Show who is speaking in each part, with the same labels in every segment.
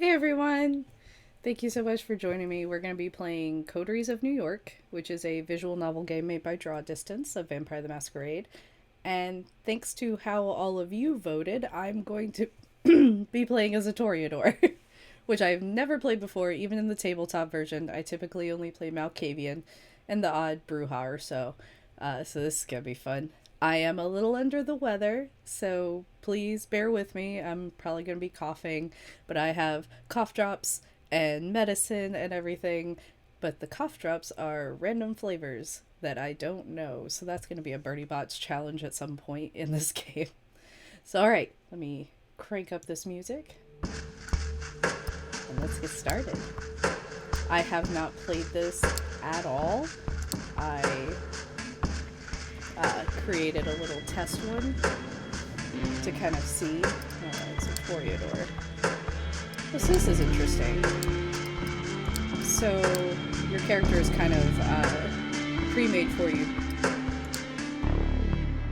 Speaker 1: Hey everyone! Thank you so much for joining me. We're going to be playing Coteries of New York, which is a visual novel game made by Draw Distance of Vampire the Masquerade. And thanks to how all of you voted, I'm going to be playing as a Toreador, which I've never played before, even in the tabletop version. I typically only play Malkavian and the odd Bruja or so. So this is going to be fun. I am a little under the weather, so please bear with me. I'm probably going to be coughing, but I have cough drops and medicine and everything. But the cough drops are random flavors that I don't know, so that's going to be a Birdie Bots challenge at some point in this game. So, alright, let me crank up this music and let's get started. I have not played this at all. I created a little test one to kind of see. It's a Toreador. So this is interesting. So your character is kind of pre-made for you.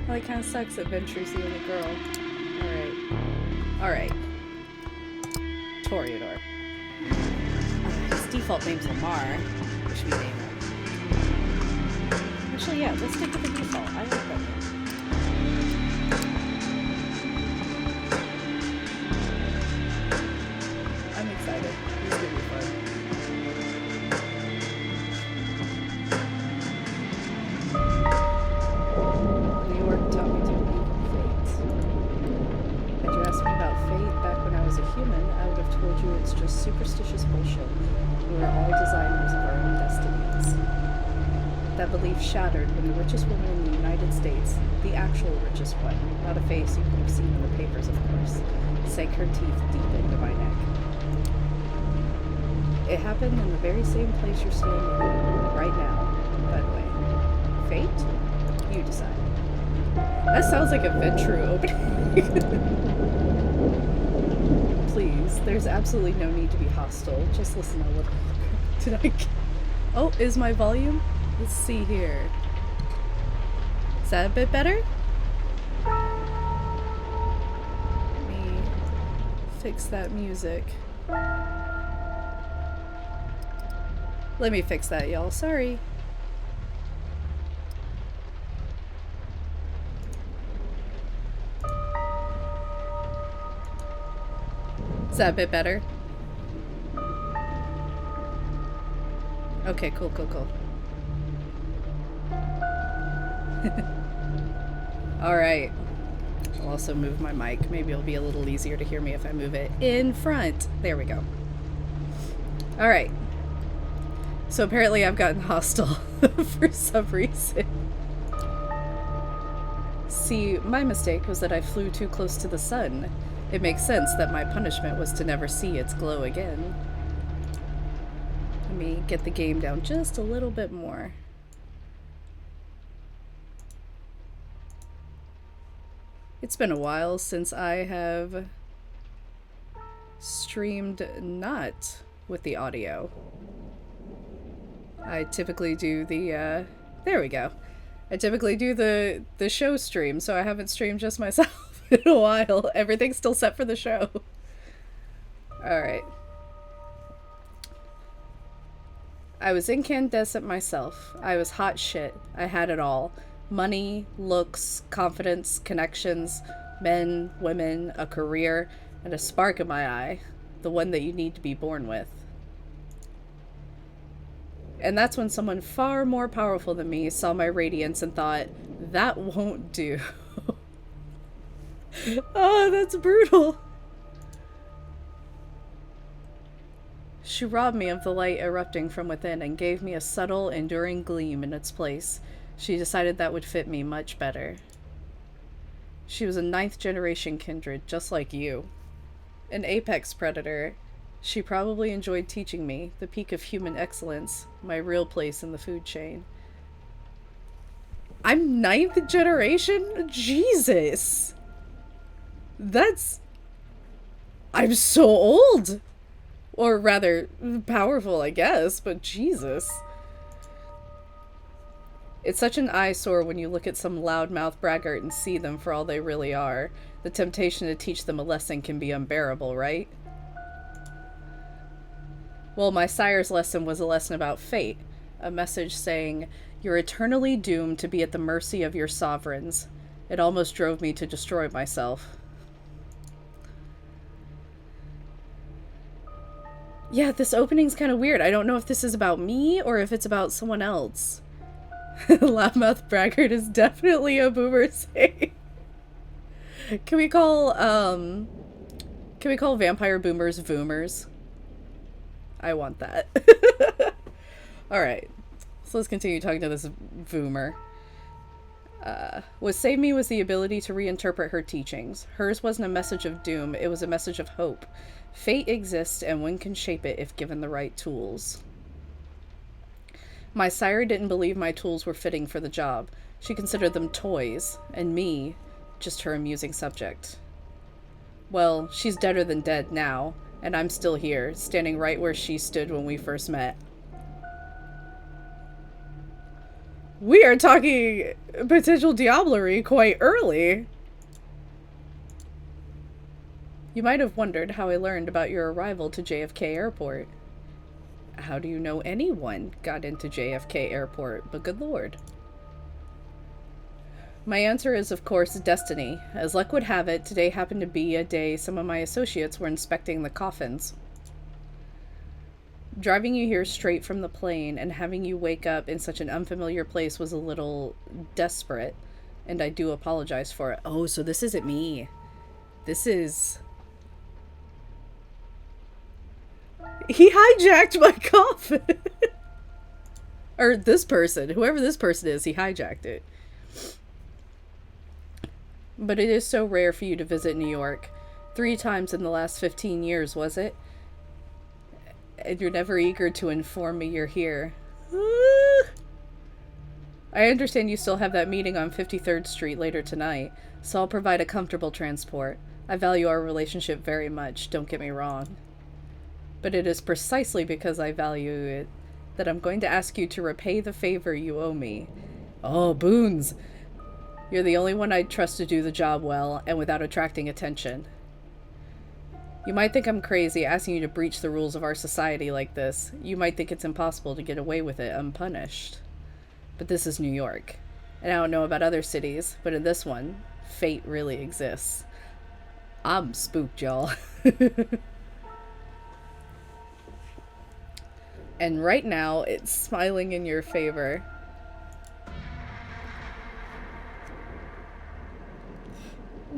Speaker 1: Well, it kind of sucks that Venture's the only girl. Alright. Toreador. His default name's Lamar. What should we name him? Actually, yeah, let's stick with the default. I like that name. I'm excited. This is gonna be fun. New York taught me to believe in fate. Had you asked me about fate back when I was a human, I would have told you it's just superstitious bullshit. We are all designers of our own destinies. That belief shattered when the richest woman in the United States, the actual richest one, not a face you could have seen in the papers, of course, sank her teeth deep into my neck. It happened in the very same place you're standing in right now, by the way. Fate? You decide. That sounds like a Venture opening. Please, there's absolutely no need to be hostile. Just listen a little. Did I... Oh, is my volume? Let's see here. Is that a bit better? Let me fix that music. Let me fix that, y'all. Sorry. Is that a bit better? Okay, cool. Alright. I'll also move my mic. Maybe it'll be a little easier to hear me if I move it in front. There we go. Alright. So apparently I've gotten hostile for some reason. See, my mistake was that I flew too close to the sun. It makes sense that my punishment was to never see its glow again. Let me get the game down just a little bit more. It's been a while since I have streamed not with the audio. I typically do the, there we go. I typically do the show stream, so I haven't streamed just myself in a while. Everything's still set for the show. Alright. I was incandescent myself. I was hot shit. I had it all. Money, looks, confidence, connections, men, women, a career, and a spark in my eye. The one that you need to be born with. And that's when someone far more powerful than me saw my radiance and thought, that won't do. Oh, that's brutal. She robbed me of the light erupting from within and gave me a subtle, enduring gleam in its place. She decided that would fit me much better. She was a 9th generation Kindred, just like you. An apex predator. She probably enjoyed teaching me, the peak of human excellence, my real place in the food chain. I'm 9th generation? Jesus! I'm so old! Or rather, powerful, I guess, but Jesus. It's such an eyesore when you look at some loudmouth braggart and see them for all they really are. The temptation to teach them a lesson can be unbearable, right? Well, my sire's lesson was a lesson about fate, a message saying, "You're eternally doomed to be at the mercy of your sovereigns." It almost drove me to destroy myself. Yeah, this opening's kind of weird. I don't know if this is about me or if it's about someone else. Loudmouth Braggart is definitely a boomer saying. Can we call vampire boomers voomers? I want that. Alright. So let's continue talking to this voomer. What saved me was the ability to reinterpret her teachings. Hers wasn't a message of doom, it was a message of hope. Fate exists, and one can shape it if given the right tools. My sire didn't believe my tools were fitting for the job. She considered them toys, and me, just her amusing subject. Well, she's deader than dead now, and I'm still here, standing right where she stood when we first met. We are talking potential diablerie quite early. You might have wondered how I learned about your arrival to JFK Airport. How do you know anyone got into JFK Airport, but good lord? My answer is, of course, destiny. As luck would have it, today happened to be a day some of my associates were inspecting the coffins. Driving you here straight from the plane and having you wake up in such an unfamiliar place was a little desperate, and I do apologize for it. Oh, so this isn't me. This is... He hijacked my coffin! Or this person. Whoever this person is, he hijacked it. But it is so rare for you to visit New York. 3 times in the last 15 years, was it? And you're never eager to inform me you're here. I understand you still have that meeting on 53rd Street later tonight, so I'll provide a comfortable transport. I value our relationship very much, don't get me wrong. But it is precisely because I value it that I'm going to ask you to repay the favor you owe me. Oh, boons! You're the only one I'd trust to do the job well, and without attracting attention. You might think I'm crazy asking you to breach the rules of our society like this. You might think it's impossible to get away with it unpunished. But this is New York. And I don't know about other cities, but in this one, fate really exists. I'm spooked, y'all. And right now, it's smiling in your favor.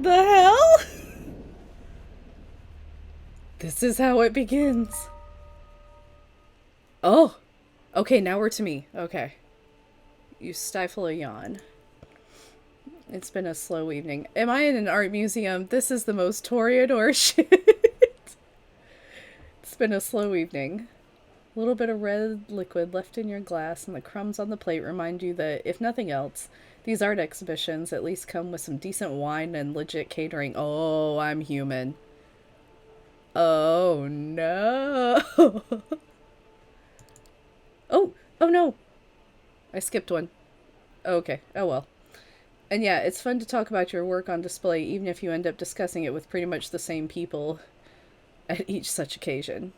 Speaker 1: The hell? This is how it begins. Oh! Okay, now we're to me. Okay. You stifle a yawn. It's been a slow evening. Am I in an art museum? This is the most Toreador shit. It's been a slow evening. A little bit of red liquid left in your glass and the crumbs on the plate remind you that, if nothing else, these art exhibitions at least come with some decent wine and legit catering. Oh, I'm human. Oh, no. Oh no. I skipped one. Okay, oh well. And yeah, it's fun to talk about your work on display, even if you end up discussing it with pretty much the same people at each such occasion.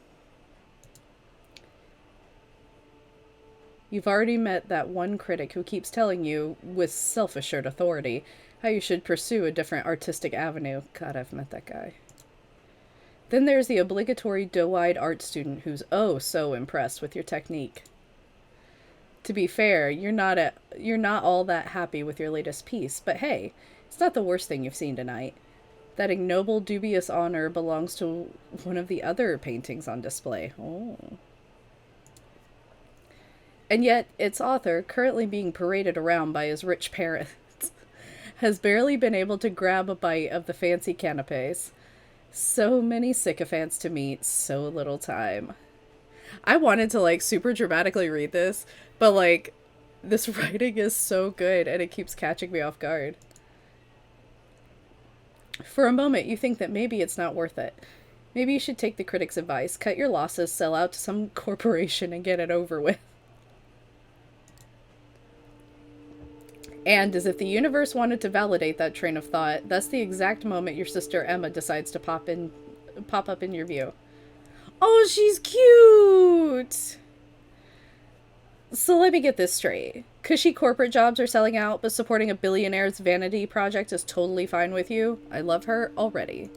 Speaker 1: You've already met that one critic who keeps telling you, with self-assured authority, how you should pursue a different artistic avenue. God, I've met that guy. Then there's the obligatory doe-eyed art student who's oh so impressed with your technique. To be fair, you're not all that happy with your latest piece, but hey, it's not the worst thing you've seen tonight. That ignoble, dubious honor belongs to one of the other paintings on display. Oh. And yet, its author, currently being paraded around by his rich parents, has barely been able to grab a bite of the fancy canapes. So many sycophants to meet, so little time. I wanted to, like, super dramatically read this, but, like, this writing is so good, and it keeps catching me off guard. For a moment, you think that maybe it's not worth it. Maybe you should take the critic's advice, cut your losses, sell out to some corporation, and get it over with. And as if the universe wanted to validate that train of thought, that's the exact moment your sister Emma decides to pop up in your view. Oh, she's cute! So let me get this straight. Cushy corporate jobs are selling out, but supporting a billionaire's vanity project is totally fine with you. I love her already.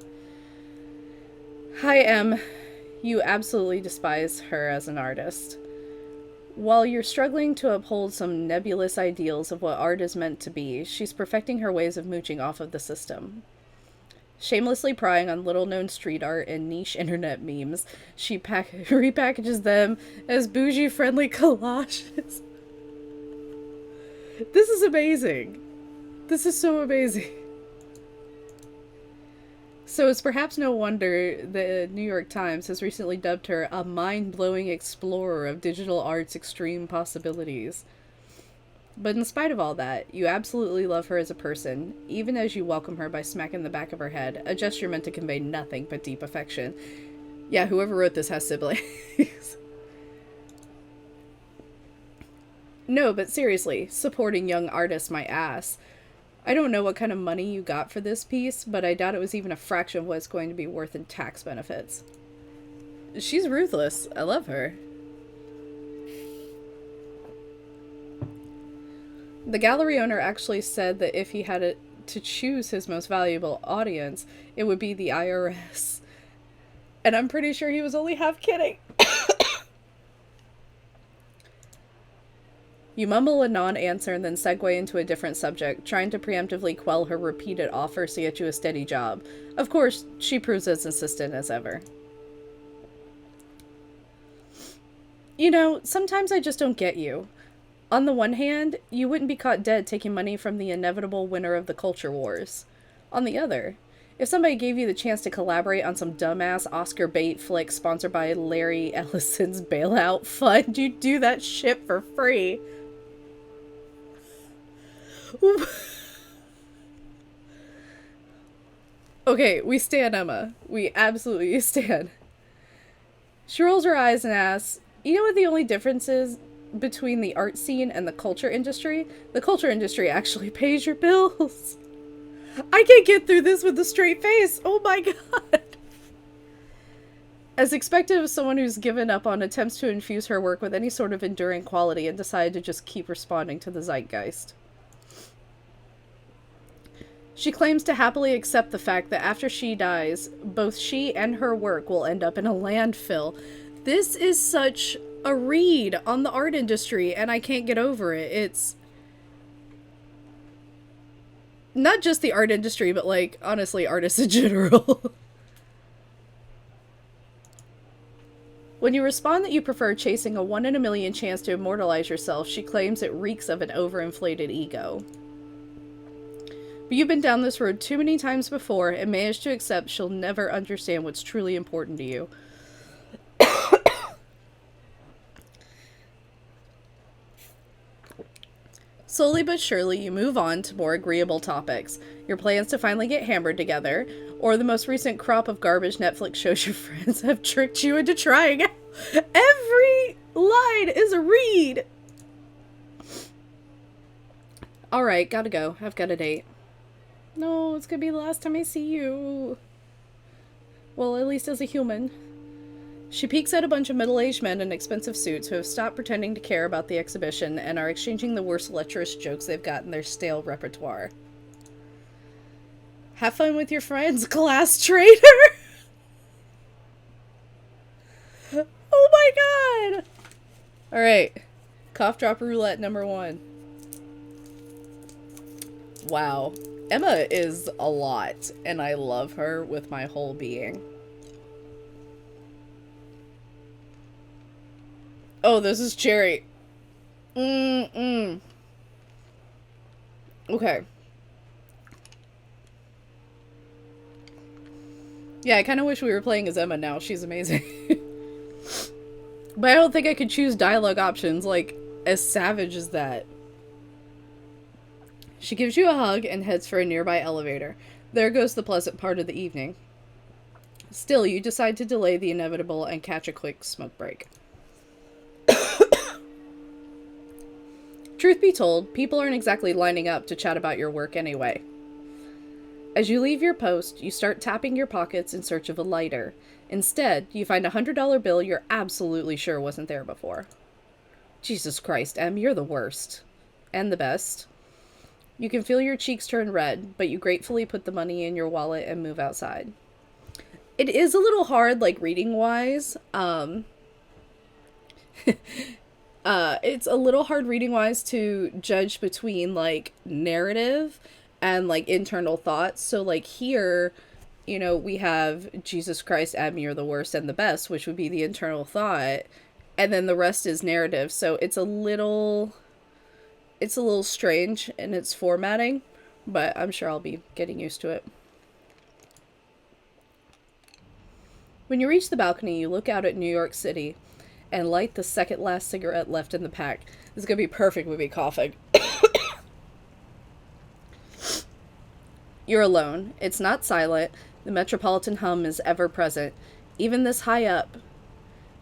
Speaker 1: Hi, Em. You absolutely despise her as an artist. While you're struggling to uphold some nebulous ideals of what art is meant to be, she's perfecting her ways of mooching off of the system. Shamelessly prying on little-known street art and niche internet memes, she repackages them as bougie-friendly collages. This is amazing. This is so amazing. So it's perhaps no wonder the New York Times has recently dubbed her a mind-blowing explorer of digital art's extreme possibilities. But in spite of all that, you absolutely love her as a person, even as you welcome her by smacking the back of her head, a gesture meant to convey nothing but deep affection. Yeah, whoever wrote this has siblings. No, but seriously, supporting young artists my ass. I don't know what kind of money you got for this piece, but I doubt it was even a fraction of what it's going to be worth in tax benefits. She's ruthless. I love her. The gallery owner actually said that if he had to choose his most valuable audience, it would be the IRS. And I'm pretty sure he was only half kidding. You mumble a non-answer and then segue into a different subject, trying to preemptively quell her repeated offers to get you a steady job. Of course, she proves as insistent as ever. You know, sometimes I just don't get you. On the one hand, you wouldn't be caught dead taking money from the inevitable winner of the culture wars. On the other, if somebody gave you the chance to collaborate on some dumbass Oscar bait flick sponsored by Larry Ellison's bailout fund, you'd do that shit for free. Okay, we stand Emma. We absolutely stand. She rolls her eyes and asks, you know what the only difference is between the art scene and the culture industry? The culture industry actually pays your bills. I can't get through this with a straight face. Oh my god. As expected of someone who's given up on attempts to infuse her work with any sort of enduring quality and decided to just keep responding to the zeitgeist. She claims to happily accept the fact that after she dies, both she and her work will end up in a landfill. This is such a read on the art industry, and I can't get over it. It's not just the art industry, but, like, honestly, artists in general. When you respond that you prefer chasing a 1 in a million chance to immortalize yourself, she claims it reeks of an overinflated ego. But you've been down this road too many times before and managed to accept she'll never understand what's truly important to you. Slowly but surely, you move on to more agreeable topics. Your plans to finally get hammered together, or the most recent crop of garbage Netflix shows your friends have tricked you into trying out. Every line is a read! Alright, gotta go. I've got a date. No, it's gonna be the last time I see you. Well, at least as a human. She peeks at a bunch of middle-aged men in expensive suits who have stopped pretending to care about the exhibition and are exchanging the worst lecherous jokes they've got in their stale repertoire. Have fun with your friends, class traitor! Oh my god! Alright. Cough drop roulette number 1. Wow. Emma is a lot, and I love her with my whole being. Oh, this is Cherry. Okay. Yeah, I kind of wish we were playing as Emma now. She's amazing. But I don't think I could choose dialogue options, like, as savage as that. She gives you a hug and heads for a nearby elevator. There goes the pleasant part of the evening. Still, you decide to delay the inevitable and catch a quick smoke break. Truth be told, people aren't exactly lining up to chat about your work anyway. As you leave your post, you start tapping your pockets in search of a lighter. Instead, you find a $100 bill you're absolutely sure wasn't there before. Jesus Christ, Em, you're the worst. And the best. You can feel your cheeks turn red, but you gratefully put the money in your wallet and move outside. It is a little hard, like, reading-wise. It's a little hard reading-wise to judge between, like, narrative and, like, internal thoughts. So, like, here, you know, we have Jesus Christ, Em, you're the worst and the best, which would be the internal thought. And then the rest is narrative. So it's a little strange in its formatting, but I'm sure I'll be getting used to it. When you reach the balcony, you look out at New York City and light the second last cigarette left in the pack. This is going to be perfect with me coughing. You're alone. It's not silent. The metropolitan hum is ever present, even this high up.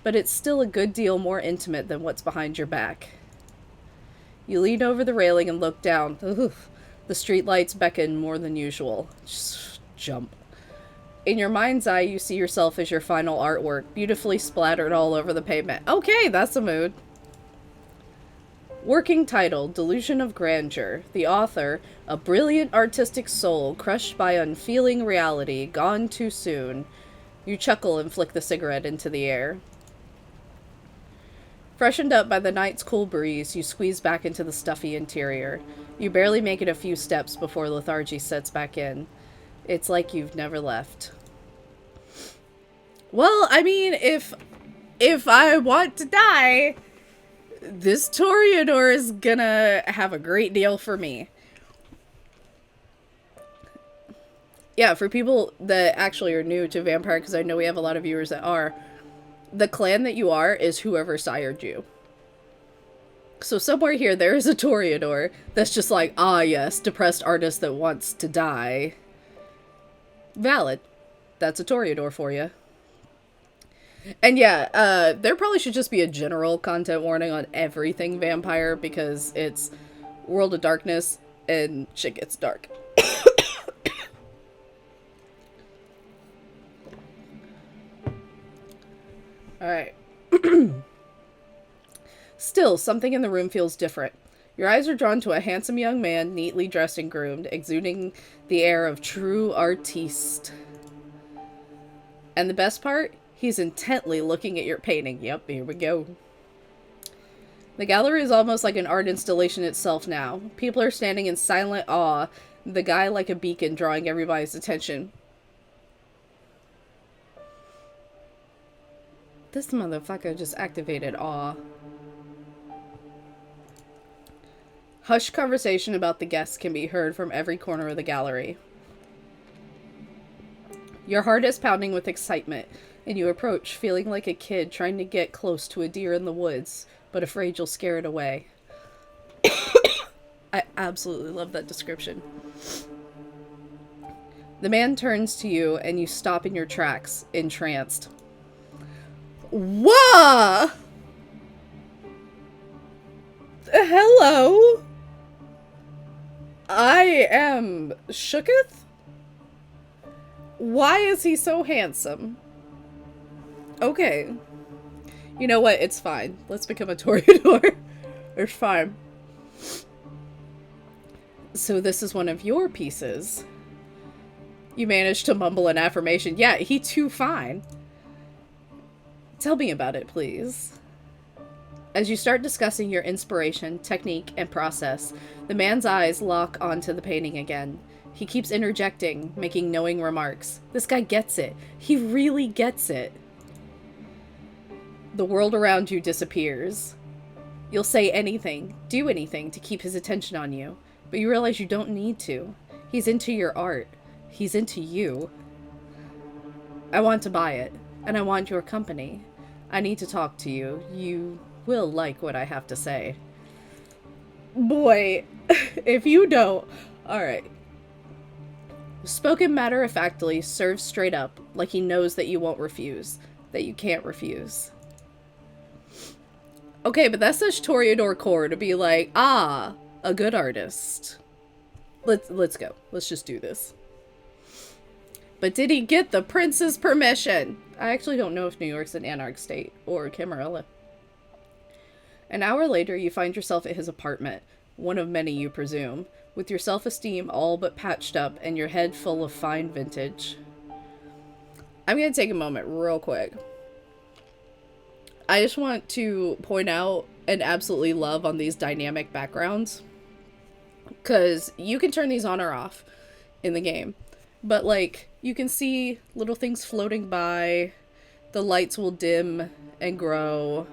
Speaker 1: But it's still a good deal more intimate than what's behind your back. You lean over the railing and look down. Oof. The streetlights beckon more than usual. Just jump. In your mind's eye, you see yourself as your final artwork, beautifully splattered all over the pavement. Okay, that's a mood. Working title, Delusion of Grandeur. The author, a brilliant artistic soul crushed by unfeeling reality, gone too soon. You chuckle and flick the cigarette into the air. Freshened up by the night's cool breeze, you squeeze back into the stuffy interior. You barely make it a few steps before lethargy sets back in. It's like you've never left. Well, I mean, if I want to die, this Toreador is gonna have a great deal for me. Yeah, for people that actually are new to Vampire, because I know we have a lot of viewers that are, the clan that you are is whoever sired you. So somewhere here, there is a Toreador that's just like, ah yes, depressed artist that wants to die. Valid. That's a Toreador for you. And yeah, there probably should just be a general content warning on everything Vampire, because it's World of Darkness and shit gets dark. Alright. Still, something in the room feels different. Your eyes are drawn to a handsome young man, neatly dressed and groomed, exuding the air of true artiste. And the best part? He's intently looking at your painting. Yep, here we go. The gallery is almost like an art installation itself now. People are standing in silent awe, the guy like a beacon drawing everybody's attention. This motherfucker just activated awe. Hushed conversation about the guests can be heard from every corner of the gallery. Your heart is pounding with excitement, and you approach, feeling like a kid trying to get close to a deer in the woods, but afraid you'll scare it away. I absolutely love that description. The man turns to you, and you stop in your tracks, entranced. Whoa! Hello? I am shooketh? Why is he so handsome? Okay. You know what? It's fine. Let's become a Toreador. It's fine. So this is one of your pieces. You managed to mumble an affirmation. Yeah, he too fine. Tell me about it, please. As you start discussing your inspiration, technique, and process, the man's eyes lock onto the painting again. He keeps interjecting, making knowing remarks. This guy gets it. He really gets it. The world around you disappears. You'll say anything, do anything to keep his attention on you, but you realize you don't need to. He's into your art. He's into you. I want to buy it, and I want your company. I need to talk to you. You will like what I have to say. Boy, if you don't... Alright. Spoken matter-of-factly, served straight up, like he knows that you won't refuse. That you can't refuse. Okay, but that's such Toreador core to be like, ah, a good artist. Let's go. Let's just do this. But did he get the prince's permission? I actually don't know if New York's an anarch state or Camarilla. An hour later, you find yourself at his apartment, one of many you presume, with your self-esteem all but patched up and your head full of fine vintage. I'm going to take a moment real quick. I just want to point out and absolutely love on these dynamic backgrounds, because you can turn these on or off in the game. But, like, you can see little things floating by, the lights will dim and grow.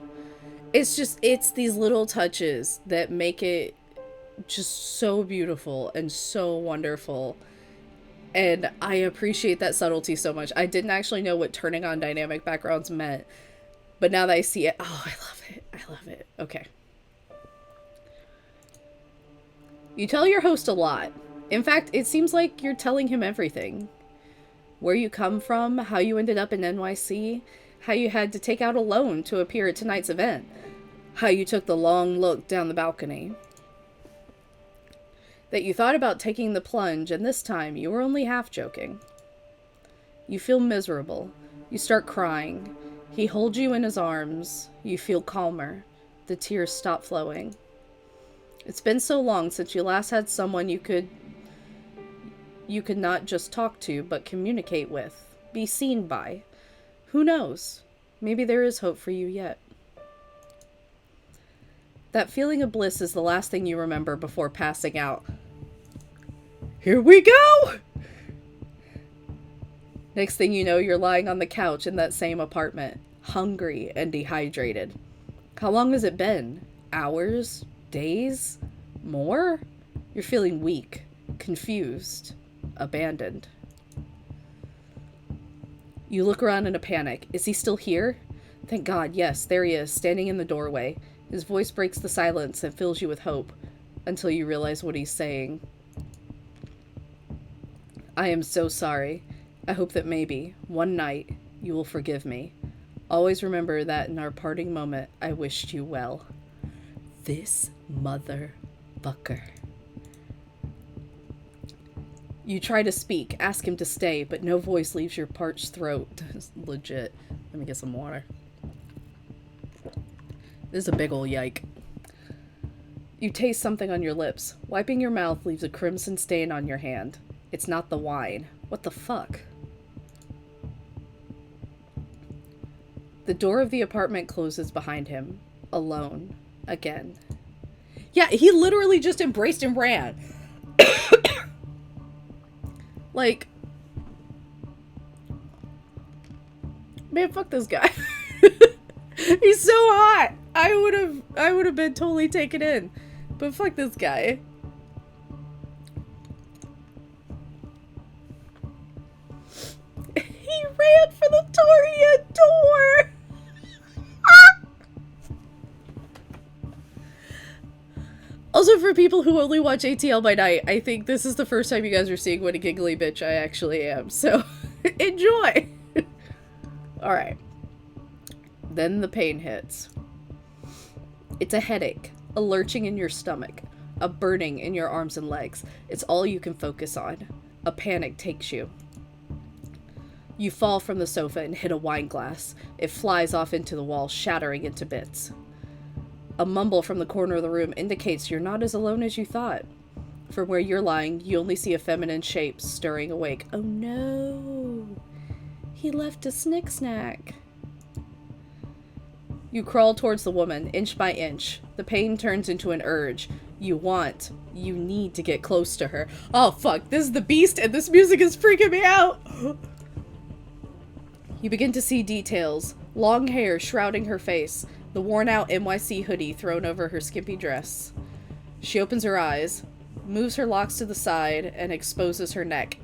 Speaker 1: It's these little touches that make it just so beautiful and so wonderful. And I appreciate that subtlety so much. I didn't actually know what turning on dynamic backgrounds meant, but now that I see it, oh, I love it. I love it. Okay. You tell your host a lot. In fact, it seems like you're telling him everything. Where you come from, how you ended up in NYC, how you had to take out a loan to appear at tonight's event, how you took the long look down the balcony. That you thought about taking the plunge, and this time you were only half joking. You feel miserable. You start crying. He holds you in his arms. You feel calmer. The tears stop flowing. It's been so long since you last had someone you could not just talk to, but communicate with, be seen by. Who knows? Maybe there is hope for you yet. That feeling of bliss is the last thing you remember before passing out. Here we go! Next thing you know, you're lying on the couch in that same apartment, hungry and dehydrated. How long has it been? Hours? Days? More? You're feeling weak, confused, abandoned. You look around in a panic. Is he still here? Thank God, yes, there he is, standing in the doorway. His voice breaks the silence and fills you with hope, until you realize what he's saying. I am so sorry. I hope that maybe, one night, you will forgive me. Always remember that in our parting moment, I wished you well. This motherfucker. You try to speak, ask him to stay, but no voice leaves your parched throat. It's legit. Let me get some water. This is a big ol' yike. You taste something on your lips. Wiping your mouth leaves a crimson stain on your hand. It's not the wine. What the fuck? The door of the apartment closes behind him. Alone. Again. Yeah, he literally just embraced and ran. Like, man, fuck this guy. He's so hot. I would have been totally taken in. But fuck this guy. He ran for the Toreador. Also, for people who only watch ATL by night, I think this is the first time you guys are seeing what a giggly bitch I actually am. So, enjoy! Alright. Then the pain hits. It's a headache, a lurching in your stomach, a burning in your arms and legs. It's all you can focus on. A panic takes you. You fall from the sofa and hit a wine glass. It flies off into the wall, shattering into bits. A mumble from the corner of the room indicates you're not as alone as you thought. From where you're lying, you only see a feminine shape stirring awake. Oh no! He left a snick-snack. You crawl towards the woman, inch by inch. The pain turns into an urge. You need to get close to her. Oh fuck, this is the beast and this music is freaking me out! You begin to see details. Long hair shrouding her face. The worn-out NYC hoodie thrown over her skimpy dress. She opens her eyes, moves her locks to the side, and exposes her neck.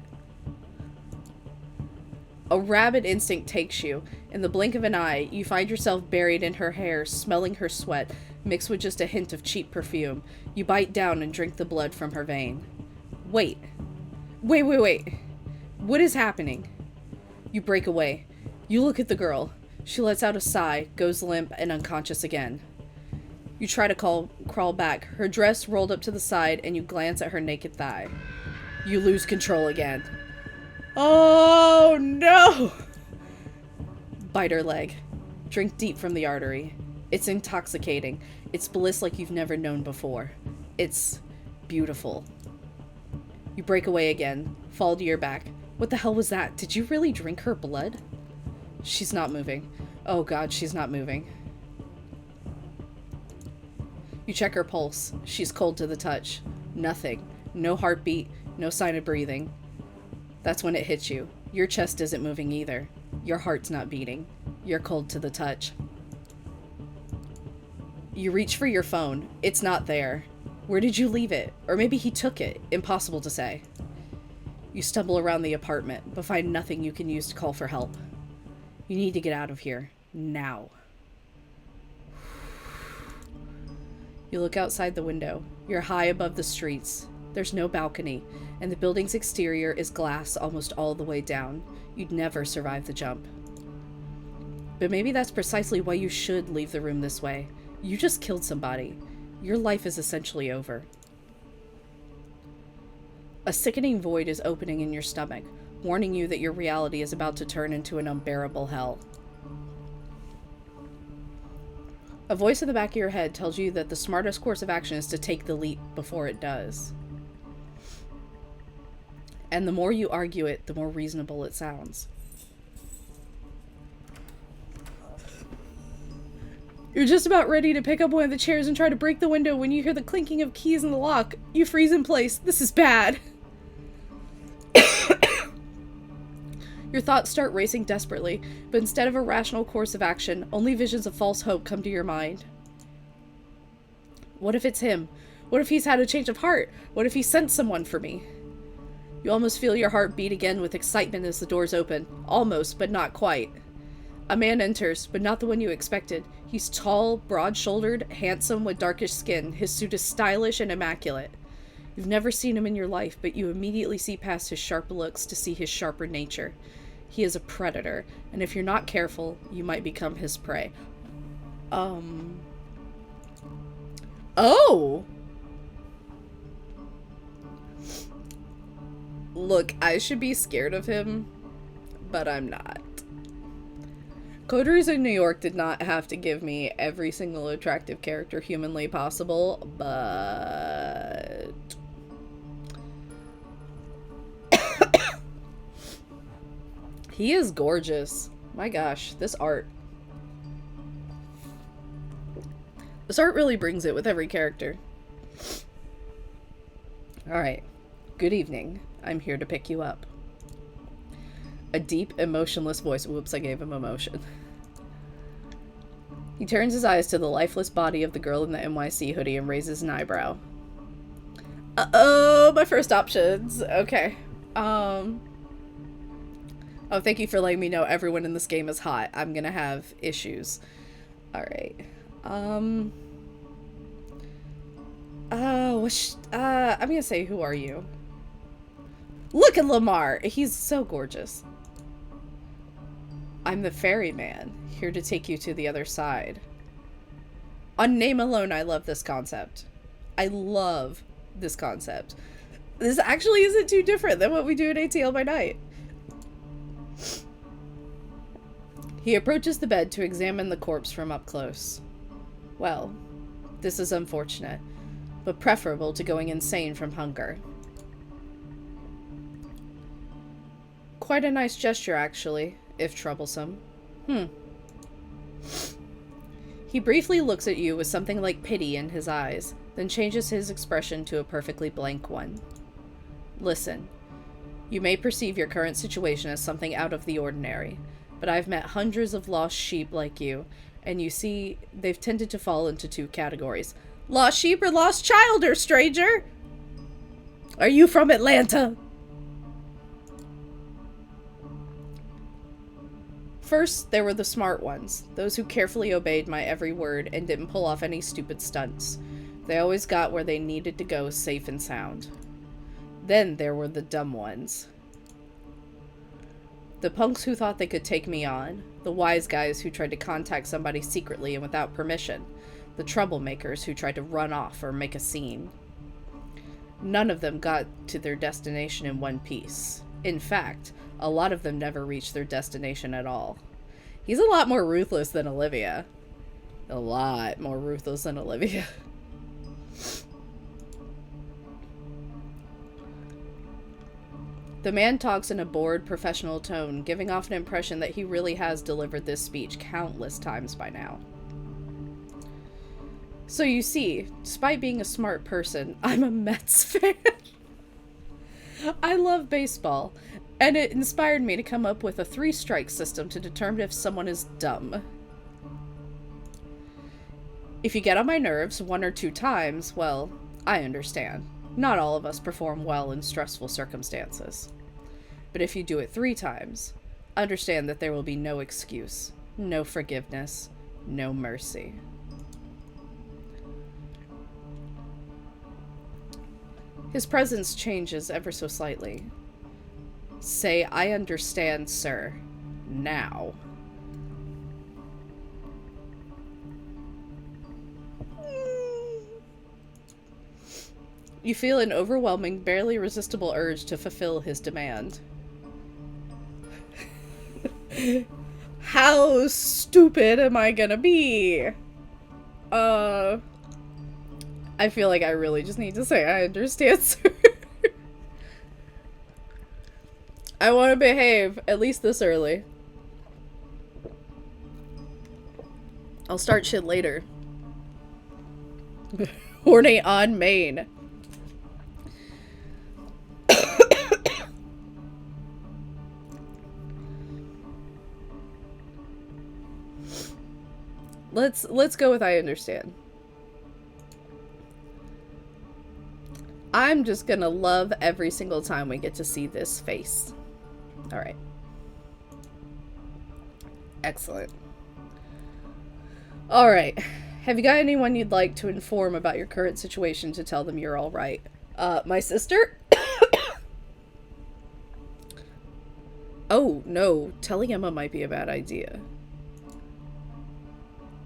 Speaker 1: A rabid instinct takes you. In the blink of an eye, you find yourself buried in her hair, smelling her sweat, mixed with just a hint of cheap perfume. You bite down and drink the blood from her vein. Wait. What is happening? You break away. You look at the girl. She lets out a sigh, goes limp, and unconscious again. You try to crawl back, her dress rolled up to the side, and you glance at her naked thigh. You lose control again. Oh, no! Bite her leg. Drink deep from the artery. It's intoxicating. It's bliss like you've never known before. It's beautiful. You break away again, fall to your back. What the hell was that? Did you really drink her blood? She's not moving. Oh god, she's not moving. You check her pulse. She's cold to the touch. Nothing. No heartbeat. No sign of breathing. That's when it hits you. Your chest isn't moving either. Your heart's not beating. You're cold to the touch. You reach for your phone. It's not there. Where did you leave it? Or maybe he took it. Impossible to say. You stumble around the apartment, but find nothing you can use to call for help. You need to get out of here. Now. You look outside the window. You're high above the streets. There's no balcony, and the building's exterior is glass almost all the way down. You'd never survive the jump. But maybe that's precisely why you should leave the room this way. You just killed somebody. Your life is essentially over. A sickening void is opening in your stomach, warning you that your reality is about to turn into an unbearable hell. A voice in the back of your head tells you that the smartest course of action is to take the leap before it does. And the more you argue it, the more reasonable it sounds. You're just about ready to pick up one of the chairs and try to break the window when you hear the clinking of keys in the lock. You freeze in place. This is bad. Your thoughts start racing desperately, but instead of a rational course of action, only visions of false hope come to your mind. What if it's him? What if he's had a change of heart? What if he sent someone for me? You almost feel your heart beat again with excitement as the doors open. Almost, but not quite. A man enters, but not the one you expected. He's tall, broad-shouldered, handsome with darkish skin. His suit is stylish and immaculate. You've never seen him in your life, but you immediately see past his sharp looks to see his sharper nature. He is a predator, and if you're not careful, you might become his prey. Oh! Look, I should be scared of him, but I'm not. Coteries of New York did not have to give me every single attractive character humanly possible, but... he is gorgeous. My gosh, this art. This art really brings it with every character. Alright. Good evening. I'm here to pick you up. A deep, emotionless voice. Whoops, I gave him emotion. He turns his eyes to the lifeless body of the girl in the NYC hoodie and raises an eyebrow. Uh-oh, my first options. Okay. Oh, thank you for letting me know everyone in this game is hot. I'm gonna have issues. Alright. I'm gonna say, who are you? Look at Lamar! He's so gorgeous. I'm the ferryman, here to take you to the other side. On name alone, I love this concept. I love this concept. This actually isn't too different than what we do in ATL by Night. He approaches the bed to examine the corpse from up close. Well, this is unfortunate, but preferable to going insane from hunger. Quite a nice gesture, actually, if troublesome. He briefly looks at you with something like pity in his eyes, then changes his expression to a perfectly blank one. Listen, you may perceive your current situation as something out of the ordinary, but I've met hundreds of lost sheep like you, and you see, they've tended to fall into two categories. Lost sheep or lost child, or stranger? Are you from Atlanta? First, there were the smart ones, those who carefully obeyed my every word and didn't pull off any stupid stunts. They always got where they needed to go safe and sound. Then there were the dumb ones. The punks who thought they could take me on. The wise guys who tried to contact somebody secretly and without permission. The troublemakers who tried to run off or make a scene. None of them got to their destination in one piece. In fact, a lot of them never reach their destination at all. He's a lot more ruthless than Olivia. A lot more ruthless than Olivia. The man talks in a bored, professional tone, giving off an impression that he really has delivered this speech countless times by now. So you see, despite being a smart person, I'm a Mets fan. I love baseball, and it inspired me to come up with a 3-strike system to determine if someone is dumb. If you get on my nerves 1 or 2 times, well, I understand. Not all of us perform well in stressful circumstances. But if you do it 3 times, understand that there will be no excuse, no forgiveness, no mercy. His presence changes ever so slightly. Say, "I understand, sir. Now." You feel an overwhelming, barely resistible urge to fulfill his demand. How stupid am I gonna be? I feel like I really just need to say I understand, sir. I want to behave, at least this early. I'll start shit later. Horny on main. Let's go with I understand. I'm just gonna love every single time we get to see this face. Alright. Excellent. Alright. Have you got anyone you'd like to inform about your current situation to tell them you're alright? My sister? Oh, no. Telling Emma might be a bad idea.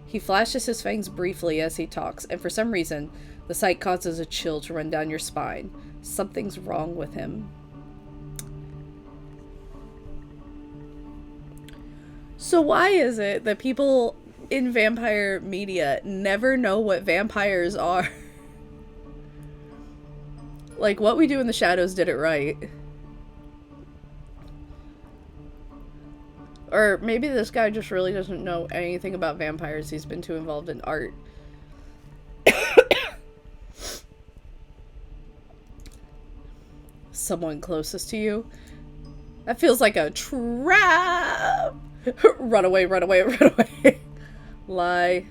Speaker 1: He flashes his fangs briefly as he talks, and for some reason, the sight causes a chill to run down your spine. Something's wrong with him. So why is it that people in vampire media never know what vampires are? Like, What We Do in the Shadows did it right. Or maybe this guy just really doesn't know anything about vampires. He's been too involved in art. Someone closest to you? That feels like a trap! Run away, run away, run away. Lie.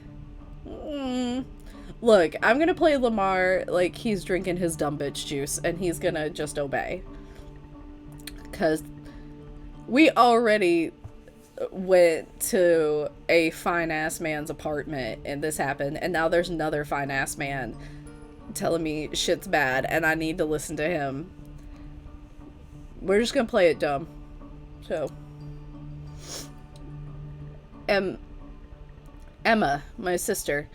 Speaker 1: Look, I'm gonna play Lamar like he's drinking his dumb bitch juice, and he's gonna just obey. Because we already went to a fine-ass man's apartment, and this happened, and now there's another fine-ass man telling me shit's bad, and I need to listen to him. We're just gonna play it dumb. So. Emma, my sister.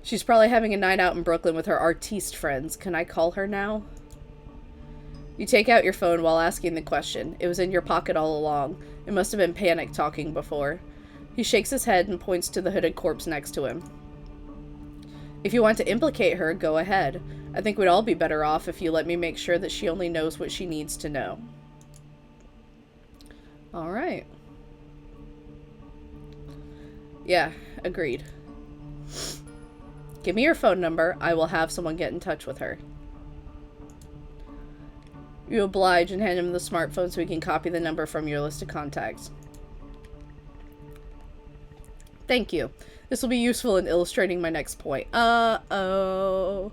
Speaker 1: She's probably having a night out in Brooklyn with her artiste friends. Can I call her now? You take out your phone while asking the question. It was in your pocket all along. It must have been panic talking before. He shakes his head and points to the hooded corpse next to him. If you want to implicate her, go ahead. I think we'd all be better off if you let me make sure that she only knows what she needs to know. Alright. Yeah, agreed. Give me your phone number. I will have someone get in touch with her. You oblige and hand him the smartphone so he can copy the number from your list of contacts. Thank you. This will be useful in illustrating my next point. Uh-oh.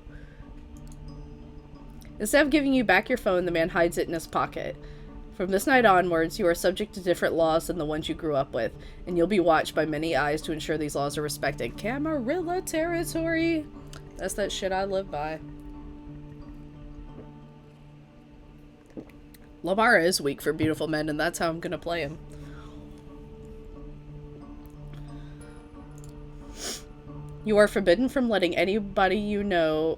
Speaker 1: Instead of giving you back your phone, the man hides it in his pocket. From this night onwards, you are subject to different laws than the ones you grew up with, and you'll be watched by many eyes to ensure these laws are respected. Camarilla territory! That's that shit I live by. Lamar is weak for beautiful men, and that's how I'm gonna play him. You are forbidden from letting anybody you know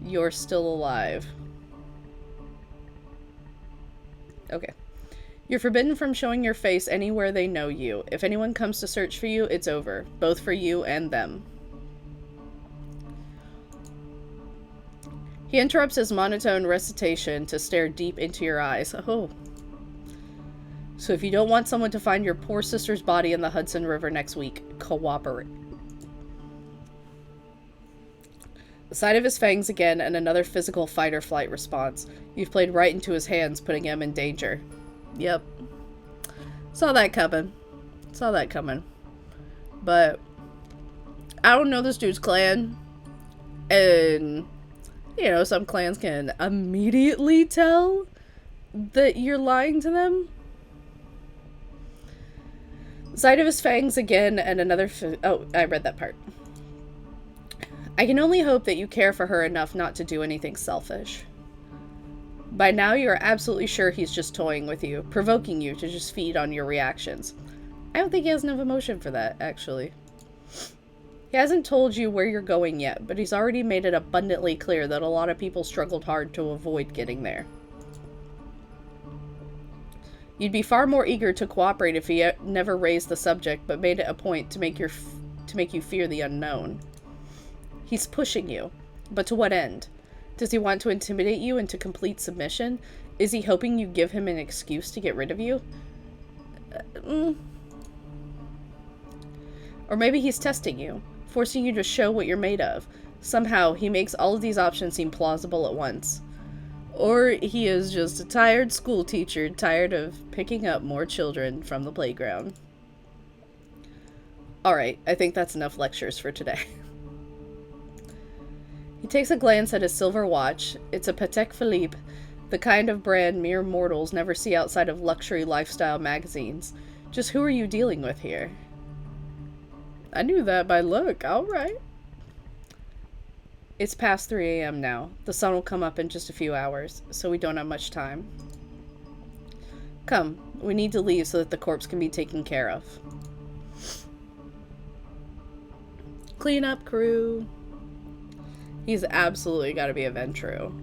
Speaker 1: you're still alive. Okay. You're forbidden from showing your face anywhere they know you. If anyone comes to search for you, it's over. Both for you and them. He interrupts his monotone recitation to stare deep into your eyes. Oh. So if you don't want someone to find your poor sister's body in the Hudson River next week, cooperate. The sight of his fangs again and another physical fight-or-flight response. You've played right into his hands, putting him in danger. Yep. Saw that coming. Saw that coming. But I don't know this dude's clan. And, you know, some clans can immediately tell that you're lying to them. Sight of his fangs again and another... oh, I read that part. I can only hope that you care for her enough not to do anything selfish. By now, you are absolutely sure he's just toying with you, provoking you to just feed on your reactions. I don't think he has enough emotion for that, actually. He hasn't told you where you're going yet, but he's already made it abundantly clear that a lot of people struggled hard to avoid getting there. You'd be far more eager to cooperate if he never raised the subject, but made it a point to make you fear the unknown. He's pushing you, but to what end? Does he want to intimidate you into complete submission? Is he hoping you give him an excuse to get rid of you? Or maybe he's testing you, forcing you to show what you're made of. Somehow, he makes all of these options seem plausible at once. Or he is just a tired school teacher, tired of picking up more children from the playground. Alright, I think that's enough lectures for today. He takes a glance at his silver watch. It's a Patek Philippe, the kind of brand mere mortals never see outside of luxury lifestyle magazines. Just who are you dealing with here? I knew that by look, alright. It's past 3 a.m. now. The sun will come up in just a few hours, so we don't have much time. Come, we need to leave so that the corpse can be taken care of. Clean up crew. He's absolutely got to be a Ventru.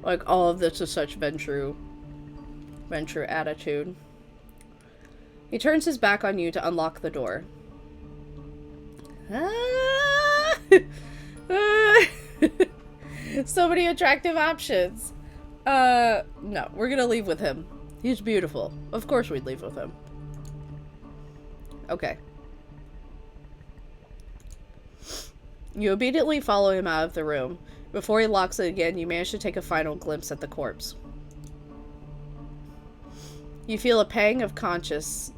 Speaker 1: Like, all of this is such Ventru attitude. He turns his back on you to unlock the door. So many attractive options. No, we're gonna leave with him. He's beautiful. Of course we'd leave with him. Okay. You obediently follow him out of the room. Before he locks it again, you manage to take a final glimpse at the corpse. You feel a pang of conscience,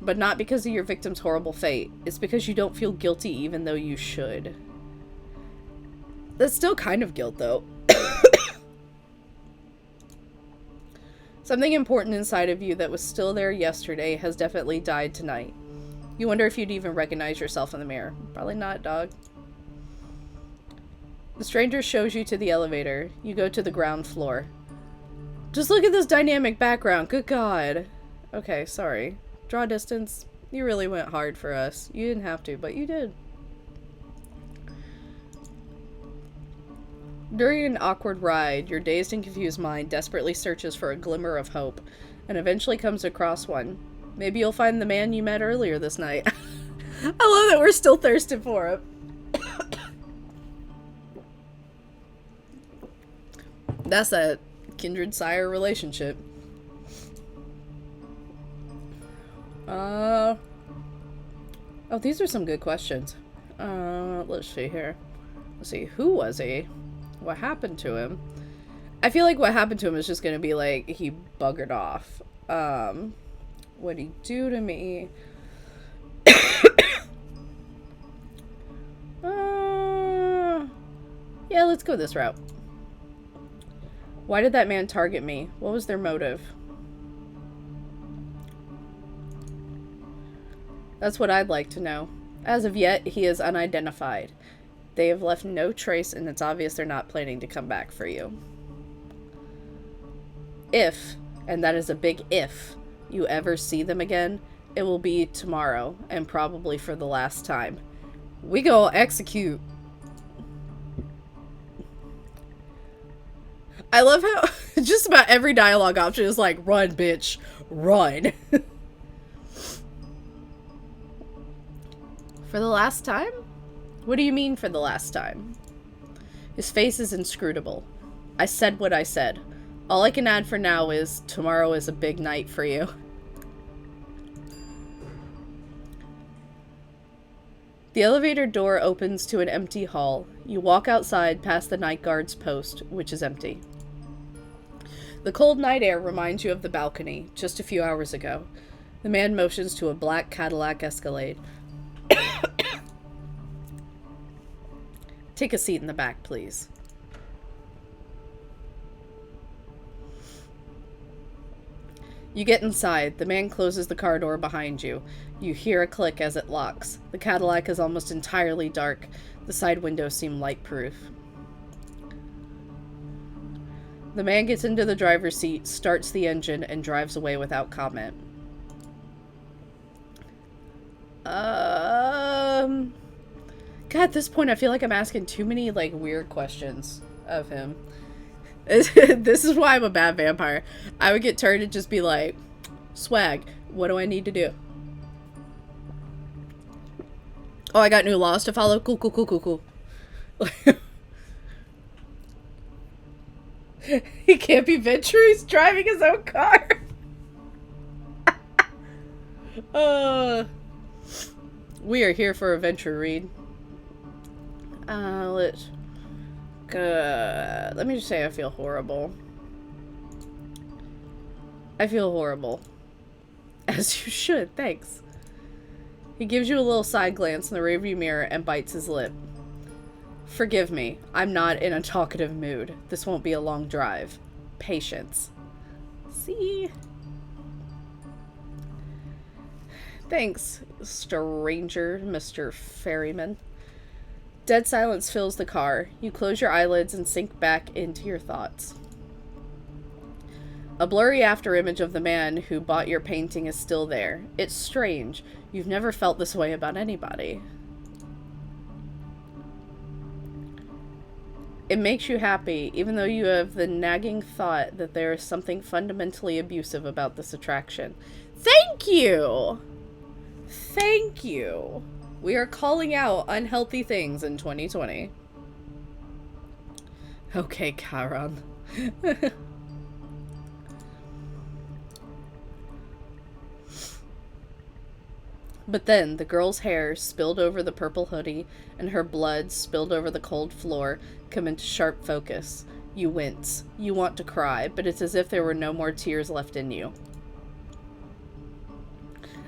Speaker 1: but not because of your victim's horrible fate. It's because you don't feel guilty even though you should. That's still kind of guilt, though. Something important inside of you that was still there yesterday has definitely died tonight. You wonder if you'd even recognize yourself in the mirror. Probably not, dog. The stranger shows you to the elevator. You go to the ground floor. Just look at this dynamic background. Good God. Okay, sorry. Draw distance. You really went hard for us. You didn't have to, but you did. During an awkward ride, your dazed and confused mind desperately searches for a glimmer of hope, and eventually comes across one. Maybe you'll find the man you met earlier this night. I love that we're still thirsting for him. That's that kindred sire relationship. Oh, these are some good questions. Let's see here. Let's see, who was he? What happened to him? I feel like what happened to him is just gonna be like, he buggered off. What'd he do to me? Yeah, let's go this route. Why did that man target me? What was their motive? That's what I'd like to know. As of yet, he is unidentified. They have left no trace, and it's obvious they're not planning to come back for you. If, and that is a big if, you ever see them again, it will be tomorrow, and probably for the last time. We go execute. I love how just about every dialogue option is like, run, bitch, run. For the last time? What do you mean for the last time? His face is inscrutable. I said what I said. All I can add for now is, tomorrow is a big night for you. The elevator door opens to an empty hall. You walk outside past the night guard's post, which is empty. The cold night air reminds you of the balcony, just a few hours ago. The man motions to a black Cadillac Escalade. Take a seat in the back, please. You get inside. The man closes the car door behind you. You hear a click as it locks. The Cadillac is almost entirely dark. The side windows seem light-proof. The man gets into the driver's seat, starts the engine, and drives away without comment. God, at this point, I feel like I'm asking too many, like, weird questions of him. This is why I'm a bad vampire. I would get turned and just be like, swag, what do I need to do? Oh, I got new laws to follow? Cool, cool, cool, cool, cool. He can't be venture, he's driving his own car. We are here for a venture read. Let me just say I feel horrible. I feel horrible. As you should, thanks. He gives you a little side glance in the rearview mirror and bites his lip. Forgive me, I'm not in a talkative mood. This won't be a long drive. Patience. See? Thanks, stranger, Mr. Ferryman. Dead silence fills the car. You close your eyelids and sink back into your thoughts. A blurry afterimage of the man who bought your painting is still there. It's strange. You've never felt this way about anybody. It makes you happy, even though you have the nagging thought that there is something fundamentally abusive about this attraction. Thank you! Thank you! We are calling out unhealthy things in 2020. Okay, Charon. But then, the girl's hair, spilled over the purple hoodie, and her blood, spilled over the cold floor, come into sharp focus. You wince. You want to cry, but it's as if there were no more tears left in you.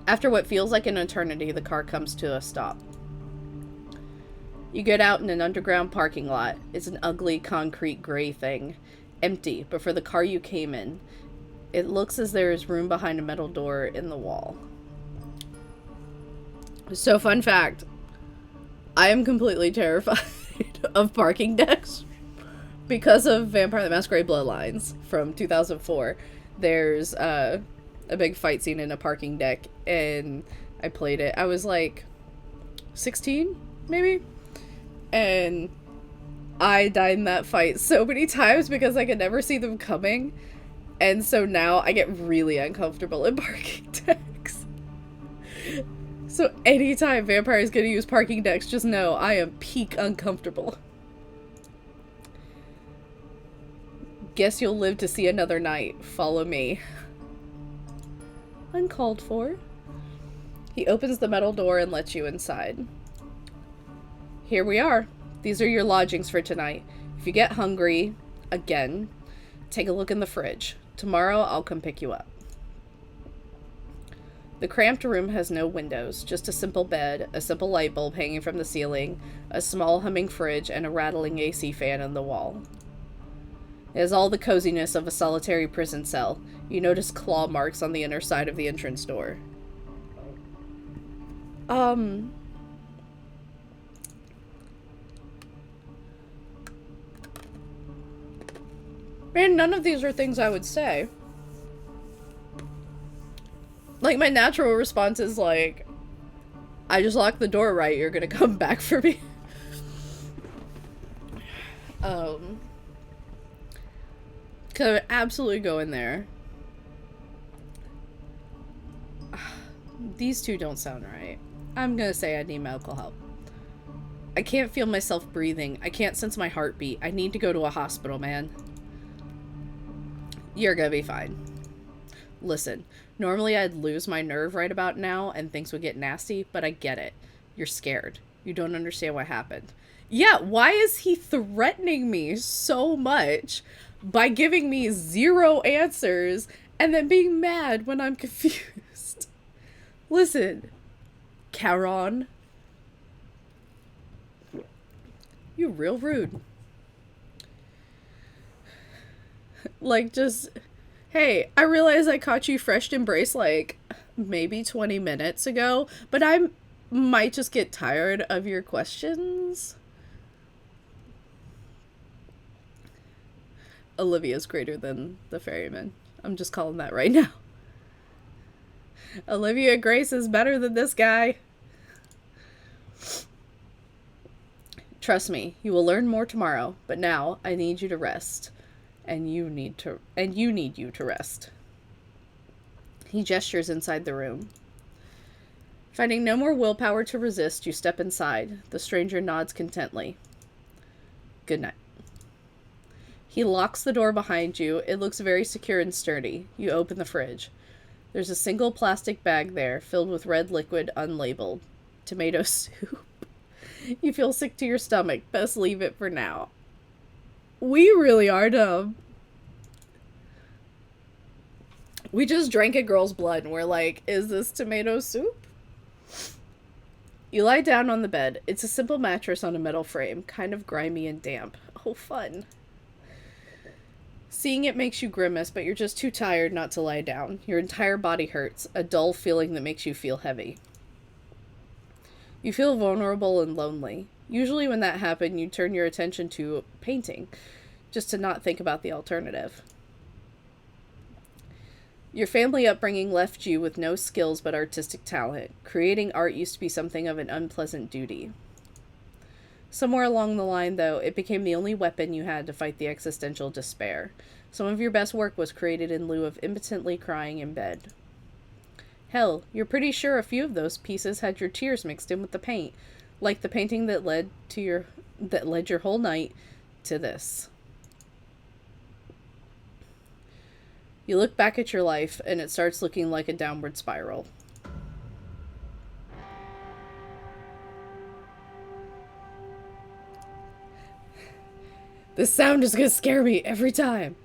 Speaker 1: After what feels like an eternity, the car comes to a stop. You get out in an underground parking lot. It's an ugly, concrete, gray thing. Empty, but for the car you came in. It looks as there is room behind a metal door in the wall. So, fun fact. I am completely terrified of parking decks. Because of Vampire the Masquerade Bloodlines from 2004. There's, a big fight scene in a parking deck, and I played it. I was like 16, maybe? And I died in that fight so many times because I could never see them coming. And so now I get really uncomfortable in parking decks. So anytime Vampire is gonna use parking decks, just know I am peak uncomfortable. Guess you'll live to see another night. Follow me. Uncalled for. He opens the metal door and lets you inside. Here we are. These are your lodgings for tonight. If you get hungry, again, take a look in the fridge. Tomorrow I'll come pick you up. The cramped room has no windows, just a simple bed, a simple light bulb hanging from the ceiling, a small humming fridge, and a rattling AC fan on the wall. It has all the coziness of a solitary prison cell. You notice claw marks on the inner side of the entrance door. Man, none of these are things I would say. Like, my natural response is like, I just locked the door right, you're gonna come back for me. Could absolutely go in there. These two don't sound right. I'm gonna say I need medical help. I can't feel myself breathing. I can't sense my heartbeat. I need to go to a hospital, man. You're gonna be fine. Listen, normally I'd lose my nerve right about now and things would get nasty, but I get it. You're scared. You don't understand what happened. Yeah, why is he threatening me so much by giving me 0 answers and then being mad when I'm confused? Listen, Charon. You're real rude. Like, just... Hey, I realize I caught you fresh embrace like maybe 20 minutes ago, but I might just get tired of your questions. Olivia's greater than the ferryman. I'm just calling that right now. Olivia Grace is better than this guy. Trust me, you will learn more tomorrow, but now I need you to rest. And you need you to rest. He gestures inside the room. Finding no more willpower to resist, you step inside. The stranger nods contently. Good night. He locks the door behind you. It looks very secure and sturdy. You open the fridge. There's a single plastic bag there, filled with red liquid, unlabeled. Tomato soup. You feel sick to your stomach. Best leave it for now. We really are dumb. We just drank a girl's blood and we're like, is this tomato soup? You lie down on the bed. It's a simple mattress on a metal frame, kind of grimy and damp. Oh, fun. Seeing it makes you grimace, but you're just too tired not to lie down. Your entire body hurts, a dull feeling that makes you feel heavy. You feel vulnerable and lonely. Usually when that happened, you turn your attention to painting, just to not think about the alternative. Your family upbringing left you with no skills but artistic talent. Creating art used to be something of an unpleasant duty. Somewhere along the line, though, it became the only weapon you had to fight the existential despair. Some of your best work was created in lieu of impotently crying in bed. Hell, you're pretty sure a few of those pieces had your tears mixed in with the paint, like the painting that led your whole night to this. You look back at your life, and it starts looking like a downward spiral. This sound is gonna scare me every time.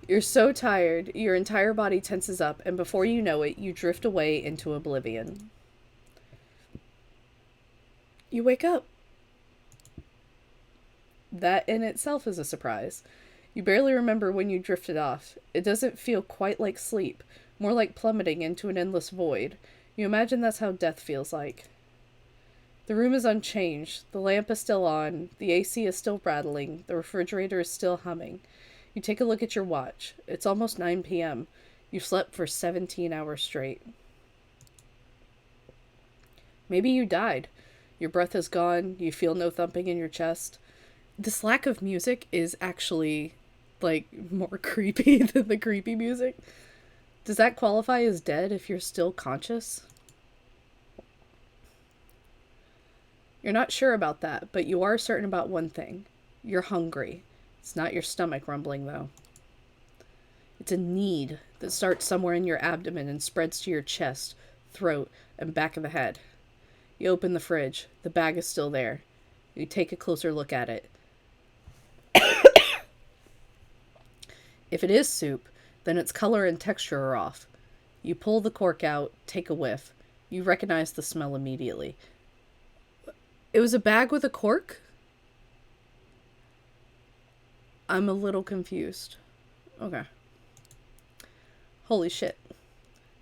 Speaker 1: You're so tired, your entire body tenses up, and before you know it, you drift away into oblivion. You wake up. That in itself is a surprise. You barely remember when you drifted off. It doesn't feel quite like sleep, more like plummeting into an endless void. You imagine that's how death feels like. The room is unchanged. The lamp is still on. The AC is still rattling. The refrigerator is still humming. You take a look at your watch. It's almost 9 p.m. You've slept for 17 hours straight. Maybe you died. Your breath is gone. You feel no thumping in your chest. This lack of music is actually, like, more creepy than the creepy music. Does that qualify as dead if you're still conscious? You're not sure about that, but you are certain about one thing. You're hungry. It's not your stomach rumbling, though. It's a need that starts somewhere in your abdomen and spreads to your chest, throat, and back of the head. You open the fridge. The bag is still there. You take a closer look at it. If it is soup, then its color and texture are off. You pull the cork out, take a whiff. You recognize the smell immediately. It was a bag with a cork? I'm a little confused. Okay. Holy shit.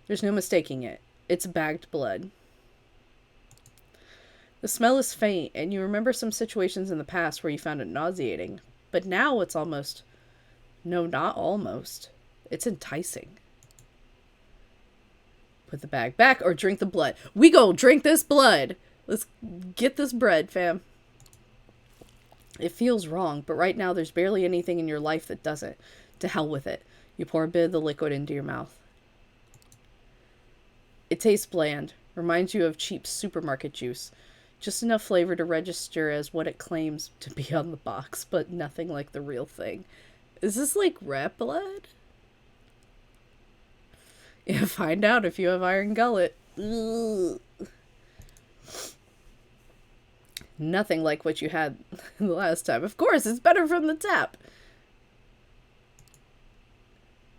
Speaker 1: There's no mistaking it. It's bagged blood. The smell is faint, and you remember some situations in the past where you found it nauseating. But now it's almost... No, not almost. It's enticing. Put the bag back or drink the blood. We go drink this blood. Let's get this bread, fam. It feels wrong, but right now there's barely anything in your life that doesn't. To hell with it. You pour a bit of the liquid into your mouth. It tastes bland. Reminds you of cheap supermarket juice. Just enough flavor to register as what it claims to be on the box, but nothing like the real thing. Is this like rat blood? Yeah, find out if you have iron gullet. Ugh. Nothing like what you had the last time. Of course, it's better from the tap.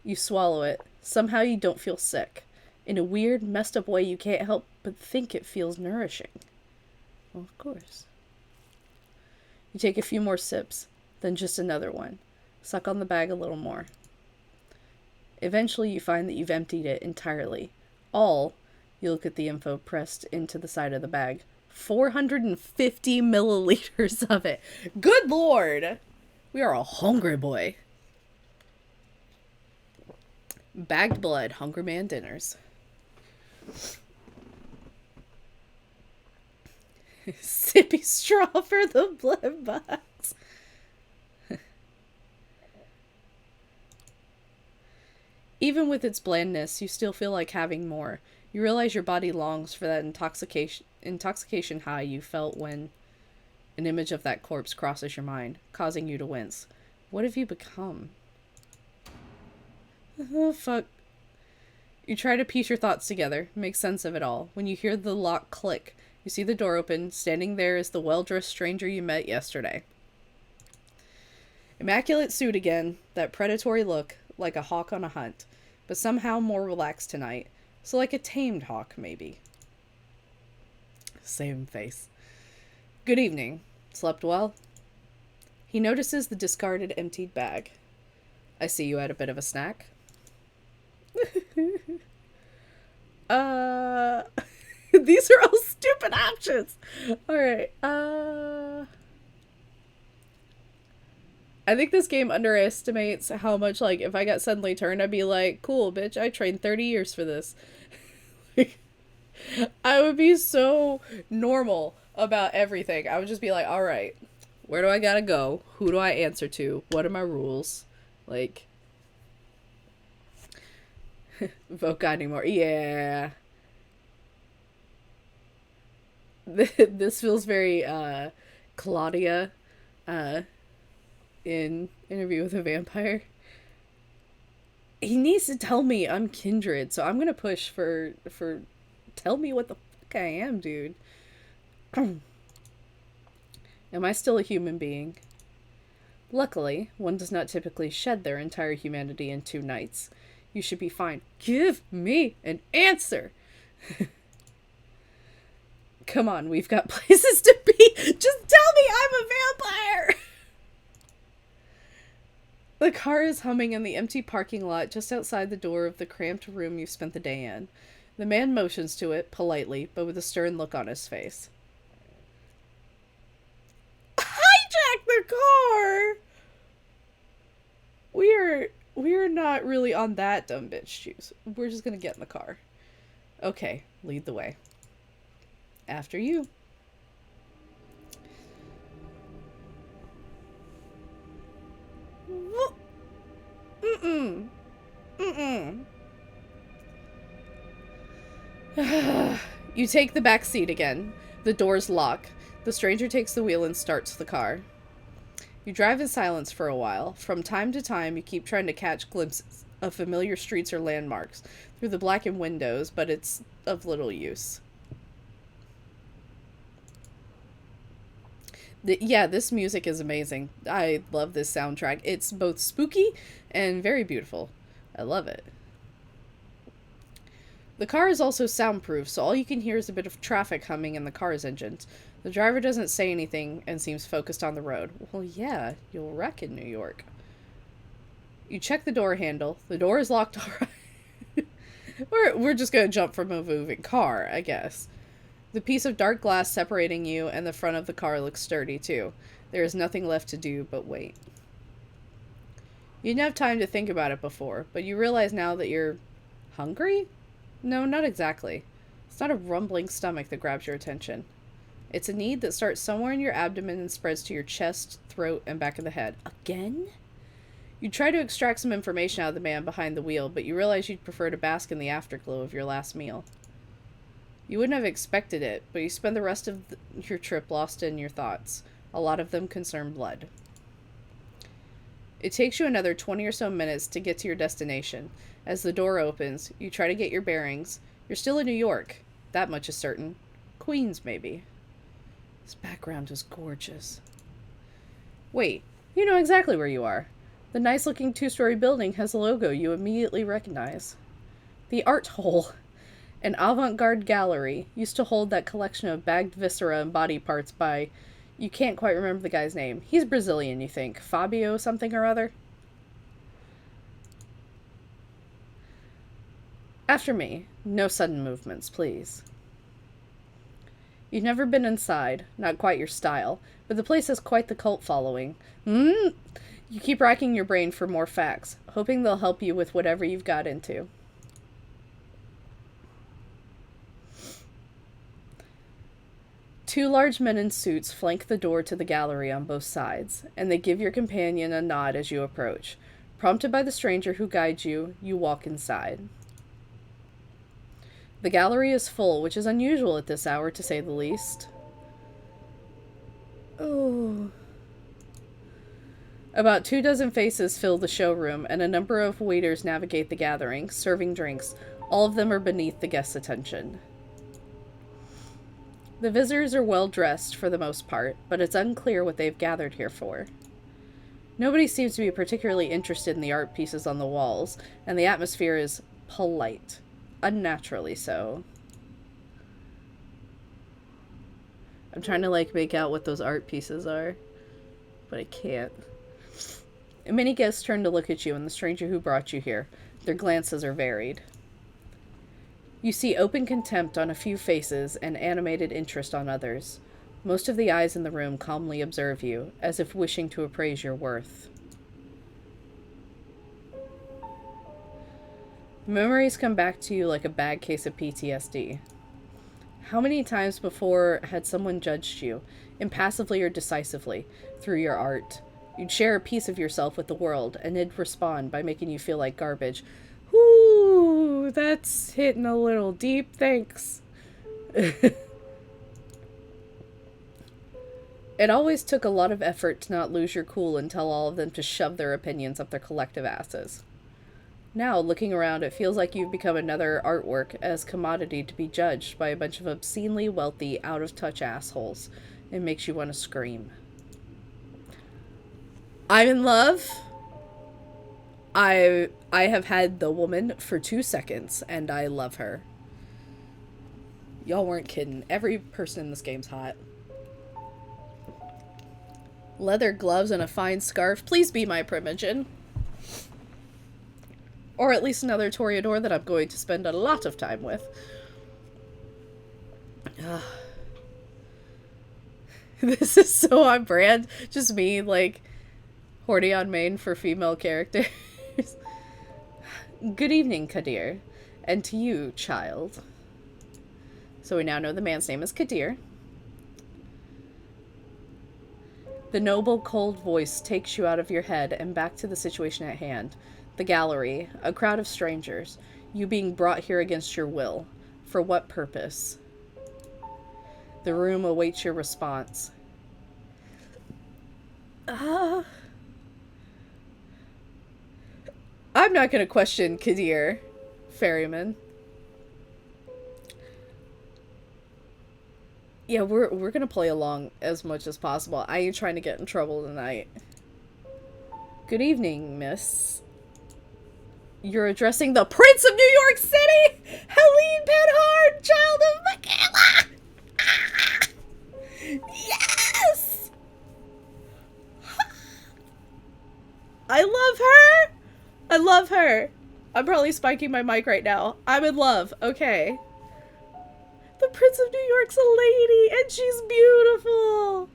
Speaker 1: You swallow it. Somehow you don't feel sick. In a weird, messed up way, you can't help but think it feels nourishing. Well, of course. You take a few more sips, then just another one. Suck on the bag a little more. Eventually, you find that you've emptied it entirely. You look at the info pressed into the side of the bag. 450 milliliters of it. Good lord! We are a hungry boy. Bagged blood, Hungry Man dinners. Sippy straw for the blood box. Even with its blandness, you still feel like having more. You realize your body longs for that intoxication high you felt when an image of that corpse crosses your mind, causing you to wince. What have you become? Oh, fuck. You try to piece your thoughts together, make sense of it all. When you hear the lock click, you see the door open. Standing there is the well-dressed stranger you met yesterday. Immaculate suit again, that predatory look, like a hawk on a hunt, but somehow more relaxed tonight. So like a tamed hawk, maybe. Same face. Good evening. Slept well? He notices the discarded, emptied bag. I see you had a bit of a snack. These are all stupid options. Alright, I think this game underestimates how much, like, if I got suddenly turned, I'd be like, cool, bitch, I trained 30 years for this. I would be so normal about everything. I would just be like, alright, where do I gotta go? Who do I answer to? What are my rules? Like, vote God anymore. Yeah. This feels very, Claudia, in Interview with a Vampire. He needs to tell me I'm Kindred, so I'm gonna push for tell me what the fuck I am, dude. Am I still a human being? Luckily, one does not typically shed their entire humanity in 2 nights. You should be fine. Give me an answer! Come on, we've got places to be! Just tell me I'm a vampire! The car is humming in the empty parking lot just outside the door of the cramped room you've spent the day in. The man motions to it, politely, but with a stern look on his face. Hijack the car! We're not really on that dumb bitch juice. We're just gonna get in the car. Okay, lead the way. After you. Mm-mm. Mm-mm. You take the back seat again. The doors lock. The stranger takes the wheel and starts the car. You drive in silence for a while. From time to time, you keep trying to catch glimpses of familiar streets or landmarks through the blackened windows, but it's of little use. Yeah, this music is amazing. I love this soundtrack. It's both spooky and very beautiful. I love it. The car is also soundproof, so all you can hear is a bit of traffic humming in the car's engines. The driver doesn't say anything and seems focused on the road. Well, yeah, you'll wreck in New York. You check the door handle. The door is locked alright. We're just gonna jump from a moving car, I guess. The piece of dark glass separating you and the front of the car looks sturdy, too. There is nothing left to do but wait. You didn't have time to think about it before, but you realize now that you're hungry? No, not exactly. It's not a rumbling stomach that grabs your attention. It's a need that starts somewhere in your abdomen and spreads to your chest, throat, and back of the head. Again? You try to extract some information out of the man behind the wheel, but you realize you'd prefer to bask in the afterglow of your last meal. You wouldn't have expected it, but you spend the rest of your trip lost in your thoughts. A lot of them concern blood. It takes you another 20 or so minutes to get to your destination. As the door opens, you try to get your bearings. You're still in New York. That much is certain. Queens, maybe. This background is gorgeous. Wait, you know exactly where you are. The nice-looking two-story building has a logo you immediately recognize. The Art Hole, an avant-garde gallery, used to hold that collection of bagged viscera and body parts by... You can't quite remember the guy's name. He's Brazilian, you think. Fabio something or other? After me. No sudden movements, please. You've never been inside. Not quite your style. But the place has quite the cult following. You keep racking your brain for more facts, hoping they'll help you with whatever you've got into. Two large men in suits flank the door to the gallery on both sides, and they give your companion a nod as you approach. Prompted by the stranger who guides you, you walk inside. The gallery is full, which is unusual at this hour, to say the least. Oh. About 24 faces fill the showroom, and a number of waiters navigate the gathering, serving drinks. All of them are beneath the guests' attention. The visitors are well dressed for the most part, but it's unclear what they've gathered here for. Nobody seems to be particularly interested in the art pieces on the walls, and the atmosphere is polite. Unnaturally so. I'm trying to, make out what those art pieces are, but I can't. Many guests turn to look at you and the stranger who brought you here. Their glances are varied. You see open contempt on a few faces and animated interest on others. Most of the eyes in the room calmly observe you, as if wishing to appraise your worth. Memories come back to you like a bad case of PTSD. How many times before had someone judged you, impassively or decisively, through your art? You'd share a piece of yourself with the world, and it'd respond by making you feel like garbage. Ooh, that's hitting a little deep, thanks. It always took a lot of effort to not lose your cool and tell all of them to shove their opinions up their collective asses. Now, looking around, it feels like you've become another artwork as commodity to be judged by a bunch of obscenely wealthy, out-of-touch assholes. It makes you want to scream. I'm in love. I have had the woman for 2 seconds, and I love her. Y'all weren't kidding. Every person in this game's hot. Leather gloves and a fine scarf. Please be my Primogen. Or at least another Toreador that I'm going to spend a lot of time with. This is so on brand. Just me, horny on main for female characters. Good evening, Kadir. And to you, child. So we now know the man's name is Kadir. The noble, cold voice takes you out of your head and back to the situation at hand. The gallery, a crowd of strangers, you being brought here against your will. For what purpose? The room awaits your response. I'm not going to question Kadir, Ferryman. Yeah, we're going to play along as much as possible. I ain't trying to get in trouble tonight. Good evening, miss. You're addressing the Prince of New York City! Helene Penhard, child of Michaela! Yes! I love her! I love her. I'm probably spiking my mic right now. I'm in love. Okay. The Prince of New York's a lady, and she's beautiful.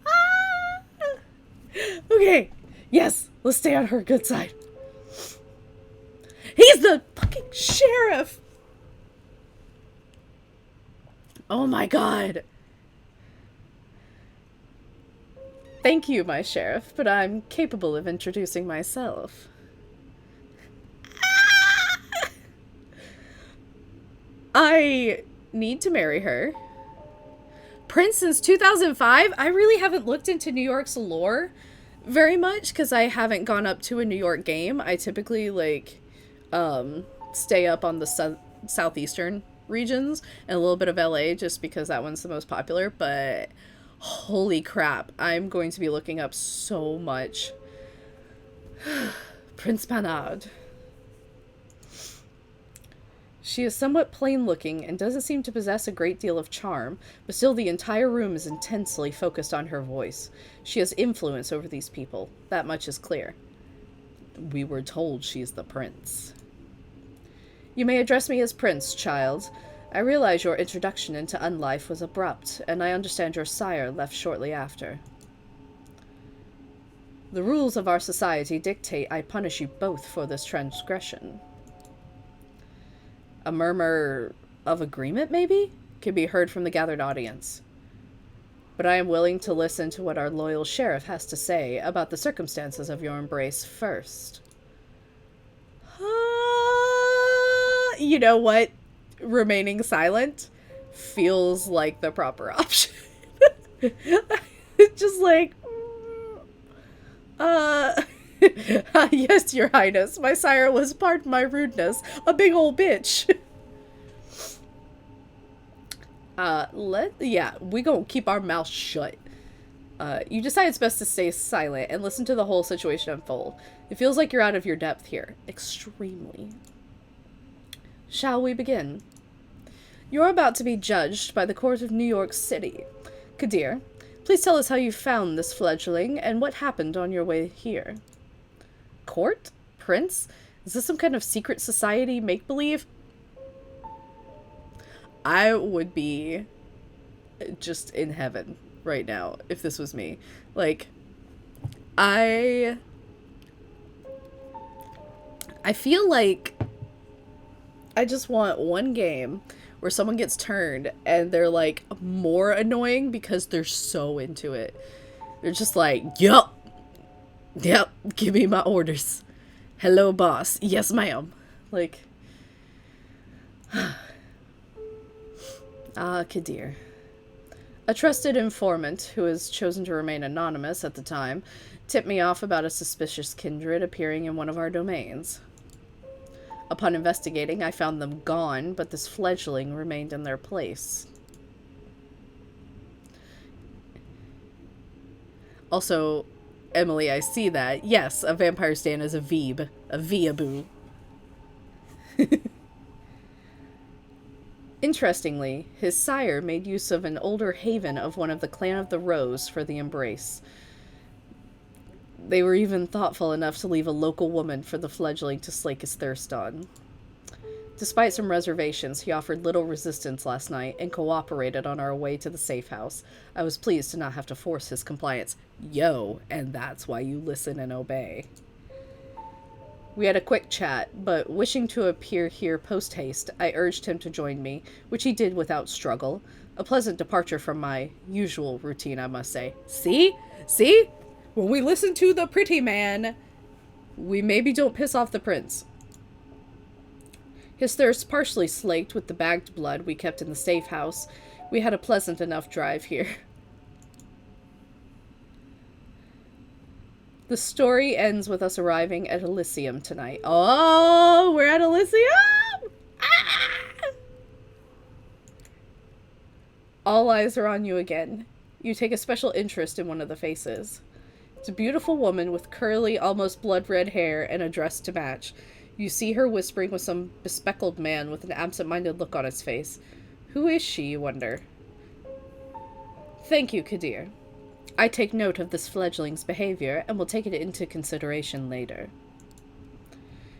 Speaker 1: Ah! Okay. Yes, let's stay on her good side. He's the fucking sheriff. Oh my god. Thank you, my sheriff, but I'm capable of introducing myself. I need to marry her. Prince since 2005? I really haven't looked into New York's lore very much because I haven't gone up to a New York game. I typically, like, stay up on the southeastern regions and a little bit of LA just because that one's the most popular, but holy crap, I'm going to be looking up so much. Prince Panard. She is somewhat plain-looking and doesn't seem to possess a great deal of charm, but still the entire room is intensely focused on her voice. She has influence over these people. That much is clear. We were told she's the prince. You may address me as Prince, child. I realize your introduction into unlife was abrupt, and I understand your sire left shortly after. The rules of our society dictate I punish you both for this transgression. A murmur of agreement, maybe, can be heard from the gathered audience. But I am willing to listen to what our loyal sheriff has to say about the circumstances of your embrace first. You know what? Remaining silent feels like the proper option. Just like, yes, your highness, my sire was, pardon my rudeness, a big old bitch. We gonna keep our mouth shut. You decide it's best to stay silent and listen to the whole situation unfold. It feels like you're out of your depth here. Extremely. Shall we begin? You're about to be judged by the court of New York City. Kadir, please tell us how you found this fledgling and what happened on your way here. Court? Prince? Is this some kind of secret society make-believe? I would be just in heaven right now if this was me. Like, I feel like I just want one game where someone gets turned and they're like more annoying because they're so into it. They're just like, yep, give me my orders. Hello, boss. Yes, ma'am. Like, Kadir. A trusted informant, who has chosen to remain anonymous at the time, tipped me off about a suspicious kindred appearing in one of our domains. Upon investigating, I found them gone, but this fledgling remained in their place. Also, Emily, I see that. Yes, a vampire stand is a Veeb. A Veaboo. Interestingly, his sire made use of an older haven of one of the Clan of the Rose for the embrace. They were even thoughtful enough to leave a local woman for the fledgling to slake his thirst on. Despite some reservations, he offered little resistance last night and cooperated on our way to the safe house. I was pleased to not have to force his compliance. Yo, and that's why you listen and obey. We had a quick chat, but wishing to appear here post-haste, I urged him to join me, which he did without struggle. A pleasant departure from my usual routine, I must say. See? See? When we listen to the pretty man, we maybe don't piss off the prince. His thirst partially slaked with the bagged blood we kept in the safe house. We had a pleasant enough drive here. The story ends with us arriving at Elysium tonight. Oh, we're at Elysium! Ah! All eyes are on you again. You take a special interest in one of the faces. It's a beautiful woman with curly, almost blood-red hair and a dress to match. You see her whispering with some bespectacled man with an absent-minded look on his face. Who is she, you wonder? Thank you, Kadir. I take note of this fledgling's behavior and will take it into consideration later.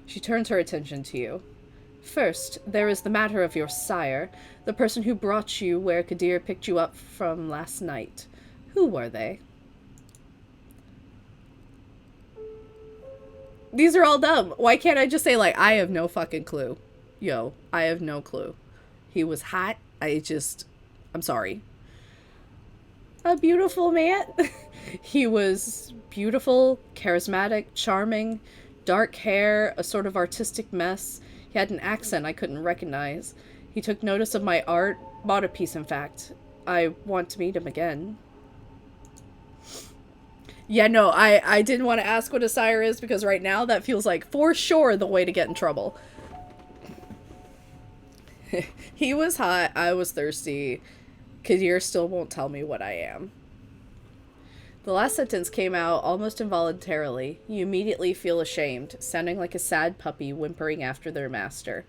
Speaker 1: She turns her attention to you. First, there is the matter of your sire, the person who brought you where Kadir picked you up from last night. Who were they? These are all dumb. Why can't I just say, like, I have no fucking clue? Yo, I have no clue. He was hot. I'm sorry. A beautiful man. He was beautiful, charismatic, charming, dark hair, a sort of artistic mess. He had an accent I couldn't recognize. He took notice of my art, bought a piece, in fact. I want to meet him again. Yeah, no, I didn't want to ask what a sire is because right now that feels like for sure the way to get in trouble. He was hot, I was thirsty. Kadir still won't tell me what I am. The last sentence came out almost involuntarily. You immediately feel ashamed, sounding like a sad puppy whimpering after their master.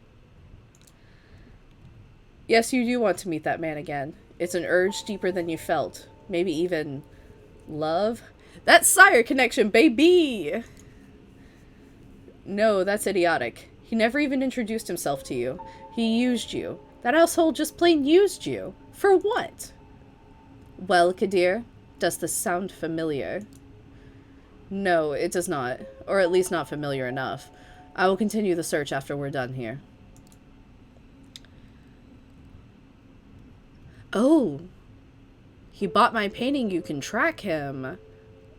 Speaker 1: Yes, you do want to meet that man again. It's an urge deeper than you felt. Maybe even love? That's sire connection, baby! No, that's idiotic. He never even introduced himself to you. He used you. That asshole just plain used you. For what? Well, Kadir, does this sound familiar? No, it does not. Or at least not familiar enough. I will continue the search after we're done here. Oh. He bought my painting, you can track him.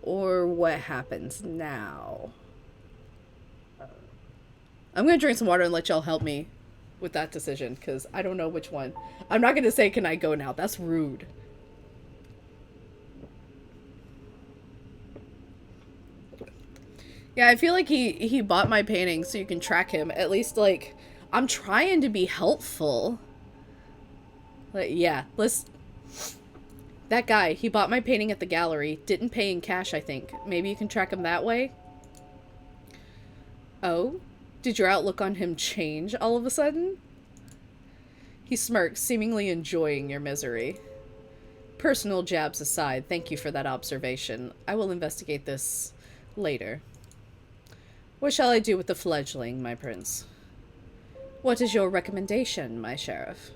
Speaker 1: Or what happens now? I'm gonna drink some water and let y'all help me with that decision, because I don't know which one. I'm not gonna say, can I go now? That's rude. Yeah, I feel like he bought my painting so you can track him. At least, like, I'm trying to be helpful. Like, yeah, let's... That guy, he bought my painting at the gallery. Didn't pay in cash, I think. Maybe you can track him that way? Oh? Did your outlook on him change all of a sudden? He smirks, seemingly enjoying your misery. Personal jabs aside, thank you for that observation. I will investigate this later. What shall I do with the fledgling, my prince? What is your recommendation, my sheriff?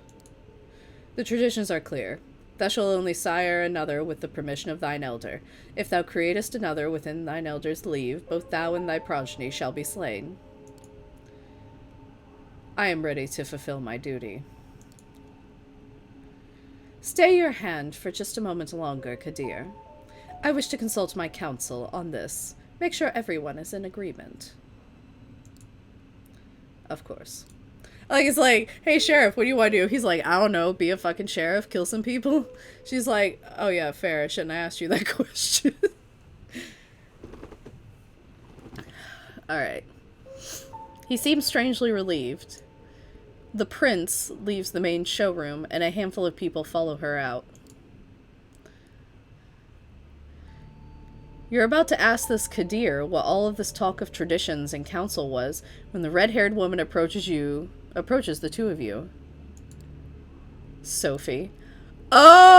Speaker 1: The traditions are clear. Thou shalt only sire another with the permission of thine elder. If thou createst another within thine elder's leave, both thou and thy progeny shall be slain. I am ready to fulfill my duty. Stay your hand for just a moment longer, Kadir. I wish to consult my counsel on this. Make sure everyone is in agreement. Of course. Like, it's like, hey, sheriff, what do you want to do? He's like, I don't know, be a fucking sheriff, kill some people. She's like, oh yeah, fair, I shouldn't have asked you that question. Alright. He seems strangely relieved. The prince leaves the main showroom, and a handful of people follow her out. You're about to ask this Kadir what all of this talk of traditions and council was when the red-haired woman approaches the two of you. Sophie. Oh!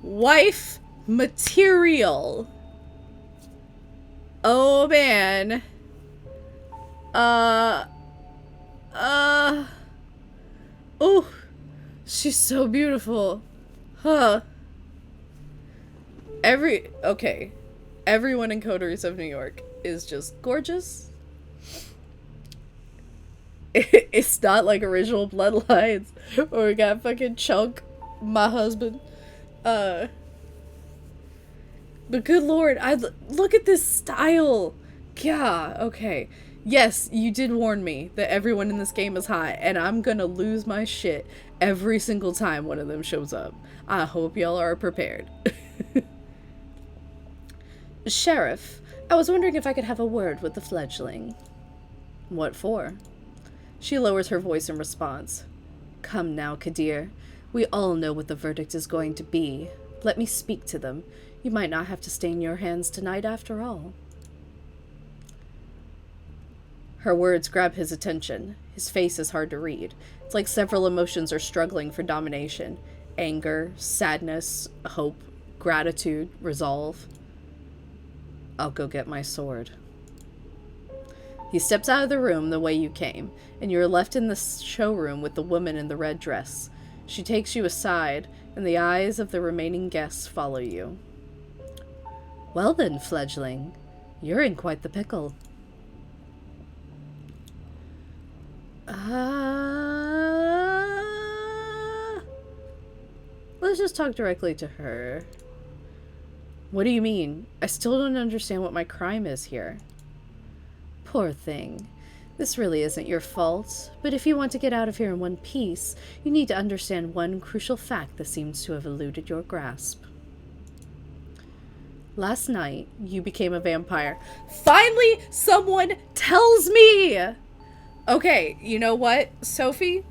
Speaker 1: Wife material. Oh, man. Oh, she's so beautiful. Huh. Okay. Everyone in Coteries of New York is just gorgeous. It's not like original Bloodlines, or we got fucking Chunk, my husband. But good lord, look at this style. Yeah, okay. Yes, you did warn me that everyone in this game is hot, and I'm gonna lose my shit every single time one of them shows up. I hope y'all are prepared. Sheriff, I was wondering if I could have a word with the fledgling. What for? She lowers her voice in response. Come now, Kadir. We all know what the verdict is going to be. Let me speak to them. You might not have to stain your hands tonight after all. Her words grab his attention. His face is hard to read. It's like several emotions are struggling for domination. Anger, sadness, hope, gratitude, resolve. I'll go get my sword. He steps out of the room the way you came, and you are left in the showroom with the woman in the red dress. She takes you aside, and the eyes of the remaining guests follow you. Well then, fledgling, you're in quite the pickle. Let's just talk directly to her. What do you mean? I still don't understand what my crime is here. Poor thing. This really isn't your fault, but if you want to get out of here in one piece, you need to understand one crucial fact that seems to have eluded your grasp. Last night, you became a vampire. Finally, someone tells me! Okay, you know what? Sophie,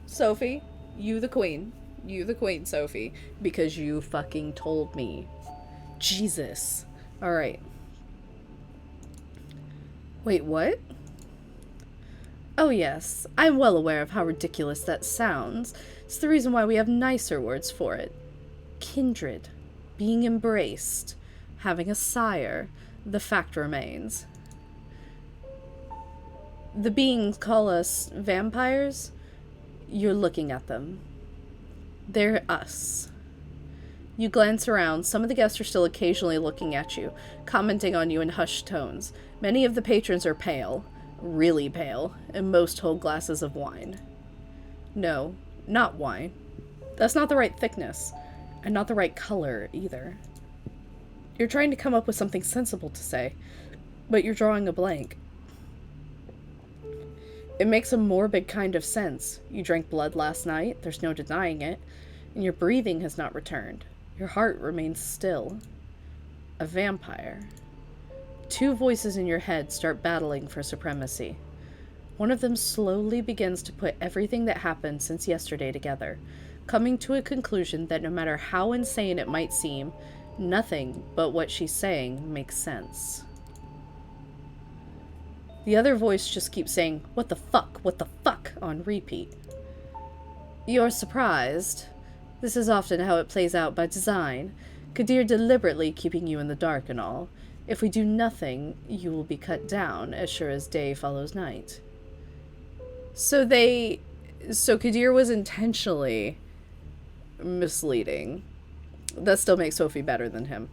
Speaker 1: you the queen. You the queen, Sophie. Because you fucking told me. Jesus. Alright. Wait, what? Oh yes, I'm well aware of how ridiculous that sounds. It's the reason why we have nicer words for it. Kindred. Being embraced. Having a sire. The fact remains. The beings call us vampires. You're looking at them. They're us. You glance around. Some of the guests are still occasionally looking at you, commenting on you in hushed tones. Many of the patrons are pale. Really pale, and most hold glasses of wine. No, not wine. That's not the right thickness, and not the right color either. You're trying to come up with something sensible to say, but you're drawing a blank. It makes a morbid kind of sense. You drank blood last night, there's no denying it, and your breathing has not returned. Your heart remains still. A vampire. Two voices in your head start battling for supremacy. One of them slowly begins to put everything that happened since yesterday together, coming to a conclusion that no matter how insane it might seem, nothing but what she's saying makes sense. The other voice just keeps saying, what the fuck, on repeat. You're surprised. This is often how it plays out by design, Kadir deliberately keeping you in the dark and all. If we do nothing, you will be cut down, as sure as day follows night. So Kadir was intentionally misleading. That still makes Sophie better than him.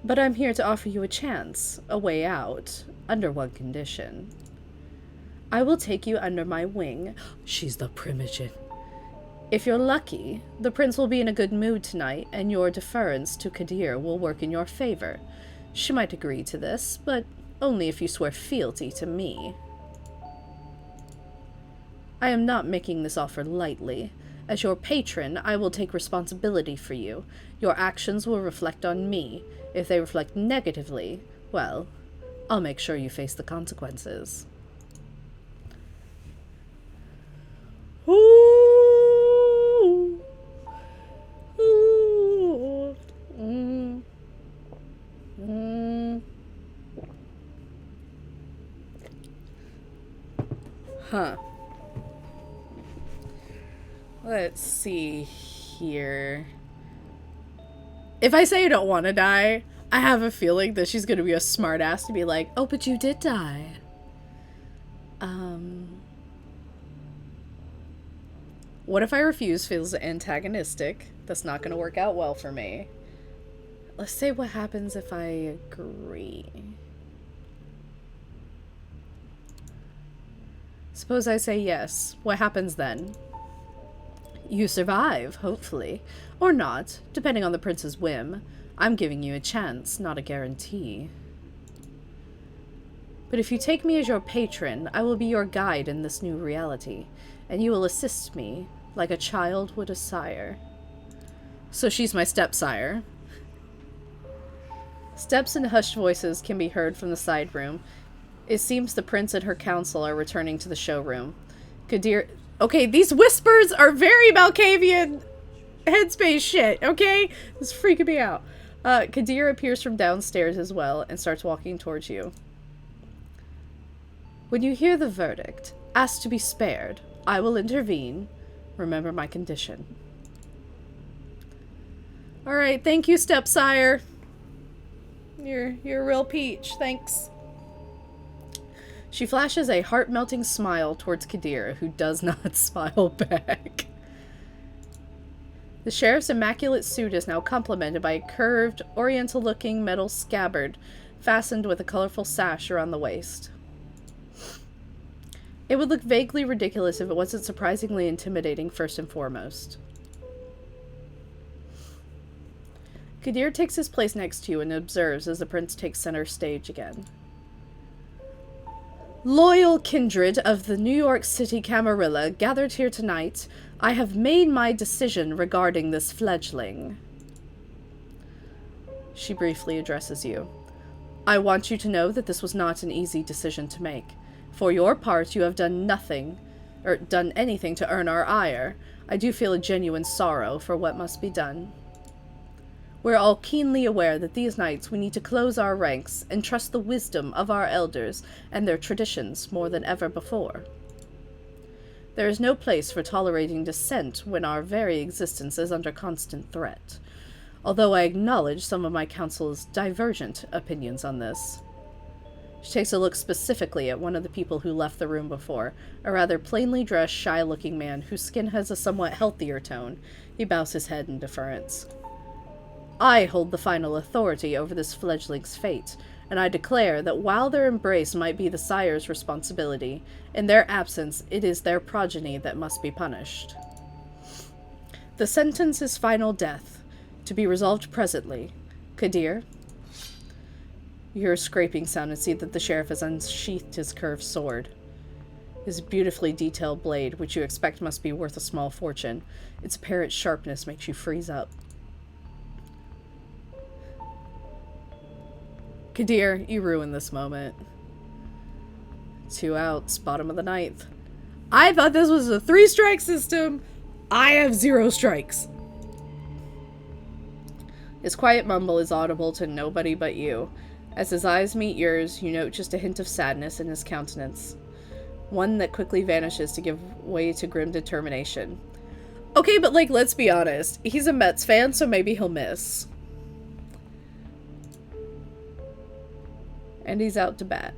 Speaker 1: But I'm here to offer you a chance, a way out, under one condition. I will take you under my wing. She's the primogen. If you're lucky, the prince will be in a good mood tonight, and your deference to Kadir will work in your favor. She might agree to this, but only if you swear fealty to me. I am not making this offer lightly. As your patron, I will take responsibility for you. Your actions will reflect on me. If they reflect negatively, well, I'll make sure you face the consequences. Ooh. Ooh. Huh. Let's see here. If I say I don't want to die, I have a feeling that she's going to be a smartass to be like, oh, but you did die. What if I refuse feels antagonistic? That's not going to work out well for me. Let's say what happens if I agree. Suppose I say yes. What happens then? You survive, hopefully. Or not, depending on the prince's whim. I'm giving you a chance, not a guarantee. But if you take me as your patron, I will be your guide in this new reality, and you will assist me, like a child would a sire. So she's my stepsire. Steps and hushed voices can be heard from the side room. It seems the prince and her council are returning to the showroom. Kadir... Okay, these whispers are very Malkavian headspace shit, okay? This is freaking me out. Kadir appears from downstairs as well and starts walking towards you. When you hear the verdict, ask to be spared. I will intervene. Remember my condition. Alright, thank you, stepsire. You're a real peach, thanks. She flashes a heart-melting smile towards Kadir, who does not smile back. The sheriff's immaculate suit is now complemented by a curved, oriental-looking metal scabbard fastened with a colorful sash around the waist. It would look vaguely ridiculous if it wasn't surprisingly intimidating first and foremost. Kadir takes his place next to you and observes as the prince takes center stage again. Loyal kindred of the New York City Camarilla gathered here tonight, I have made my decision regarding this fledgling. She briefly addresses you. I want you to know that this was not an easy decision to make. For your part, you have done anything to earn our ire. I do feel a genuine sorrow for what must be done. We're all keenly aware that these nights we need to close our ranks and trust the wisdom of our elders and their traditions more than ever before. There is no place for tolerating dissent when our very existence is under constant threat, although I acknowledge some of my council's divergent opinions on this. She takes a look specifically at one of the people who left the room before, a rather plainly dressed, shy-looking man whose skin has a somewhat healthier tone. He bows his head in deference. I hold the final authority over this fledgling's fate, and I declare that while their embrace might be the sire's responsibility, in their absence it is their progeny that must be punished. The sentence is final death, to be resolved presently. Kadir? You hear a scraping sound and see that the sheriff has unsheathed his curved sword. His beautifully detailed blade, which you expect must be worth a small fortune, its apparent sharpness makes you freeze up. Kadir, you ruined this moment. 2 outs, bottom of the 9th. I thought this was a 3-strike system. I have 0 strikes. His quiet mumble is audible to nobody but you. As his eyes meet yours, you note just a hint of sadness in his countenance. One that quickly vanishes to give way to grim determination. Okay, but let's be honest. He's a Mets fan, so maybe he'll miss. And he's out to bat.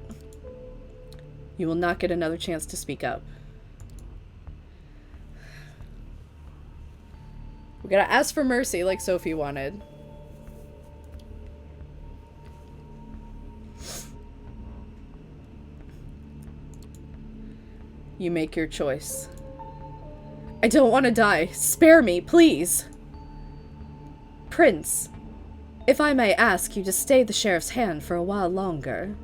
Speaker 1: You will not get another chance to speak up. We gotta ask for mercy like Sophie wanted. You make your choice. I don't want to die. Spare me, please. Prince, if I may ask you to stay the sheriff's hand for a while longer.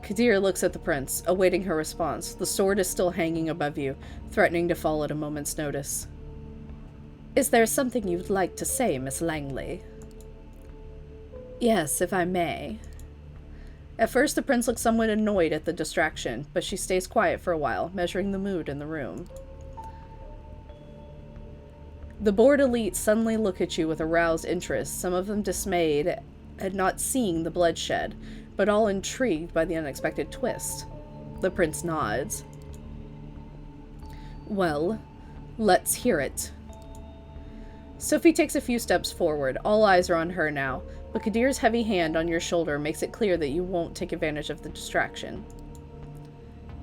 Speaker 1: Kadir looks at the prince, awaiting her response. The sword is still hanging above you, threatening to fall at a moment's notice. Is there something you'd like to say, Miss Langley? Yes, if I may. At first, the prince looks somewhat annoyed at the distraction, but she stays quiet for a while, measuring the mood in the room. The bored elite suddenly look at you with aroused interest, some of them dismayed at not seeing the bloodshed, but all intrigued by the unexpected twist. The prince nods. Well, let's hear it. Sophie takes a few steps forward. All eyes are on her now, but Kadir's heavy hand on your shoulder makes it clear that you won't take advantage of the distraction.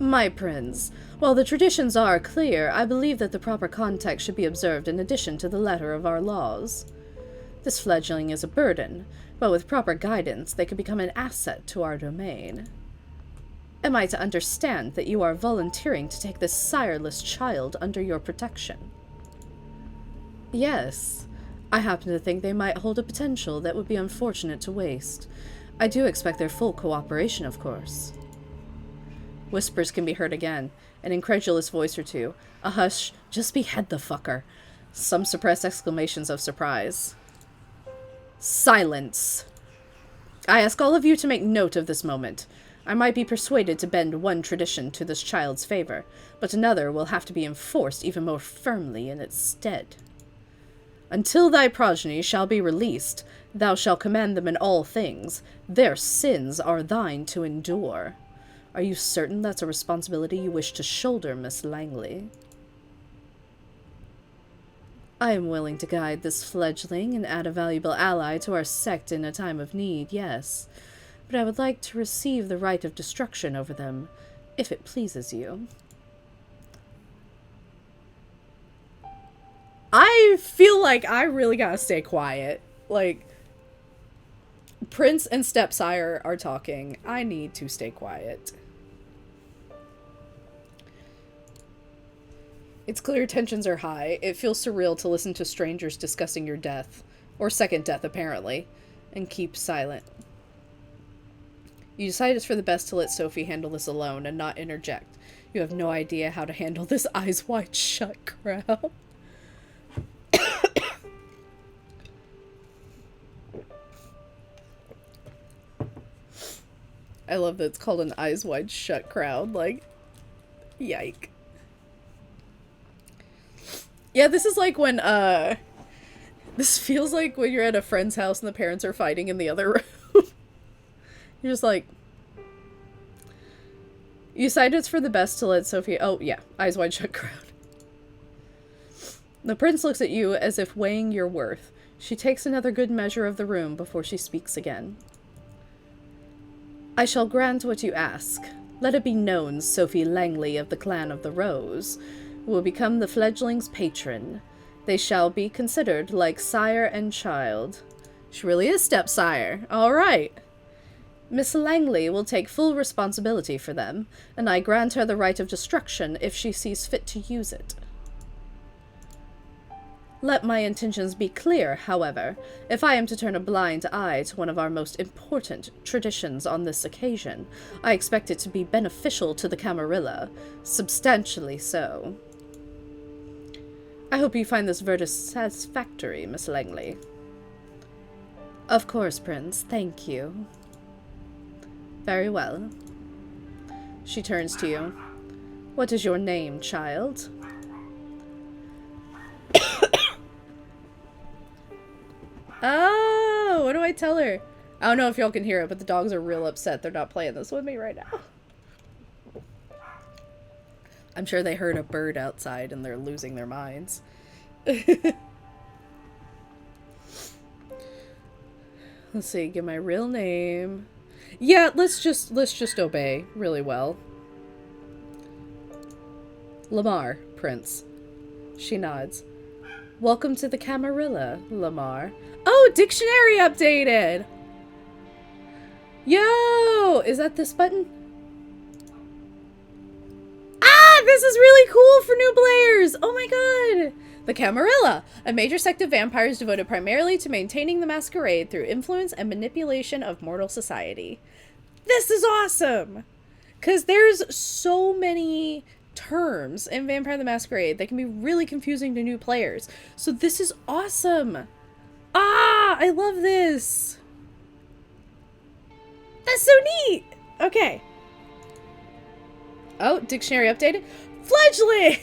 Speaker 1: My prince, while the traditions are clear, I believe that the proper context should be observed in addition to the letter of our laws. This fledgling is a burden, but with proper guidance they could become an asset to our domain. Am I to understand that you are volunteering to take this sireless child under your protection? Yes. I happen to think they might hold a potential that would be unfortunate to waste. I do expect their full cooperation, of course. Whispers can be heard again, an incredulous voice or two. A hush, just behead the fucker. Some suppressed exclamations of surprise. Silence! I ask all of you to make note of this moment. I might be persuaded to bend one tradition to this child's favor, but another will have to be enforced even more firmly in its stead. Until thy progeny shall be released, thou shalt command them in all things. Their sins are thine to endure. Are you certain that's a responsibility you wish to shoulder, Miss Langley? I am willing to guide this fledgling and add a valuable ally to our sect in a time of need, yes. But I would like to receive the right of destruction over them, if it pleases you. I feel like I really gotta stay quiet. Prince and Stepsire are talking. I need to stay quiet. It's clear tensions are high. It feels surreal to listen to strangers discussing your death. Or second death, apparently. And keep silent. You decide it's for the best to let Sophie handle this alone and not interject. You have no idea how to handle this eyes wide shut crowd. I love that it's called an eyes wide shut crowd. Like, yike. Yeah, this is like when, this feels like when you're at a friend's house and the parents are fighting in the other room. You're just like... You decide it's for the best to let Sophie... Oh, yeah. Eyes wide shut crowd. The prince looks at you as if weighing your worth. She takes another good measure of the room before she speaks again. I shall grant what you ask. Let it be known Sophie Langley of the Clan of the Rose will become the fledgling's patron. They shall be considered like sire and child. She really is stepsire. All right. Miss Langley will take full responsibility for them, and I grant her the right of destruction if she sees fit to use it. Let my intentions be clear, however. If I am to turn a blind eye to one of our most important traditions on this occasion, I expect it to be beneficial to the Camarilla, substantially so. I hope you find this verdict satisfactory, Miss Langley. Of course, Prince. Thank you. Very well. She turns to you. What is your name, child? Oh, what do I tell her? I don't know if y'all can hear it, but the dogs are real upset. They're not playing this with me right now. I'm sure they heard a bird outside and they're losing their minds. Let's see, get my real name. Yeah, let's just obey really well. Lamar, Prince. She nods. Welcome to the Camarilla, Lamar. Oh, dictionary updated! Yo! Is that this button? Ah! This is really cool for new players! Oh my god! The Camarilla, a major sect of vampires devoted primarily to maintaining the Masquerade through influence and manipulation of mortal society. This is awesome! Because there's so many terms in Vampire the Masquerade that can be really confusing to new players. So this is awesome! Ah! I love this! That's so neat! Okay. Oh, dictionary updated. Fledgling!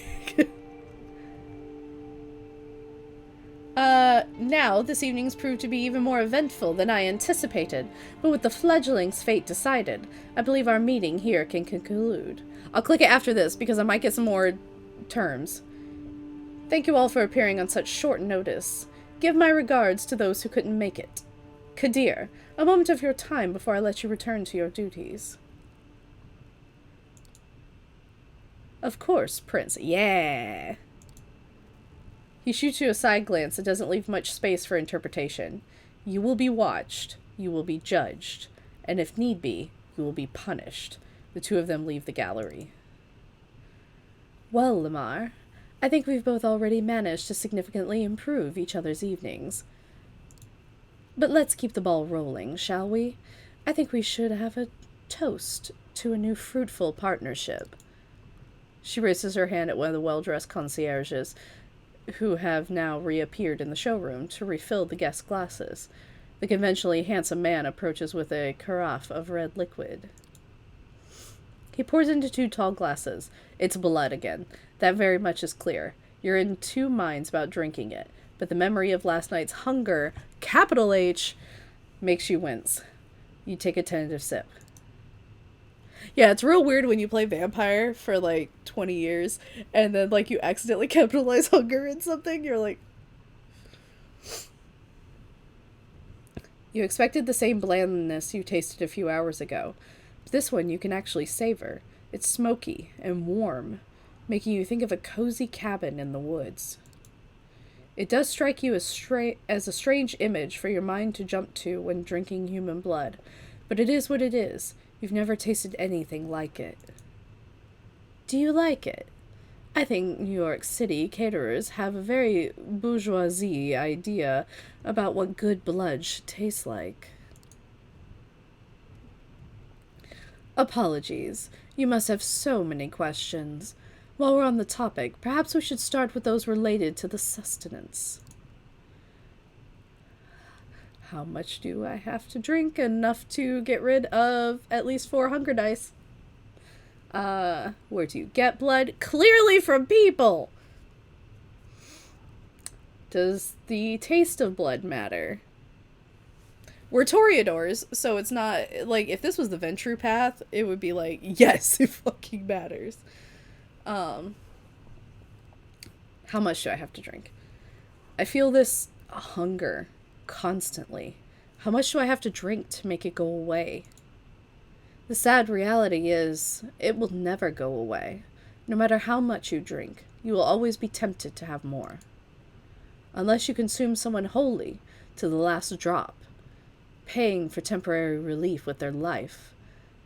Speaker 1: Now, this evening's proved to be even more eventful than I anticipated, but with the fledgling's fate decided, I believe our meeting here can conclude. I'll click it after this, because I might get some more terms. Thank you all for appearing on such short notice. Give my regards to those who couldn't make it. Kadir, a moment of your time before I let you return to your duties. Of course, Prince. Yeah! He shoots you a side glance that doesn't leave much space for interpretation. You will be watched. You will be judged. And if need be, you will be punished. The two of them leave the gallery. Well, Lamar, I think we've both already managed to significantly improve each other's evenings. But let's keep the ball rolling, shall we? I think we should have a toast to a new fruitful partnership. She raises her hand at one of the well-dressed concierges, who have now reappeared in the showroom to refill the guest glasses. The conventionally handsome man approaches with a carafe of red liquid. He pours into 2 tall glasses. It's blood again. That very much is clear. You're in 2 minds about drinking it, but the memory of last night's hunger, capital H, makes you wince. You take a tentative sip. Yeah, it's real weird when you play Vampire for, like, 20 years, and then, like, you accidentally capitalize hunger in something, you're like... You expected the same blandness you tasted a few hours ago, but this one you can actually savor. It's smoky and warm, making you think of a cozy cabin in the woods. It does strike you as a strange image for your mind to jump to when drinking human blood, but it is what it is. You've never tasted anything like it. Do you like it? I think New York City caterers have a very bourgeoisie idea about what good blood should taste like. Apologies. You must have so many questions. While we're on the topic, perhaps we should start with those related to the sustenance. How much do I have to drink? Enough to get rid of at least 4 hunger dice. Where do you get blood? Clearly from people! Does the taste of blood matter? We're Toreadors, so it's not, like, if this was the Ventru path, it would be like, yes, it fucking matters. How much do I have to drink? I feel this hunger constantly. How much do I have to drink to make it go away? The sad reality is, it will never go away. No matter how much you drink, you will always be tempted to have more. Unless you consume someone wholly, to the last drop, paying for temporary relief with their life.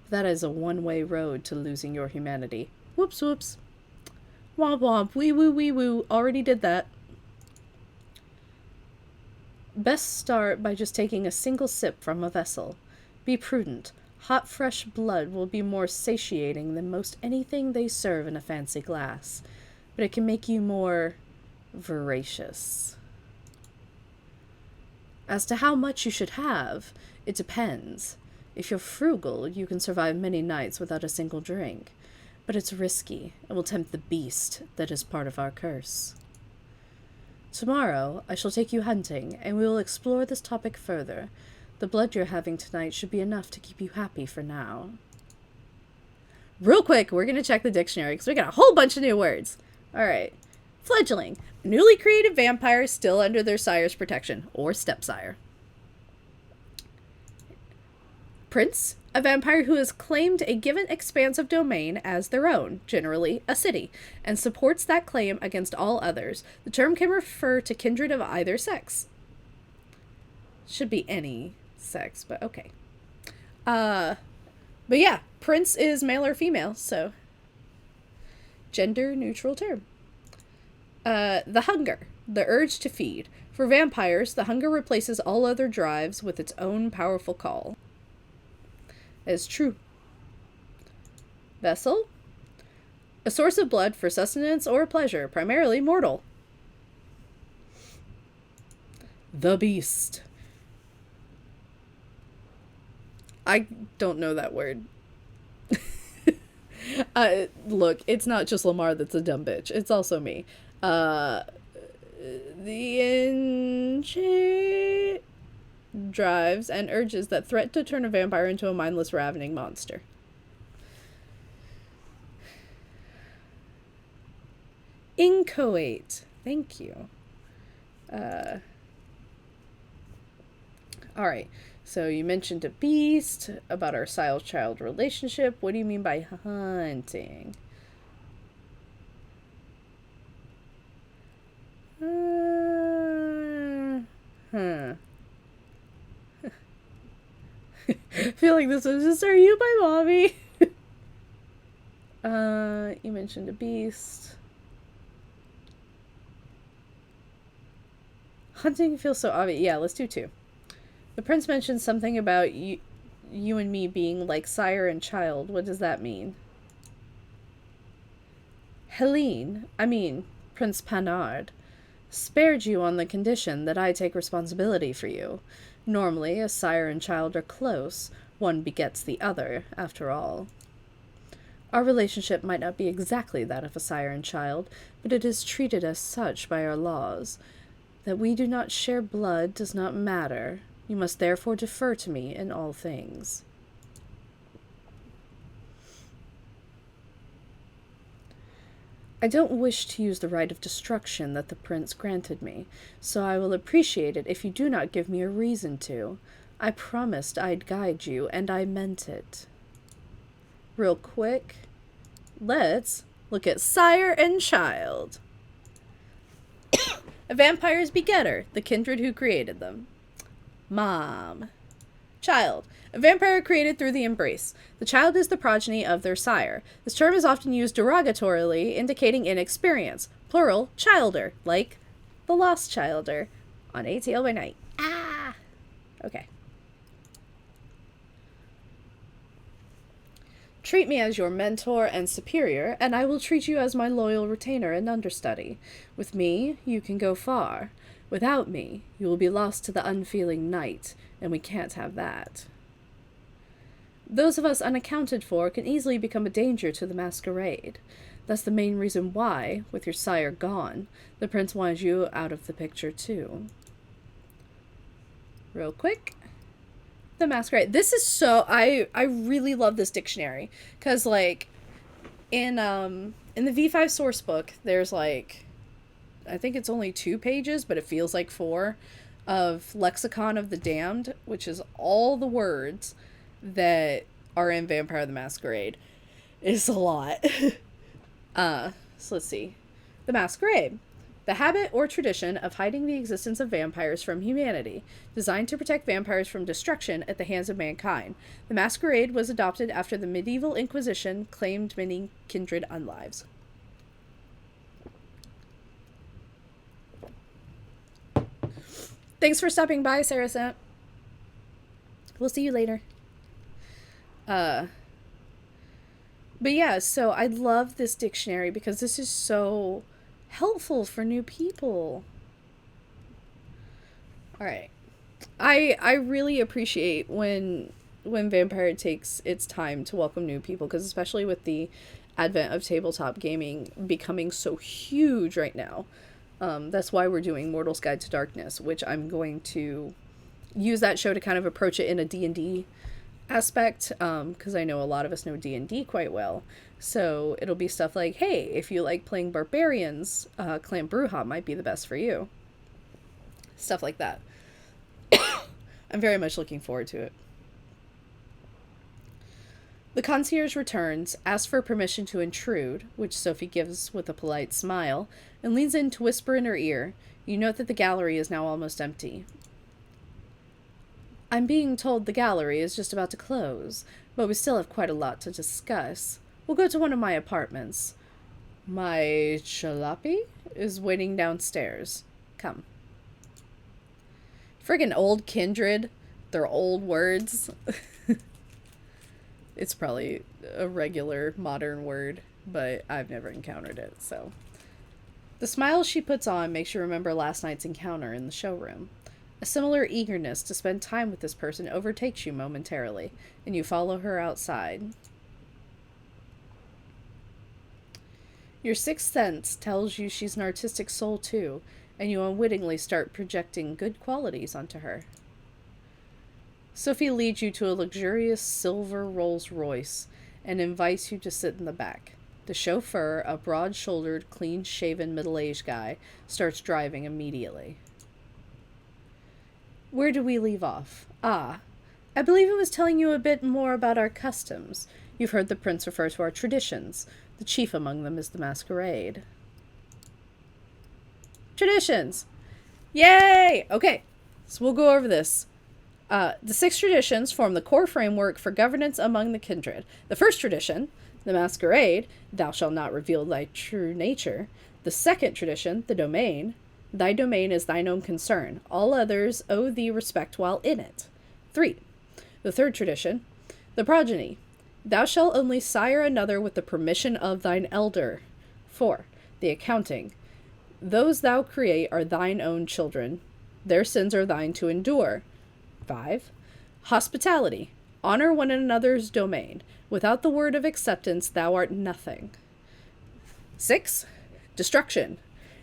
Speaker 1: That is a one-way road to losing your humanity. Whoops, whoops. Womp womp, wee woo, wee woo. Already did that. Best start by just taking a single sip from a vessel. Be prudent. Hot, fresh blood will be more satiating than most anything they serve in a fancy glass, but it can make you more voracious. As to how much you should have, it depends. If you're frugal, you can survive many nights without a single drink, but it's risky and will tempt the beast that is part of our curse. Tomorrow, I shall take you hunting, and we will explore this topic further. The blood you're having tonight should be enough to keep you happy for now. Real quick, we're going to check the dictionary, because we got a whole bunch of new words. Alright. Fledgling. Newly created vampires still under their sire's protection, or stepsire. Prince. A vampire who has claimed a given expanse of domain as their own, generally a city, and supports that claim against all others. The term can refer to kindred of either sex. Should be any sex, but okay. But yeah, prince is male or female, so gender neutral term. The hunger, the urge to feed. For vampires, the hunger replaces all other drives with its own powerful call. It's true. Vessel, a source of blood for sustenance or pleasure, primarily mortal. The beast. I don't know that word. Look, it's not just Lamar that's a dumb bitch. It's also me. The drives and urges that threaten to turn a vampire into a mindless, ravening monster. Inchoate. Thank you. Alright. So you mentioned a beast, about our sire-child relationship. What do you mean by hunting? I feel like this was just, are you my mommy? You mentioned a beast. Hunting feels so obvious. Yeah, let's do 2. The prince mentioned something about you and me being like sire and child. What does that mean? Prince Panard, spared you on the condition that I take responsibility for you. Normally, a sire and child are close. One begets the other, after all. Our relationship might not be exactly that of a sire and child, but it is treated as such by our laws. That we do not share blood does not matter. You must therefore defer to me in all things. I don't wish to use the right of destruction that the prince granted me, so I will appreciate it if you do not give me a reason to. I promised I'd guide you, and I meant it. Real quick, let's look at sire and child. A vampire's begetter, the kindred who created them. Mom. Child. A vampire created through the embrace. The child is the progeny of their sire. This term is often used derogatorily, indicating inexperience. Plural, childer, like the lost childer on ATL by night. Ah! Okay. Treat me as your mentor and superior, and I will treat you as my loyal retainer and understudy. With me, you can go far. Without me, you will be lost to the unfeeling night, and we can't have that. Those of us unaccounted for can easily become a danger to the masquerade. That's the main reason why, with your sire gone, the prince wanted you out of the picture too. Real quick. The Masquerade. This is so... I really love this dictionary. Because, like, in the V5 sourcebook, there's, like... I think it's only 2 pages, but it feels like 4, of Lexicon of the Damned, which is all the words that are in Vampire the Masquerade. It's a lot. So let's see. The Masquerade. The habit or tradition of hiding the existence of vampires from humanity, designed to protect vampires from destruction at the hands of mankind. The Masquerade was adopted after the medieval Inquisition claimed many kindred unlives. Thanks for stopping by, Sarah Sant. We'll see you later. But yeah, so I love this dictionary because this is so helpful for new people. All right. I really appreciate when Vampire takes its time to welcome new people, because especially with the advent of tabletop gaming becoming so huge right now. That's why we're doing Mortal's Guide to Darkness, which I'm going to use that show to kind of approach it in a D&D aspect, because I know a lot of us know D&D quite well. So it'll be stuff like, hey, if you like playing barbarians, Clan Brujah might be the best for you. Stuff like that. I'm very much looking forward to it. The concierge returns, asks for permission to intrude, which Sophie gives with a polite smile, and leans in to whisper in her ear. You note that the gallery is now almost empty. I'm being told the gallery is just about to close, but we still have quite a lot to discuss. We'll go to one of my apartments. My Chalapi is waiting downstairs. Come. Friggin' old Kindred. They're old words. It's probably a regular modern word, but I've never encountered it, so. The smile she puts on makes you remember last night's encounter in the showroom. A similar eagerness to spend time with this person overtakes you momentarily, and you follow her outside. Your sixth sense tells you she's an artistic soul too, and you unwittingly start projecting good qualities onto her. Sophie leads you to a luxurious silver Rolls Royce and invites you to sit in the back. The chauffeur, a broad-shouldered, clean-shaven middle-aged guy, starts driving immediately. Where do we leave off? Ah, I believe it was telling you a bit more about our customs. You've heard the prince refer to our traditions. The chief among them is the Masquerade. Traditions! Yay! Okay, so we'll go over this. The 6 traditions form the core framework for governance among the kindred. The first tradition, the Masquerade, thou shalt not reveal thy true nature. The second tradition, the domain, thy domain is thine own concern. All others owe thee respect while in it. 3. The third tradition, the progeny, thou shalt only sire another with the permission of thine elder. 4. The accounting, those thou create are thine own children. Their sins are thine to endure. 5. Hospitality, honor one another's domain. Without the word of acceptance, thou art nothing. 6. Destruction,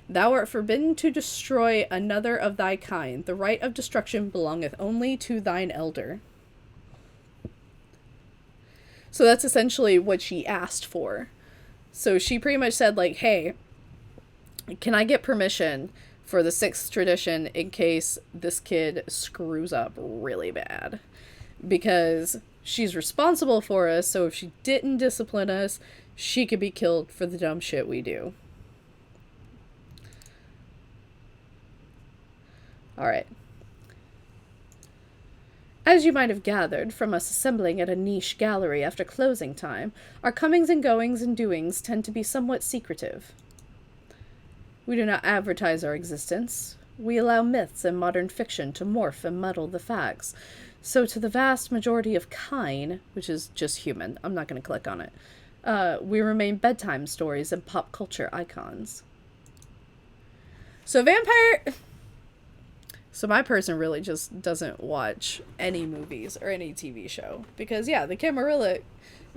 Speaker 1: thou art forbidden to destroy another of thy kind. The right of destruction belongeth only to thine elder. So that's essentially what she asked for. So she pretty much said, like, hey, can I get permission for the 6th tradition in case this kid screws up really bad? Because she's responsible for us, so if she didn't discipline us, she could be killed for the dumb shit we do. Alright. As you might have gathered from us assembling at a niche gallery after closing time, our comings and goings and doings tend to be somewhat secretive. We do not advertise our existence. We allow myths and modern fiction to morph and muddle the facts. So to the vast majority of kine, which is just human, I'm not going to click on it, we remain bedtime stories and pop culture icons. So my person really just doesn't watch any movies or any TV show. Because, yeah, the Camarilla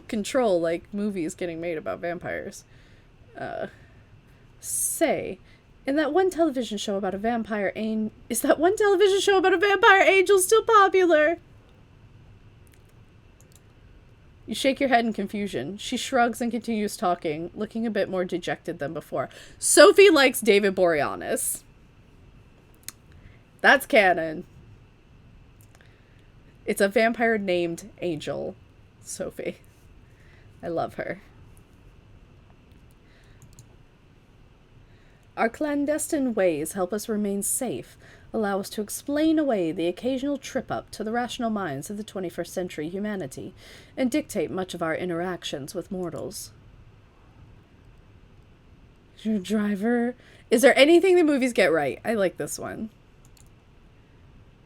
Speaker 1: control, like, movies getting made about vampires. Say, is that one television show about a vampire angel still popular? You shake your head in confusion. She shrugs and continues talking, looking a bit more dejected than before. Sophie likes David Boreanaz. That's canon. It's a vampire named Angel. Sophie. I love her. Our clandestine ways help us remain safe, allow us to explain away the occasional trip-up to the rational minds of the 21st century humanity, and dictate much of our interactions with mortals. Your driver... Is there anything the movies get right? I like this one.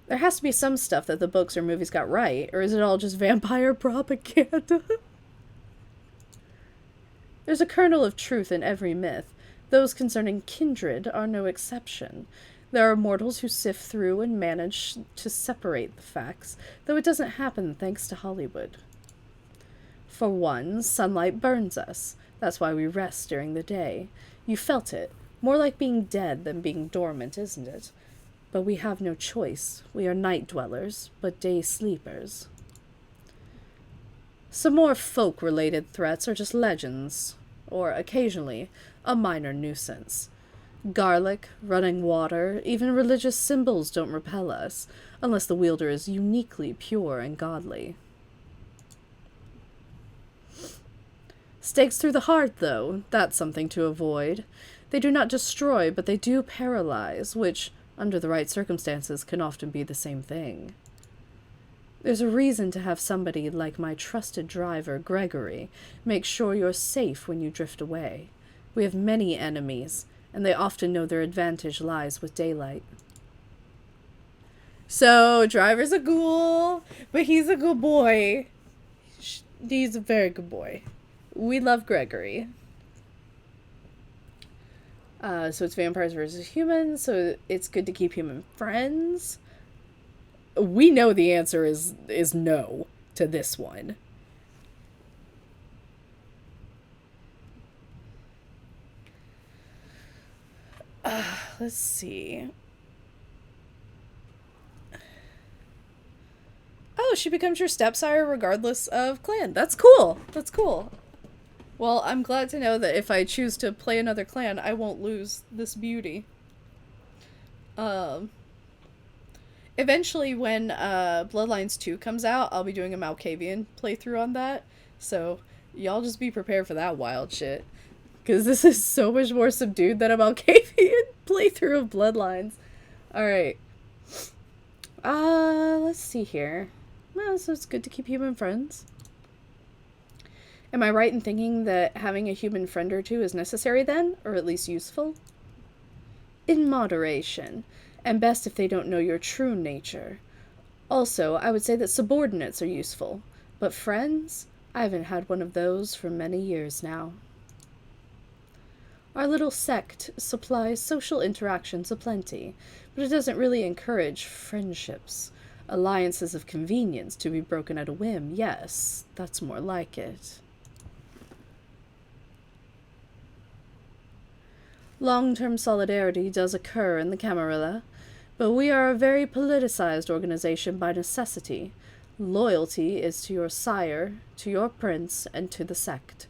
Speaker 1: There has to be some stuff that the books or movies got right, or is it all just vampire propaganda? There's a kernel of truth in every myth. Those concerning Kindred are no exception. There are mortals who sift through and manage to separate the facts, though it doesn't happen thanks to Hollywood. For one, sunlight burns us. That's why we rest during the day. You felt it. More like being dead than being dormant, isn't it? But we have no choice. We are night dwellers, but day sleepers. Some more folk-related threats are just legends, or occasionally a minor nuisance. Garlic, running water, even religious symbols don't repel us, unless the wielder is uniquely pure and godly. Stakes through the heart, though, that's something to avoid. They do not destroy, but they do paralyze, which, under the right circumstances, can often be the same thing. There's a reason to have somebody like my trusted driver, Gregory, make sure you're safe when you drift away. We have many enemies, and they often know their advantage lies with daylight. So, driver's a ghoul, but he's a good boy. He's a very good boy. We love Gregory. So it's vampires versus humans, so it's good to keep human friends. We know the answer is no to this one. Let's see. Oh, she becomes your stepsire regardless of clan. That's cool. That's cool. Well, I'm glad to know that if I choose to play another clan, I won't lose this beauty. Eventually, when Bloodlines 2 comes out, I'll be doing a Malkavian playthrough on that. So, y'all just be prepared for that wild shit. Because this is so much more subdued than a Malkavian playthrough of Bloodlines. Alright. Let's see here. Well, so it's good to keep human friends. Am I right in thinking that having a human friend or two is necessary then? Or at least useful? In moderation. And best if they don't know your true nature. Also, I would say that subordinates are useful. But friends? I haven't had one of those for many years now. Our little sect supplies social interactions aplenty, but it doesn't really encourage friendships. Alliances of convenience to be broken at a whim, yes, that's more like it. Long-term solidarity does occur in the Camarilla, but we are a very politicized organization by necessity. Loyalty is to your sire, to your prince, and to the sect.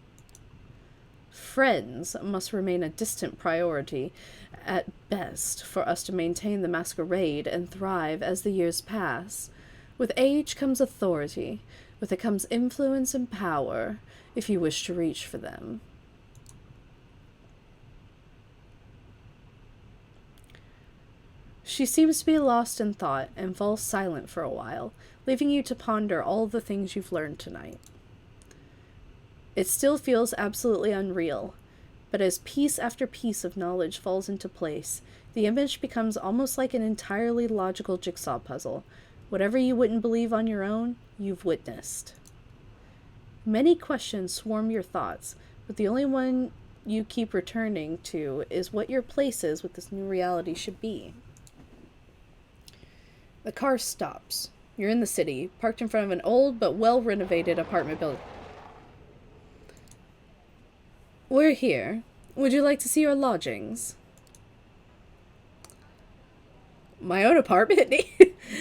Speaker 1: Friends must remain a distant priority, at best, for us to maintain the masquerade and thrive as the years pass. With age comes authority, with it comes influence and power, if you wish to reach for them. She seems to be lost in thought and falls silent for a while, leaving you to ponder all the things you've learned tonight. It still feels absolutely unreal, but as piece after piece of knowledge falls into place, the image becomes almost like an entirely logical jigsaw puzzle. Whatever you wouldn't believe on your own, you've witnessed. Many questions swarm your thoughts, but the only one you keep returning to is what your place is with this new reality should be. The car stops. You're in the city, parked in front of an old but well-renovated apartment building. We're here. Would you like to see your lodgings? My own apartment?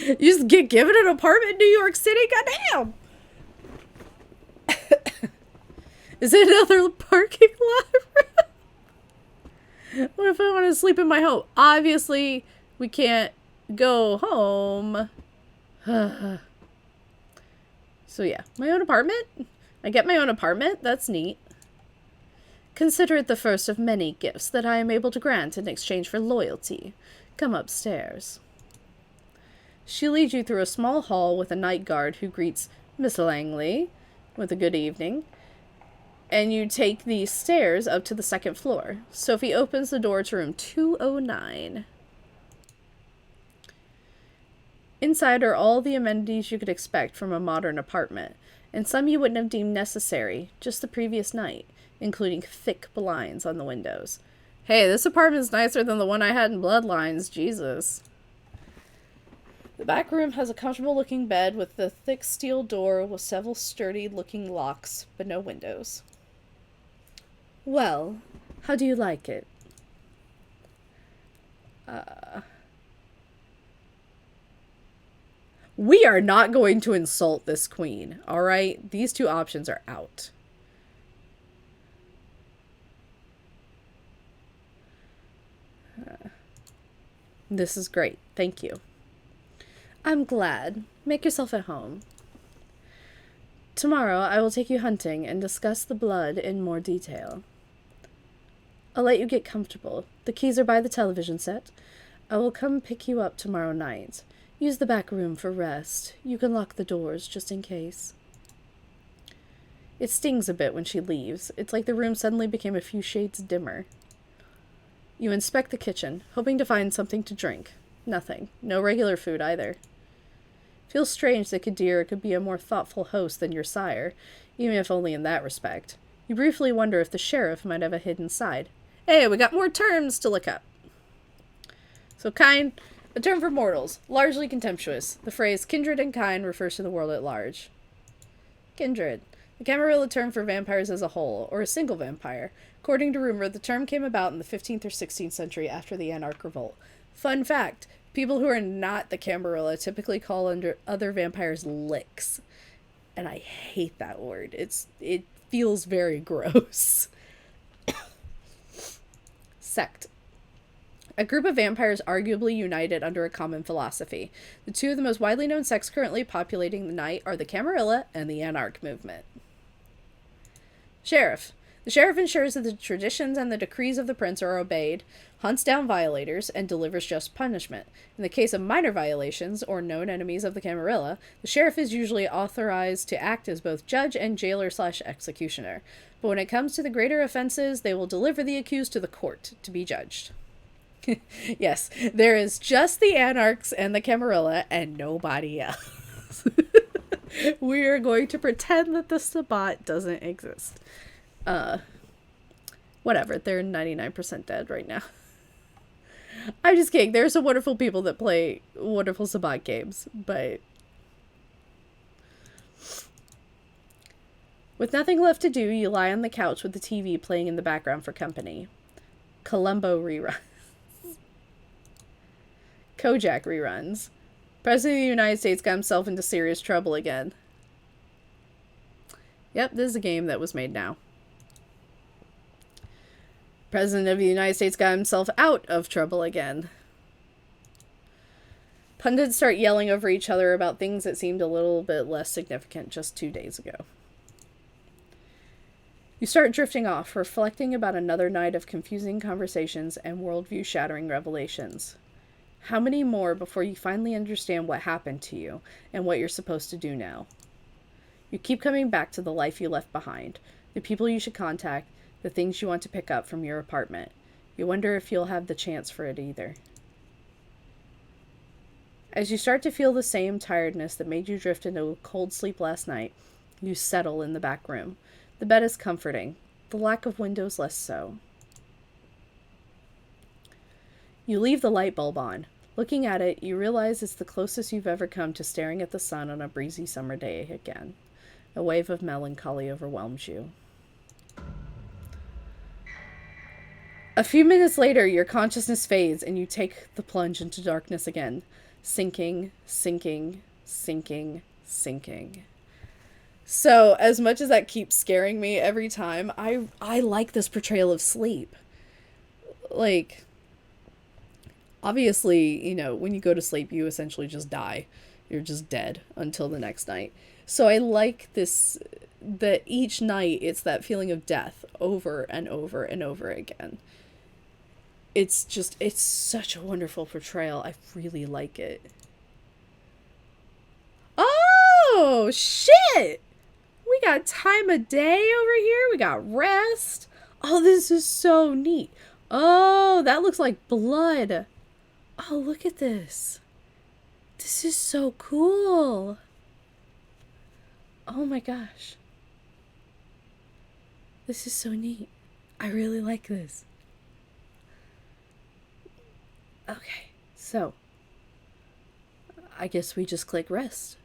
Speaker 1: You just get given an apartment in New York City? Goddamn! Is it another parking lot? What if I want to sleep in my home? Obviously, we can't go home. So yeah, my own apartment? I get my own apartment? That's neat. Consider it the first of many gifts that I am able to grant in exchange for loyalty. Come upstairs. She leads you through a small hall with a night guard who greets Miss Langley with a good evening, and you take the stairs up to the second floor. Sophie opens the door to room 209. Inside are all the amenities you could expect from a modern apartment, and some you wouldn't have deemed necessary just the previous night, including thick blinds on the windows. Hey, this apartment's nicer than the one I had in Bloodlines, Jesus. The back room has a comfortable-looking bed with a thick steel door with several sturdy-looking locks, but no windows. Well, how do you like it? We are not going to insult this queen, alright? These two options are out. This is great. Thank you. I'm glad. Make yourself at home. Tomorrow I will take you hunting and discuss the blood in more detail. I'll let you get comfortable. The keys are by the television set. I will come pick you up tomorrow night. Use the back room for rest. You can lock the doors just in case. It stings a bit when she leaves. It's like the room suddenly became a few shades dimmer. You inspect the kitchen, hoping to find something to drink. Nothing. No regular food either. Feels strange that Kadir could be a more thoughtful host than your sire, even if only in that respect. You briefly wonder if the sheriff might have a hidden side. Hey, we got more terms to look up. So kind, a term for mortals, largely contemptuous. The phrase kindred and kind refers to the world at large. Kindred. The Camarilla term for vampires as a whole, or a single vampire. According to rumor, the term came about in the 15th or 16th century after the Anarch Revolt. Fun fact, people who are not the Camarilla typically call other vampires licks. And I hate that word. It feels very gross. Sect. A group of vampires arguably united under a common philosophy. The two of the most widely known sects currently populating the night are the Camarilla and the Anarch movement. Sheriff. The sheriff ensures that the traditions and the decrees of the prince are obeyed, hunts down violators, and delivers just punishment. In the case of minor violations, or known enemies of the Camarilla, the sheriff is usually authorized to act as both judge and jailer/executioner. But when it comes to the greater offenses, they will deliver the accused to the court to be judged. Yes, there is just the Anarchs and the Camarilla and nobody else. We are going to pretend that the Sabbat doesn't exist. Whatever, they're 99% dead right now. I'm just kidding. There's some wonderful people that play wonderful Sabbat games, but with nothing left to do, you lie on the couch with the TV playing in the background for company. Columbo reruns. Kojak reruns. President of the United States got himself into serious trouble again. Yep, this is a game that was made now. President of the United States got himself out of trouble again. Pundits start yelling over each other about things that seemed a little bit less significant just 2 days ago. You start drifting off, reflecting about another night of confusing conversations and worldview-shattering revelations. How many more before you finally understand what happened to you and what you're supposed to do now? You keep coming back to the life you left behind, the people you should contact, the things you want to pick up from your apartment. You wonder if you'll have the chance for it either. As you start to feel the same tiredness that made you drift into a cold sleep last night, you settle in the back room. The bed is comforting, the lack of windows less so. You leave the light bulb on. Looking at it, you realize it's the closest you've ever come to staring at the sun on a breezy summer day again. A wave of melancholy overwhelms you. A few minutes later, your consciousness fades and you take the plunge into darkness again. Sinking, sinking, sinking, sinking. So, as much as that keeps scaring me every time, I like this portrayal of sleep. Like, obviously, you know, when you go to sleep, you essentially just die. You're just dead until the next night. So I like this, that each night it's that feeling of death over and over and over again. It's such a wonderful portrayal. I really like it. Oh, shit! We got time of day over here. We got rest. Oh, this is so neat. Oh, that looks like blood. Oh, look at this. This is so cool. Oh my gosh. This is so neat. I really like this. Okay, so I guess we just click rest.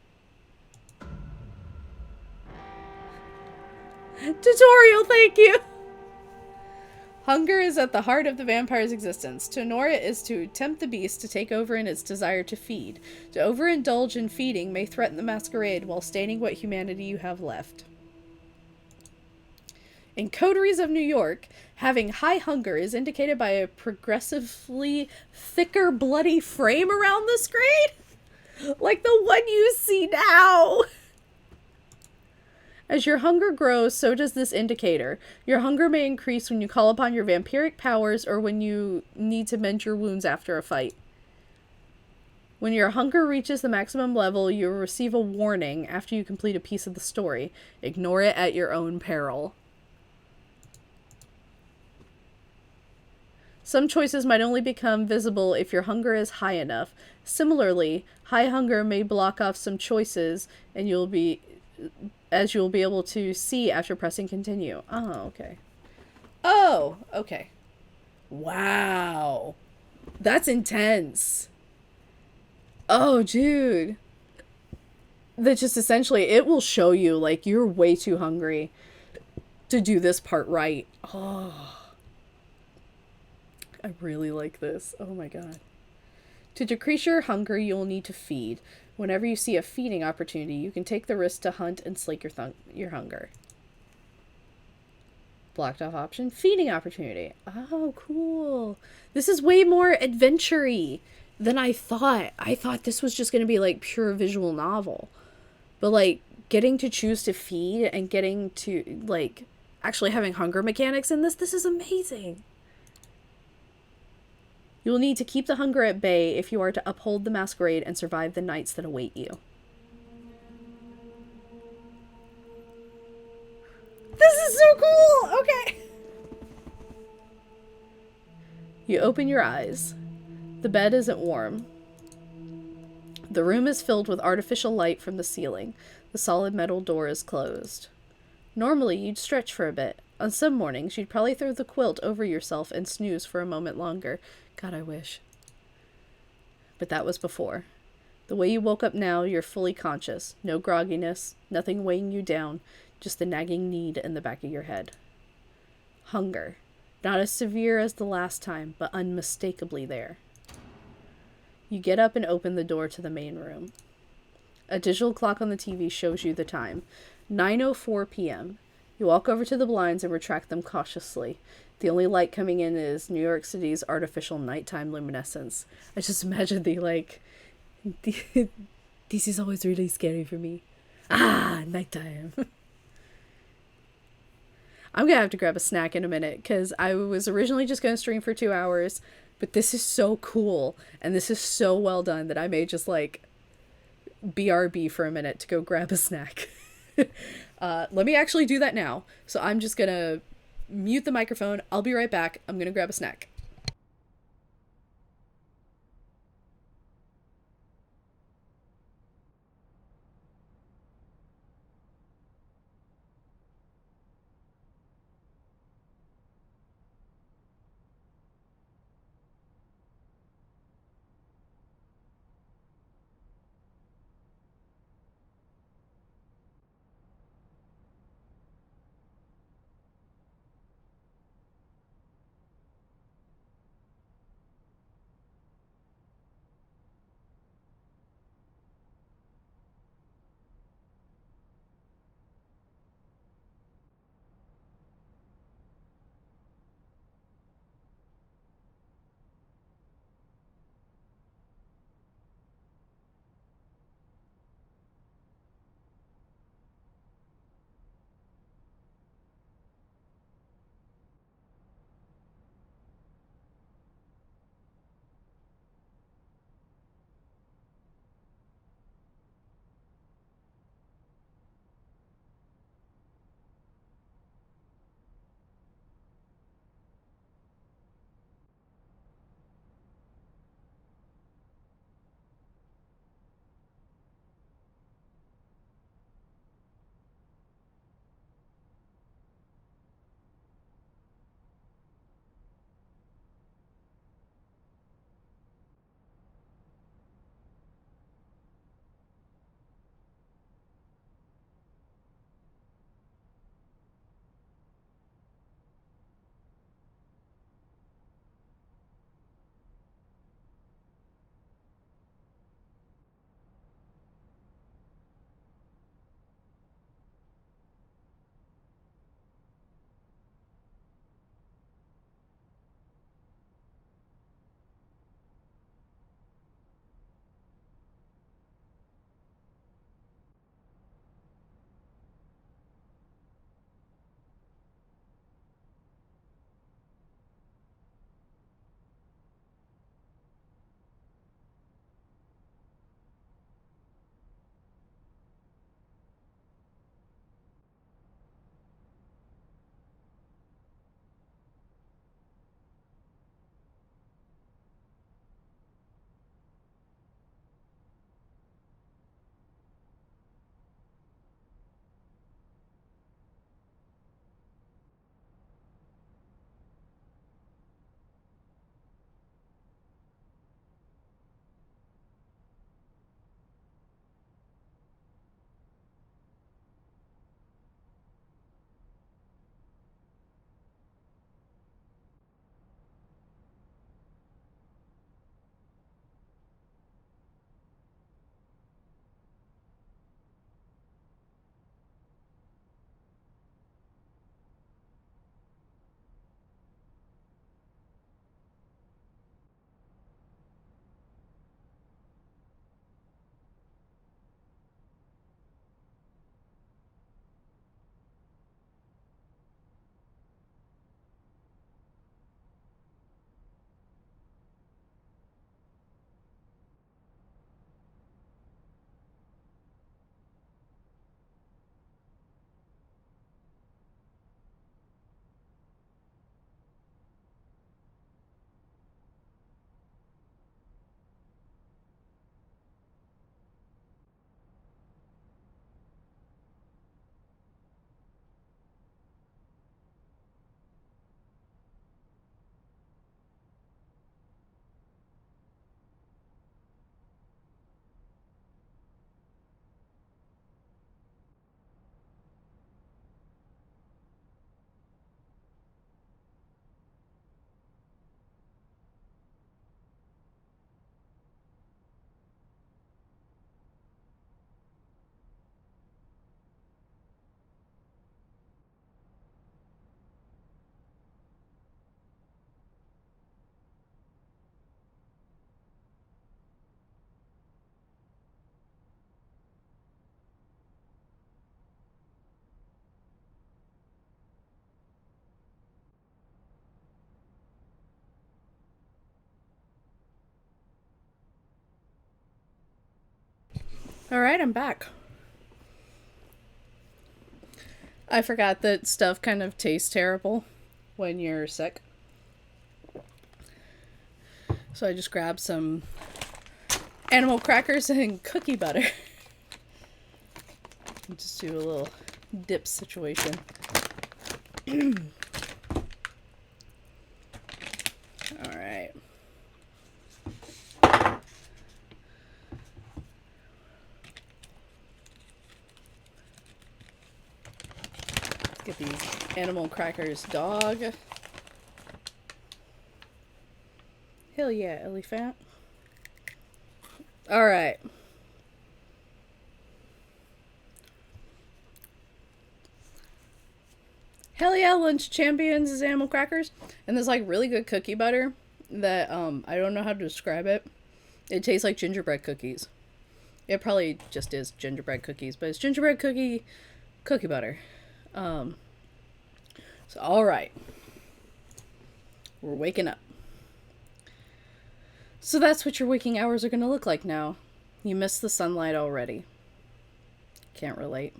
Speaker 1: Tutorial, thank you! Hunger is at the heart of the vampire's existence. To ignore it is to tempt the beast to take over in its desire to feed. To overindulge in feeding may threaten the masquerade while staining what humanity you have left. In Coteries of New York, having high hunger is indicated by a progressively thicker bloody frame around the screen, like the one you see now. As your hunger grows, so does this indicator. Your hunger may increase when you call upon your vampiric powers or when you need to mend your wounds after a fight. When your hunger reaches the maximum level, you will receive a warning after you complete a piece of the story. Ignore it at your own peril. Some choices might only become visible if your hunger is high enough. Similarly, high hunger may block off some choices and you'll be able to see after pressing continue. Oh, okay. Oh, okay. Wow. That's intense. Oh, dude. That just essentially, it will show you, like, you're way too hungry to do this part right. Oh. I really like this. Oh my god. To decrease your hunger, you will need to feed. Whenever you see a feeding opportunity, you can take the risk to hunt and slake your hunger. Blocked off option, feeding opportunity. Oh, cool. This is way more adventure-y than I thought. I thought this was just going to be like pure visual novel. But like getting to choose to feed and getting to like actually having hunger mechanics in this is amazing. You will need to keep the hunger at bay if you are to uphold the masquerade and survive the nights that await you. This is so cool! Okay. You open your eyes. The bed isn't warm. The room is filled with artificial light from the ceiling. The solid metal door is closed. Normally, you'd stretch for a bit. On some mornings, you'd probably throw the quilt over yourself and snooze for a moment longer. God, I wish. But that was before. The way you woke up now, you're fully conscious. No grogginess, nothing weighing you down, just the nagging need in the back of your head. Hunger. Not as severe as the last time, but unmistakably there. You get up and open the door to the main room. A digital clock on the TV shows you the time. 9:04 p.m. You walk over to the blinds and retract them cautiously. The only light coming in is New York City's artificial nighttime luminescence. I just imagine this is always really scary for me. Ah, nighttime. I'm gonna have to grab a snack in a minute, because I was originally just gonna stream for 2 hours. But this is so cool and this is so well done that I may just like BRB for a minute to go grab a snack. Let me actually do that now. So I'm just gonna mute the microphone. I'll be right back. I'm gonna grab a snack. Alright, I'm back. I forgot that stuff kind of tastes terrible when you're sick. So I just grabbed some animal crackers and cookie butter. Just do a little dip situation. Alright. Get these animal crackers, dog. Hell yeah, elephant. Alright. Hell yeah, Lunch Champions is animal crackers. And there's like really good cookie butter that I don't know how to describe it. It tastes like gingerbread cookies. It probably just is gingerbread cookies, but it's gingerbread cookie butter. So alright. We're waking up. So that's what your waking hours are going to look like now. You missed the sunlight already. Can't relate.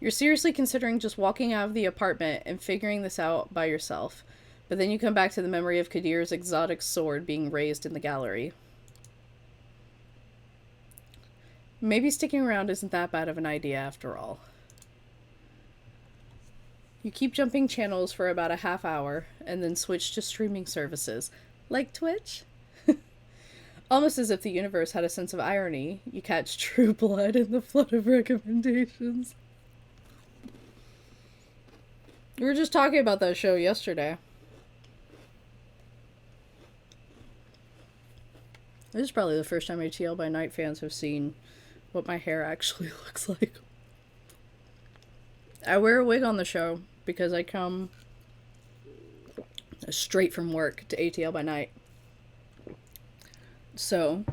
Speaker 1: You're seriously considering just walking out of the apartment and figuring this out by yourself. But then you come back to the memory of Kadir's exotic sword being raised in the gallery. Maybe sticking around isn't that bad of an idea after all. You keep jumping channels for about a half hour and then switch to streaming services. Like Twitch? Almost as if the universe had a sense of irony, you catch True Blood in the flood of recommendations. We were just talking about that show yesterday. This is probably the first time ATL by Night fans have seen what my hair actually looks like. I wear a wig on the show because I come straight from work to ATL by Night. So,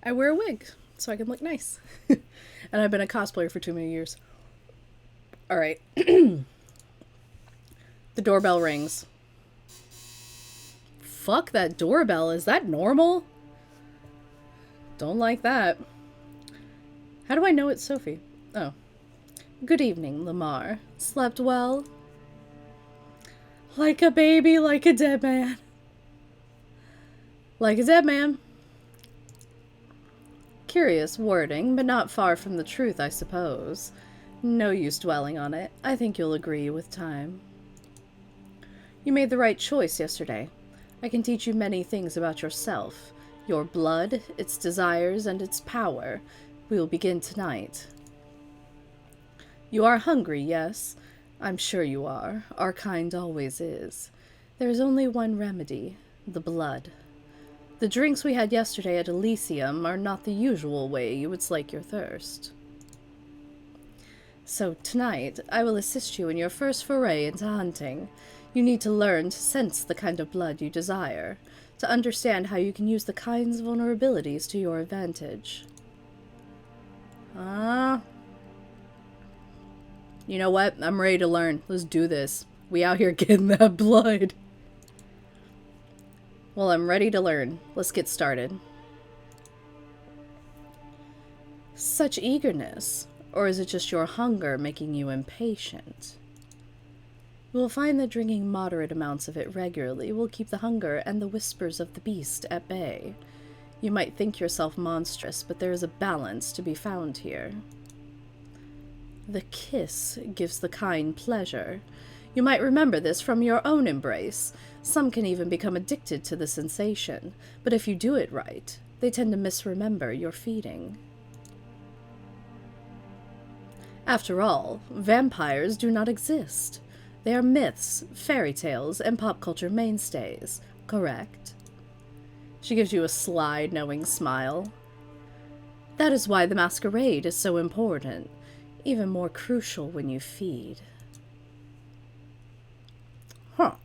Speaker 1: I wear a wig so I can look nice. And I've been a cosplayer for too many years. Alright. The doorbell rings. Fuck that doorbell. Is that normal? Don't like that. How do I know it's Sophie? Oh. Good evening, Lamar. Slept well? Like a baby, like a dead man. Like a dead man. Curious wording, but not far from the truth, I suppose. No use dwelling on it. I think you'll agree with time. You made the right choice yesterday. I can teach you many things about yourself. Your blood, its desires, and its power. We will begin tonight. You are hungry, yes? I'm sure you are. Our kind always is. There is only one remedy. The blood. The drinks we had yesterday at Elysium are not the usual way you would slake your thirst. So tonight, I will assist you in your first foray into hunting. You need to learn to sense the kind of blood you desire, to understand how you can use the kind's vulnerabilities to your advantage. You know what? I'm ready to learn. Let's do this. We out here getting that blood. Well, I'm ready to learn. Let's get started. Such eagerness. Or is it just your hunger making you impatient? You will find that drinking moderate amounts of it regularly will keep the hunger and the whispers of the beast at bay. You might think yourself monstrous, but there is a balance to be found here. The kiss gives the kind pleasure. You might remember this from your own embrace. Some can even become addicted to the sensation, but if you do it right, they tend to misremember your feeding. After all, vampires do not exist. They are myths, fairy tales, and pop culture mainstays, correct? She gives you a sly, knowing smile. That is why the Masquerade is so important, even more crucial when you feed. Huh.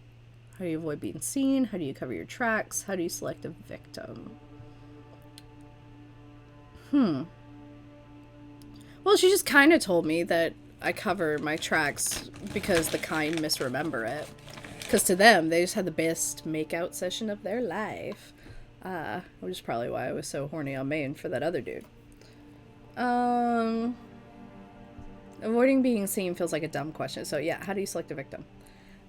Speaker 1: How do you avoid being seen? How do you cover your tracks? How do you select a victim? Well, she just kind of told me that I cover my tracks because the kind misremember it. Because to them, they just had the best makeout session of their life. Which is probably why I was so horny on Maine for that other dude. Um, Avoiding being seen feels like a dumb question. So yeah, how do you select a victim?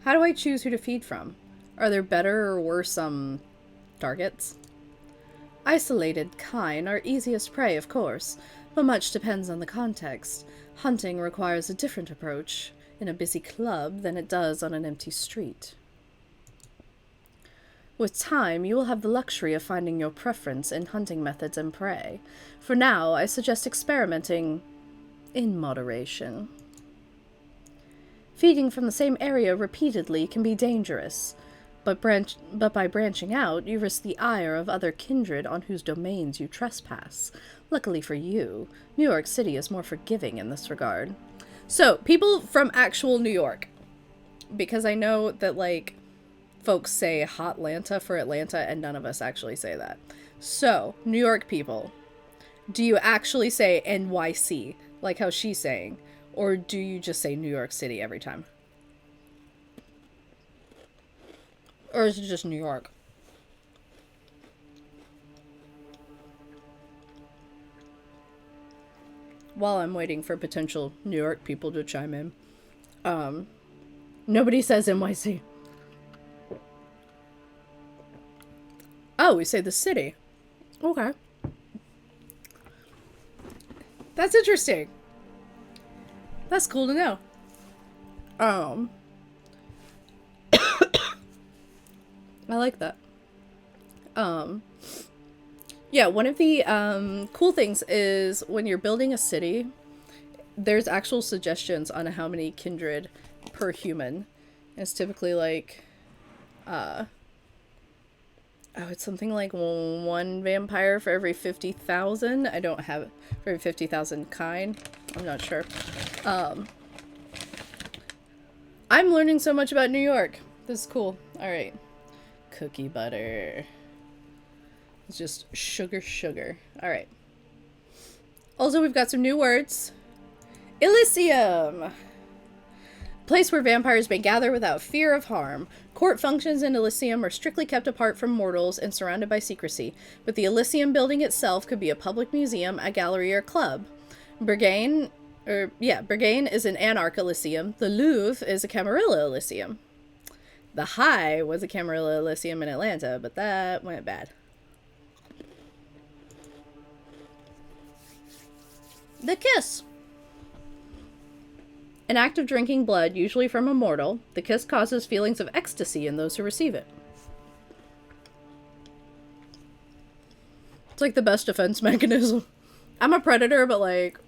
Speaker 1: How do I choose who to feed from? Are there better or worse targets? Isolated kine are easiest prey, of course, but much depends on the context. Hunting requires a different approach in a busy club than it does on an empty street. With time, you will have the luxury of finding your preference in hunting methods and prey. For now, I suggest experimenting in moderation. Feeding from the same area repeatedly can be dangerous, but by branching out, you risk the ire of other kindred on whose domains you trespass. Luckily for you, New York City is more forgiving in this regard. So, people from actual New York, because I know that, like, folks say Hotlanta for Atlanta, and none of us actually say that. So, New York people, do you actually say NYC, like how she's saying? Or do you just say New York City every time? Or is it just New York? While I'm waiting for potential New York people to chime in, nobody says NYC. Oh, we say the city. Okay. That's interesting. That's cool to know. I like that. Yeah, one of the cool things is when you're building a city, there's actual suggestions on how many kindred per human. It's typically like, it's something like 1 vampire for every 50,000. I don't have it. For every 50,000 kine. I'm not sure. I'm learning so much about New York. This is cool. Alright. Cookie butter. It's just sugar. Alright. Also, we've got some new words. Elysium! Place where vampires may gather without fear of harm. Court functions in Elysium are strictly kept apart from mortals and surrounded by secrecy, but the Elysium building itself could be a public museum, a gallery, or club. Berghain is an anarch Elysium. The Louvre is a Camarilla Elysium. The High was a Camarilla Elysium in Atlanta, but that went bad. The Kiss. An act of drinking blood, usually from a mortal, the kiss causes feelings of ecstasy in those who receive it. It's like the best defense mechanism. I'm a predator, but like...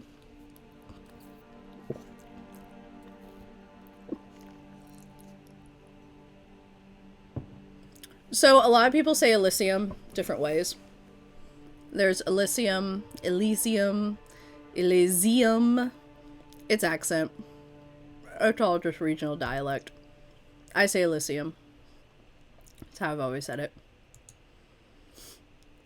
Speaker 1: So, a lot of people say Elysium different ways. There's Elysium, Elysium, it's accent. It's all just regional dialect. I say Elysium. That's how I've always said it.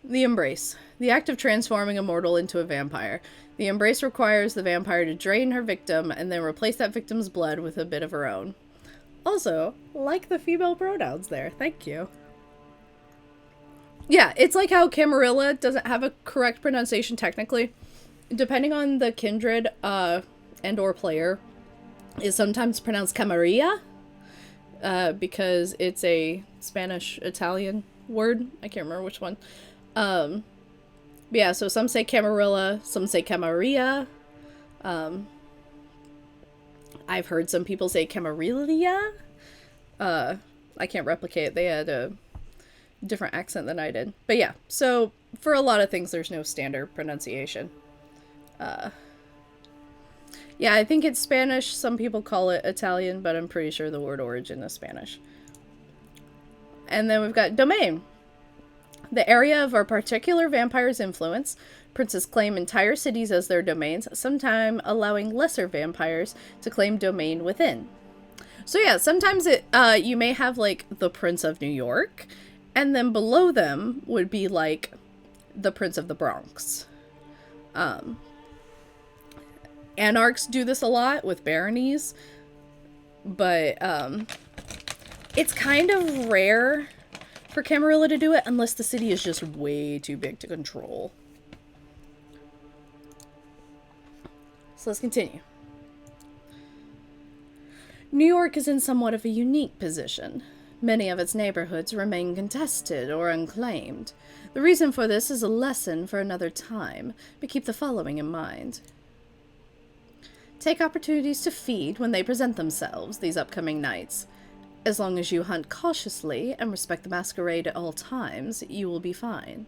Speaker 1: The Embrace. The act of transforming a mortal into a vampire. The embrace requires the vampire to drain her victim and then replace that victim's blood with a bit of her own. Also, like the female pronouns there. Thank you. Yeah, it's like how Camarilla doesn't have a correct pronunciation technically. Depending on the kindred and or player, is sometimes pronounced Camarilla because it's a Spanish-Italian word. I can't remember which one. Yeah, so some say Camarilla, some say Camarilla. I've heard some people say Camarilla. I can't replicate. They had a different accent than I did. But yeah, so for a lot of things, there's no standard pronunciation. Yeah, I think it's Spanish. Some people call it Italian, but I'm pretty sure the word origin is Spanish. And then we've got domain. The area of a particular vampire's influence. Princes claim entire cities as their domains, sometimes allowing lesser vampires to claim domain within. So yeah, sometimes you may have, like, the Prince of New York, and then below them would be, like, the Prince of the Bronx. Anarchs do this a lot with baronies, but it's kind of rare for Camarilla to do it unless the city is just way too big to control. So let's continue. New York is in somewhat of a unique position. Many of its neighborhoods remain contested or unclaimed. The reason for this is a lesson for another time, but keep the following in mind. Take opportunities to feed when they present themselves these upcoming nights. As long as you hunt cautiously and respect the masquerade at all times, you will be fine.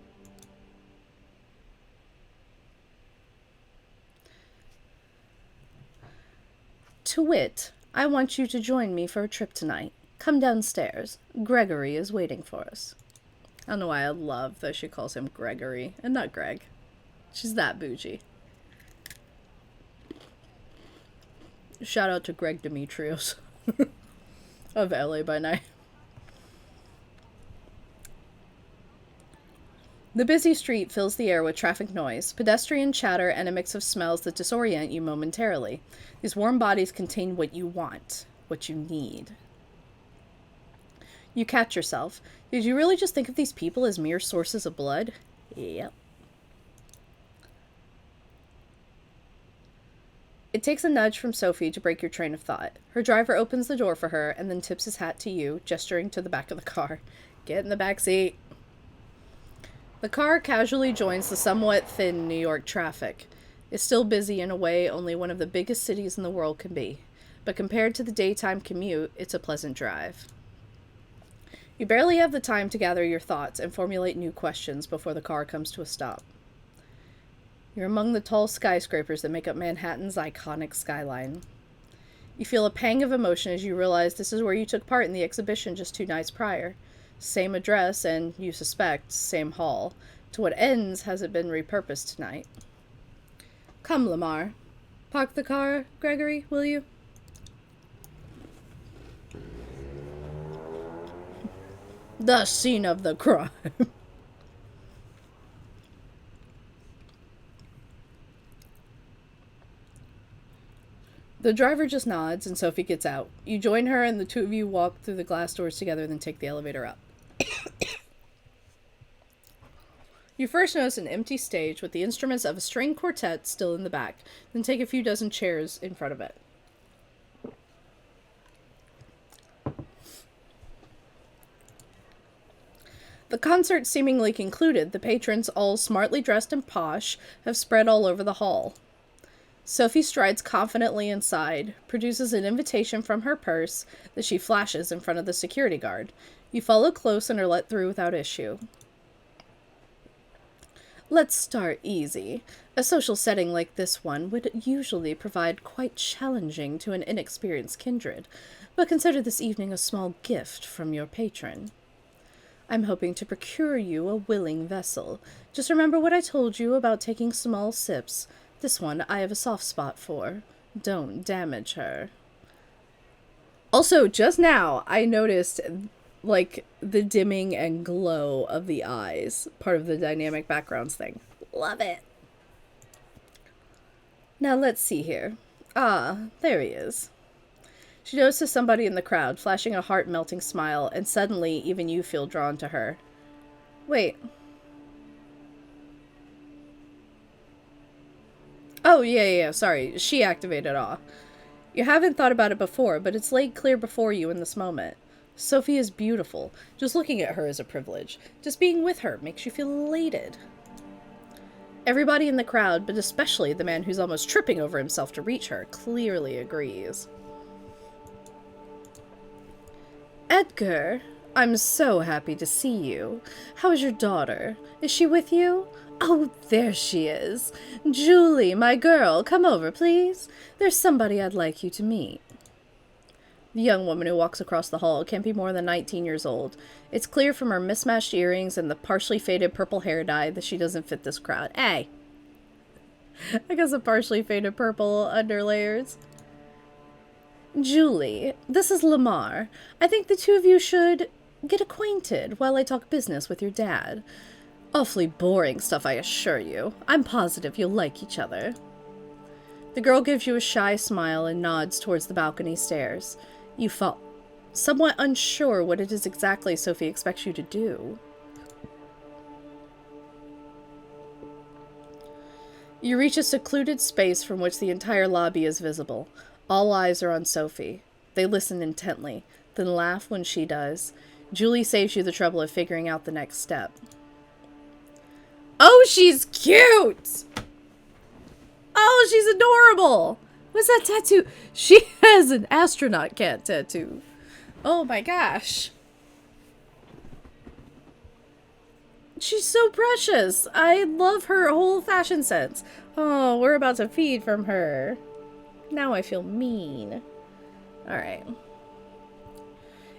Speaker 1: To wit, I want you to join me for a trip tonight. Come downstairs. Gregory is waiting for us. I don't know why I love that she calls him Gregory and not Greg. She's that bougie. Shout out to Greg Demetrios of Ellie by night. The busy street fills the air with traffic noise, pedestrian chatter, and a mix of smells that disorient you momentarily. These warm bodies contain what you want, what you need. You catch yourself. Did you really just think of these people as mere sources of blood? Yep. It takes a nudge from Sophie to break your train of thought. Her driver opens the door for her and then tips his hat to you, gesturing to the back of the car. Get in the back seat. The car casually joins the somewhat thin New York traffic. It's still busy in a way only one of the biggest cities in the world can be, but compared to the daytime commute, it's a pleasant drive. You barely have the time to gather your thoughts and formulate new questions before the car comes to a stop. You're among the tall skyscrapers that make up Manhattan's iconic skyline. You feel a pang of emotion as you realize this is where you took part in the exhibition just 2 nights prior. Same address and, you suspect, same hall. To what ends has it been repurposed tonight? Come, Lamar. Park the car, Gregory, will you? The scene of the crime. The driver just nods and Sophie gets out. You join her and the two of you walk through the glass doors together, then take the elevator up. You first notice an empty stage with the instruments of a string quartet still in the back, then take a few dozen chairs in front of it. The concert seemingly concluded, the patrons, all smartly dressed and posh, have spread all over the hall. Sophie strides confidently inside, produces an invitation from her purse that she flashes in front of the security guard. You follow close and are let through without issue. Let's start easy. A social setting like this one would usually provide quite challenging to an inexperienced kindred, but consider this evening a small gift from your patron. I'm hoping to procure you a willing vessel. Just remember what I told you about taking small sips. This one I have a soft spot for. Don't damage her. Also, just now, I noticed, like, the dimming and glow of the eyes. Part of the dynamic backgrounds thing. Love it. Now, let's see here. Ah, there he is. She notices somebody in the crowd, flashing a heart-melting smile, and suddenly even you feel drawn to her. Wait. Oh, yeah, sorry. She activated awe. You haven't thought about it before, but it's laid clear before you in this moment. Sophie is beautiful. Just looking at her is a privilege. Just being with her makes you feel elated. Everybody in the crowd, but especially the man who's almost tripping over himself to reach her, clearly agrees. Edgar, I'm so happy to see you. How is your daughter? Is she with you? Oh, there she is. Julie, my girl, come over, please. There's somebody I'd like you to meet. The young woman who walks across the hall can't be more than 19 years old. It's clear from her mismatched earrings and the partially faded purple hair dye that she doesn't fit this crowd. Hey! I guess a partially faded purple underlayers. Julie, this is Lamar. I think the two of you should get acquainted while I talk business with your dad. Awfully boring stuff, I assure you. I'm positive you'll like each other. The girl gives you a shy smile and nods towards the balcony stairs. You fall, somewhat unsure what it is exactly Sophie expects you to do. You reach a secluded space from which the entire lobby is visible. All eyes are on Sophie. They listen intently, then laugh when she does. Julie saves you the trouble of figuring out the next step. Oh, she's cute! Oh, she's adorable! What's that tattoo? She has an astronaut cat tattoo. Oh my gosh. She's so precious. I love her whole fashion sense. Oh, we're about to feed from her. Now I feel mean. Alright.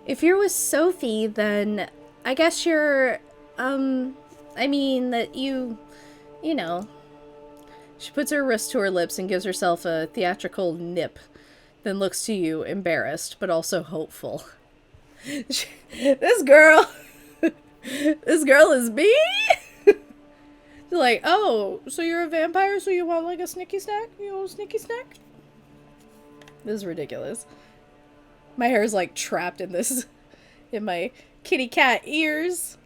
Speaker 1: If you're with Sophie, then I guess you're, I mean that you know. She puts her wrist to her lips and gives herself a theatrical nip, then looks to you, embarrassed, but also hopeful. This girl is me? She's like, oh, so you're a vampire, so you want like a snicky snack? You want a snicky snack? This is ridiculous. My hair is like trapped in this, in my kitty cat ears.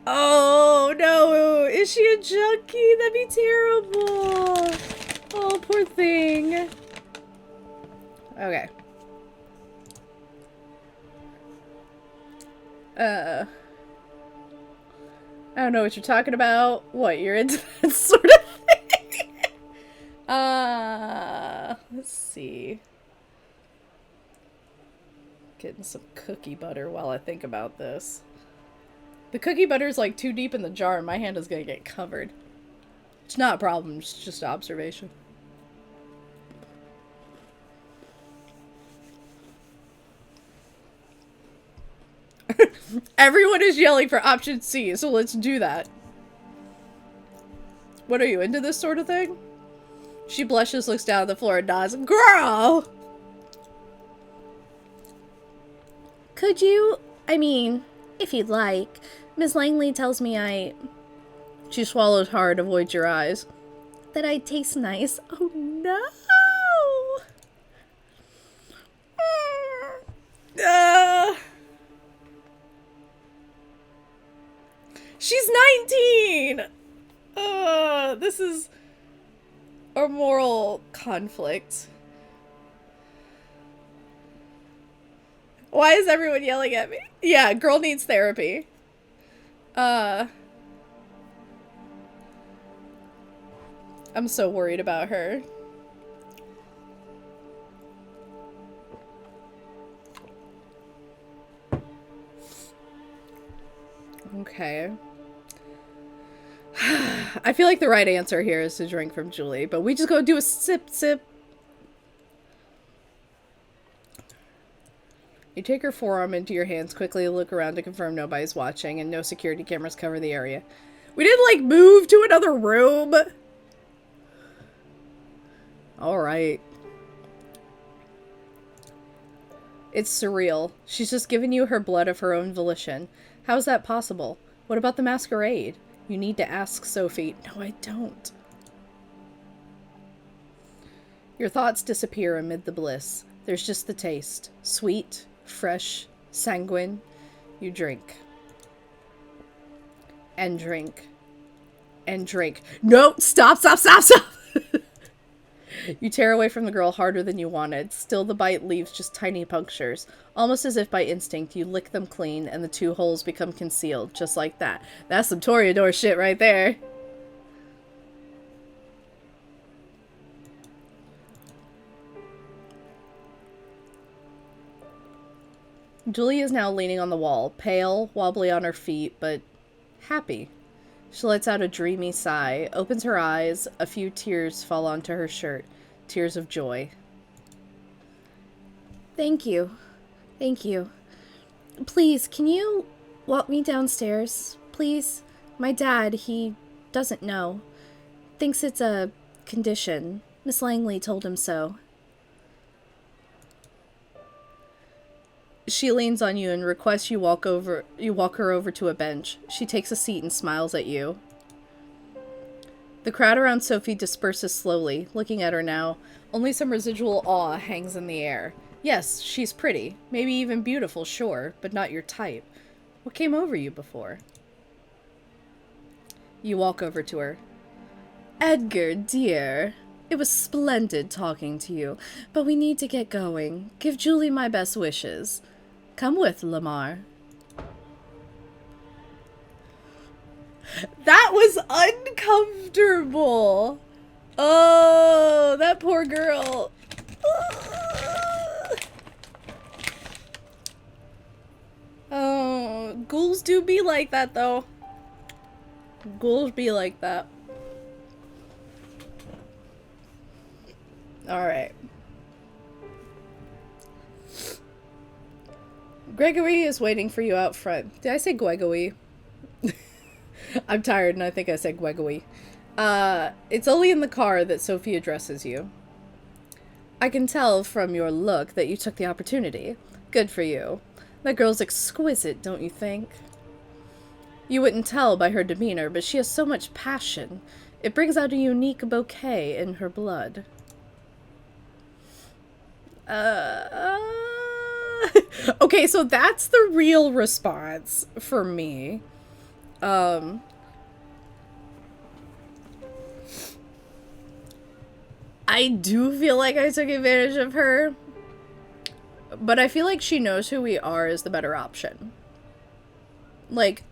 Speaker 1: Oh no, is she a junkie? That'd be terrible. Oh, poor thing. Okay. I don't know what you're talking about. What, you're into that sort of thing? Let's see. Getting some cookie butter while I think about this. The cookie butter's like too deep in the jar and my hand is gonna get covered. It's not a problem, it's just observation. Everyone is yelling for option C, so let's do that. What are you, into this sort of thing? She blushes, looks down at the floor and nods. Girl! Could you, I mean, if you'd like. Miss Langley tells me She swallowed hard, avoid your eyes. That I taste nice. Oh no! She's 19! This is a moral conflict. Why is everyone yelling at me? Yeah, girl needs therapy. I'm so worried about her. Okay. I feel like the right answer here is to drink from Julie, but we just go do a sip. You take her forearm into your hands, quickly look around to confirm nobody's watching, and no security cameras cover the area. We didn't, like, move to another room! Alright. It's surreal. She's just given you her blood of her own volition. How is that possible? What about the masquerade? You need to ask Sophie. No, I don't. Your thoughts disappear amid the bliss. There's just the taste. Sweet, fresh, sanguine. You drink. And drink. And drink. No! Stop! You tear away from the girl harder than you wanted. Still, the bite leaves just tiny punctures. Almost as if by instinct, you lick them clean, and the two holes become concealed, just like that. That's some Toreador shit right there. Julie is now leaning on the wall, pale, wobbly on her feet, but happy. She lets out a dreamy sigh, opens her eyes, a few tears fall onto her shirt. Tears of joy. Thank you. Thank you. Please, can you walk me downstairs? Please? My dad, he doesn't know. Thinks it's a condition. Miss Langley told him so. She leans on you and requests you walk her over to a bench. She takes a seat and smiles at you. The crowd around Sophie disperses slowly, looking at her now. Only some residual awe hangs in the air. Yes, she's pretty. Maybe even beautiful, sure, but not your type. What came over you before? You walk over to her. Edgar, dear, it was splendid talking to you, but we need to get going. Give Julie my best wishes. Come with, Lamar. That was uncomfortable. Oh, that poor girl. Oh, ghouls do be like that, though. Ghouls be like that. Alright. Gregory is waiting for you out front. Did I say Gregory? I'm tired and I think I said Gregory. It's only in the car that Sophie addresses you. I can tell from your look that you took the opportunity. Good for you. That girl's exquisite, don't you think? You wouldn't tell by her demeanor, but she has so much passion. It brings out a unique bouquet in her blood. Okay, so that's the real response for me. I do feel like I took advantage of her, but I feel like she knows who we are is the better option. Like,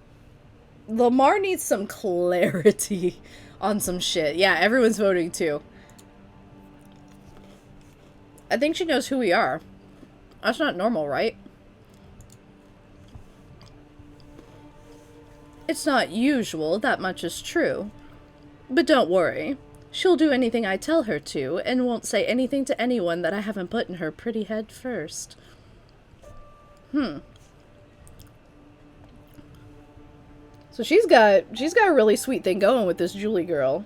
Speaker 1: Lamar needs some clarity on some shit. Yeah, everyone's voting too. I think she knows who we are. That's not normal, right? It's not usual, that much is true. But don't worry. She'll do anything I tell her to, and won't say anything to anyone that I haven't put in her pretty head first. So she's got a really sweet thing going with this Julie girl.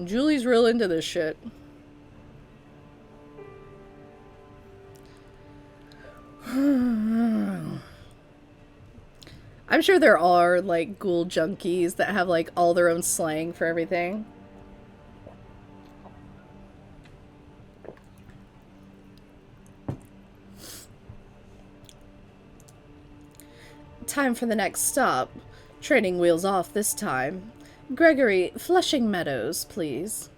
Speaker 1: Julie's real into this shit. I'm sure there are, like, ghoul junkies that have, like, all their own slang for everything. Time for the next stop. Training wheels off this time. Gregory, Flushing Meadows, please.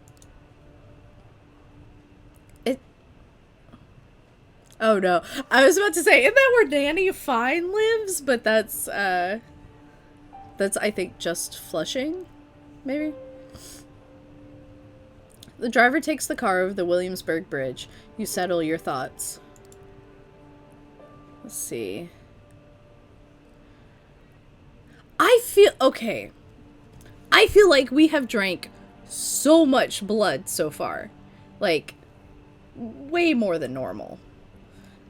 Speaker 1: Oh no. I was about to say, isn't that where Nanny Fine lives? But that's I think just Flushing, maybe? The driver takes the car over the Williamsburg Bridge. You settle your thoughts. Let's see. Okay. I feel like we have drank so much blood so far. Like, way more than normal.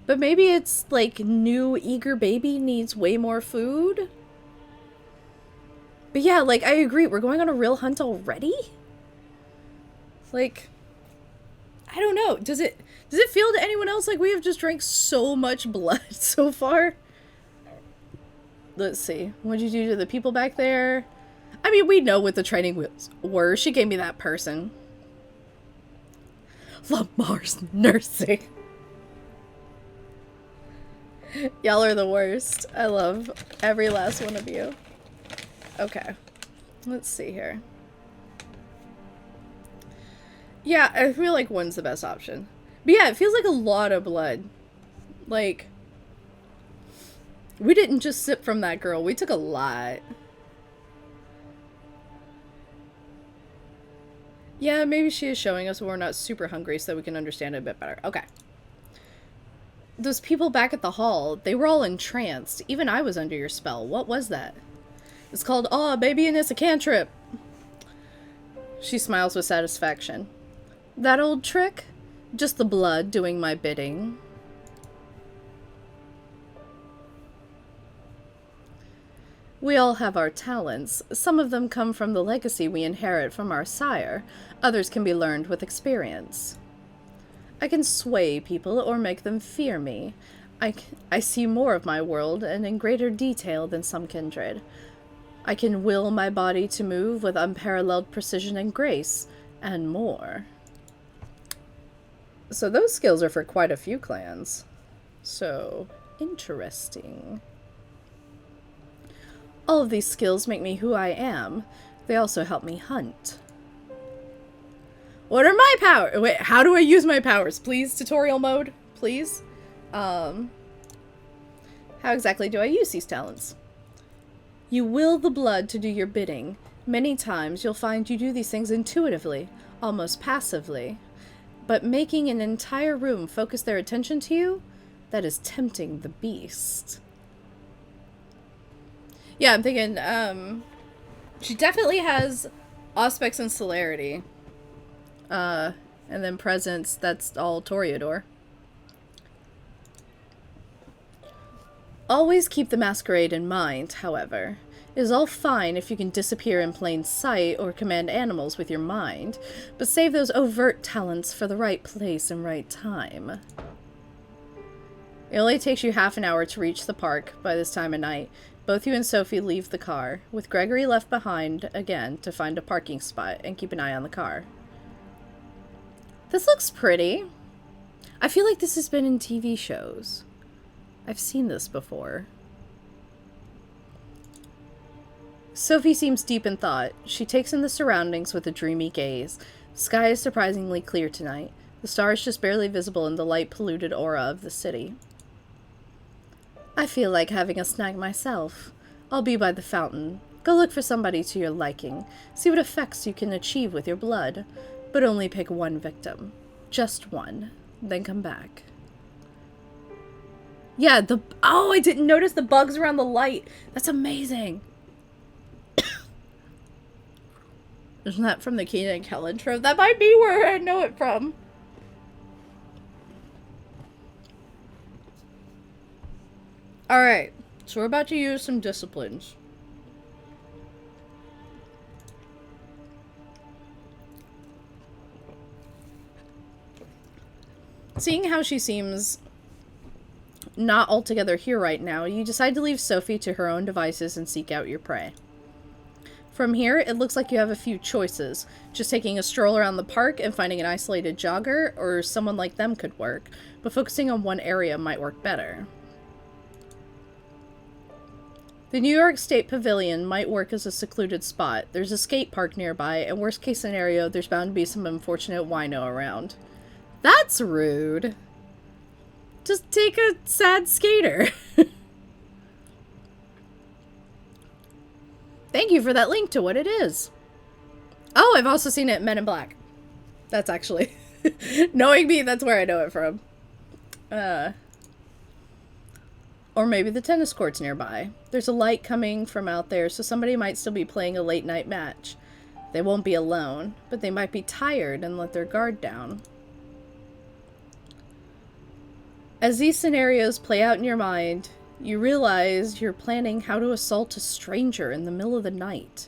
Speaker 1: But maybe it's like new eager baby needs way more food? But yeah, like, I agree. We're going on a real hunt already? Like, I don't know. Does it feel to anyone else like we have just drank so much blood so far? Let's see. What'd you do to the people back there? I mean, we know what the training wheels were. She gave me that person. Lamar's nursing. Y'all are the worst. I love every last one of you. Okay. Let's see here. Yeah, I feel like one's the best option. But yeah, it feels like a lot of blood. Like, we didn't just sip from that girl. We took a lot. Yeah, maybe she is showing us when we're not super hungry so we can understand it a bit better. Okay. Those people back at the hall, they were all entranced. Even I was under your spell. What was that? It's called, "Aw, baby, and it's a cantrip." She smiles with satisfaction. That old trick? Just the blood doing my bidding. We all have our talents. Some of them come from the legacy we inherit from our sire. Others can be learned with experience. I can sway people or make them fear me. I see more of my world and in greater detail than some kindred. I can will my body to move with unparalleled precision and grace, and more. So those skills are for quite a few clans. So, interesting. All of these skills make me who I am. They also help me hunt. What are my powers? Wait, how do I use my powers? Please, tutorial mode, please. How exactly do I use these talents? You will the blood to do your bidding. Many times you'll find you do these things intuitively, almost passively. But making an entire room focus their attention to you, that is tempting the beast. Yeah, I'm thinking, she definitely has aspects and celerity. And then presence, that's all Toreador. Always keep the Masquerade in mind, however. It is all fine if you can disappear in plain sight or command animals with your mind, but save those overt talents for the right place and right time. It only takes you half an hour to reach the park by this time of night. Both you and Sophie leave the car, with Gregory left behind again to find a parking spot and keep an eye on the car. This looks pretty. I feel like this has been in TV shows. I've seen this before. Sophie seems deep in thought. She takes in the surroundings with a dreamy gaze. The sky is surprisingly clear tonight. The stars just barely visible in the light-polluted aura of the city. I feel like having a snack myself. I'll be by the fountain. Go look for somebody to your liking. See what effects you can achieve with your blood. But only pick one victim. Just one. Then come back. Yeah, oh, I didn't notice the bugs around the light. That's amazing. Isn't that from the Keenan and Kel intro? That might be where I know it from. Alright, so we're about to use some disciplines. Seeing how she seems not altogether here right now, you decide to leave Sophie to her own devices and seek out your prey. From here, it looks like you have a few choices. Just taking a stroll around the park and finding an isolated jogger, or someone like them could work, but focusing on one area might work better. The New York State Pavilion might work as a secluded spot. There's a skate park nearby, and worst case scenario, there's bound to be some unfortunate wino around. That's rude. Just take a sad skater. Thank you for that link to what it is. Oh, I've also seen it in Men in Black. That's actually... knowing me, that's where I know it from. Or maybe the tennis court's nearby. There's a light coming from out there, so somebody might still be playing a late night match. They won't be alone, but they might be tired and let their guard down. As these scenarios play out in your mind, you realize you're planning how to assault a stranger in the middle of the night.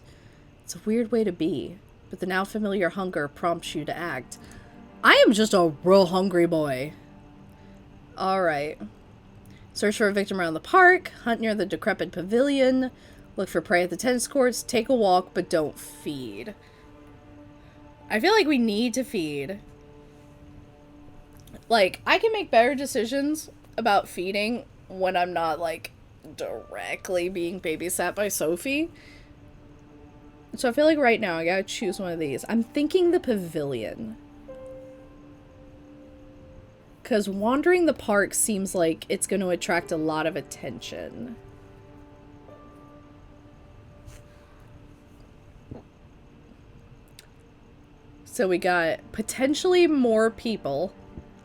Speaker 1: It's a weird way to be, but the now familiar hunger prompts you to act. I am just a real hungry boy. Alright. Search for a victim around the park, hunt near the decrepit pavilion, look for prey at the tennis courts, take a walk, but don't feed. I feel like we need to feed. Like, I can make better decisions about feeding when I'm not, like, directly being babysat by Sophie. So I feel like right now I gotta choose one of these. I'm thinking the pavilion. Because wandering the park seems like it's going to attract a lot of attention. So we got potentially more people.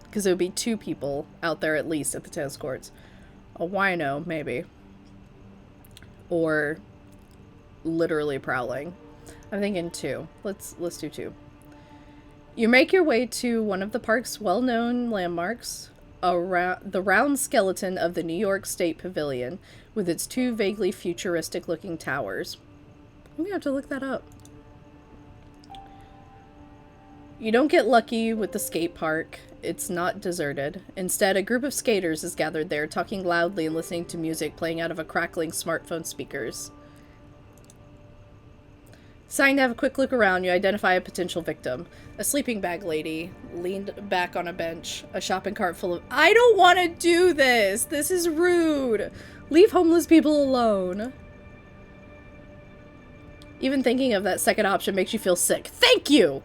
Speaker 1: Because there would be 2 people out there at least at the tennis courts. A wino, maybe. Or literally prowling. I'm thinking 2. Let's do 2. You make your way to one of the park's well-known landmarks, the round skeleton of the New York State Pavilion, with its 2 vaguely futuristic-looking towers. I'm gonna have to look that up. You don't get lucky with the skate park. It's not deserted. Instead, a group of skaters is gathered there, talking loudly and listening to music playing out of a crackling smartphone speakers. Deciding to have a quick look around, you identify a potential victim. A sleeping bag lady, leaned back on a bench, a shopping cart full of— I don't want to do this! This is rude! Leave homeless people alone. Even thinking of that second option makes you feel sick. Thank you!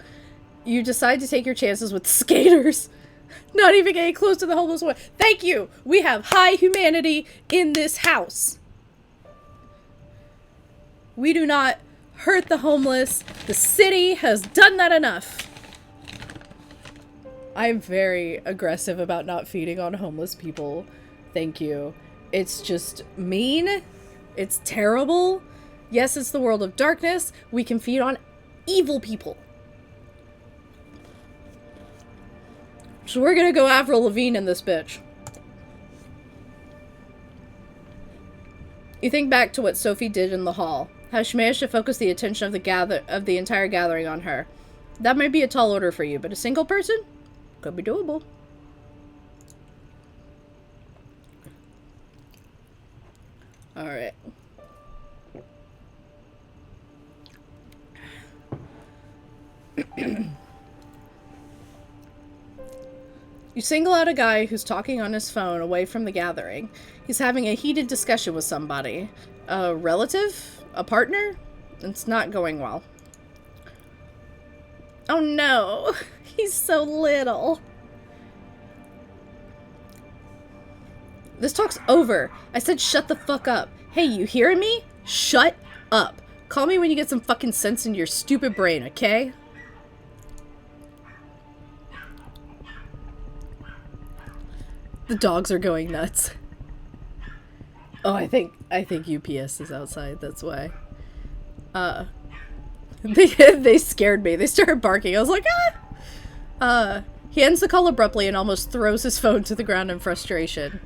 Speaker 1: You decide to take your chances with skaters. Not even getting close to the homeless one. Thank you! We have high humanity in this house. We do not hurt the homeless. The city has done that enough. I'm very aggressive about not feeding on homeless people. Thank you. It's just mean. It's terrible. Yes, it's the world of darkness. We can feed on evil people. So we're gonna go Avril Lavigne in this bitch. You think back to what Sophie did in the hall. How she managed to focus the attention of the entire gathering on her. That might be a tall order for you, but a single person? Could be doable. Alright. You single out a guy who's talking on his phone away from the gathering. He's having a heated discussion with somebody. A relative? A partner? It's not going well. Oh no! He's so little. This talk's over. I said shut the fuck up. Hey, you hearing me? Shut up. Call me when you get some fucking sense in your stupid brain, okay? The dogs are going nuts. Oh, I think UPS is outside, that's why. They scared me. They started barking. I was like, ah! He ends the call abruptly and almost throws his phone to the ground in frustration.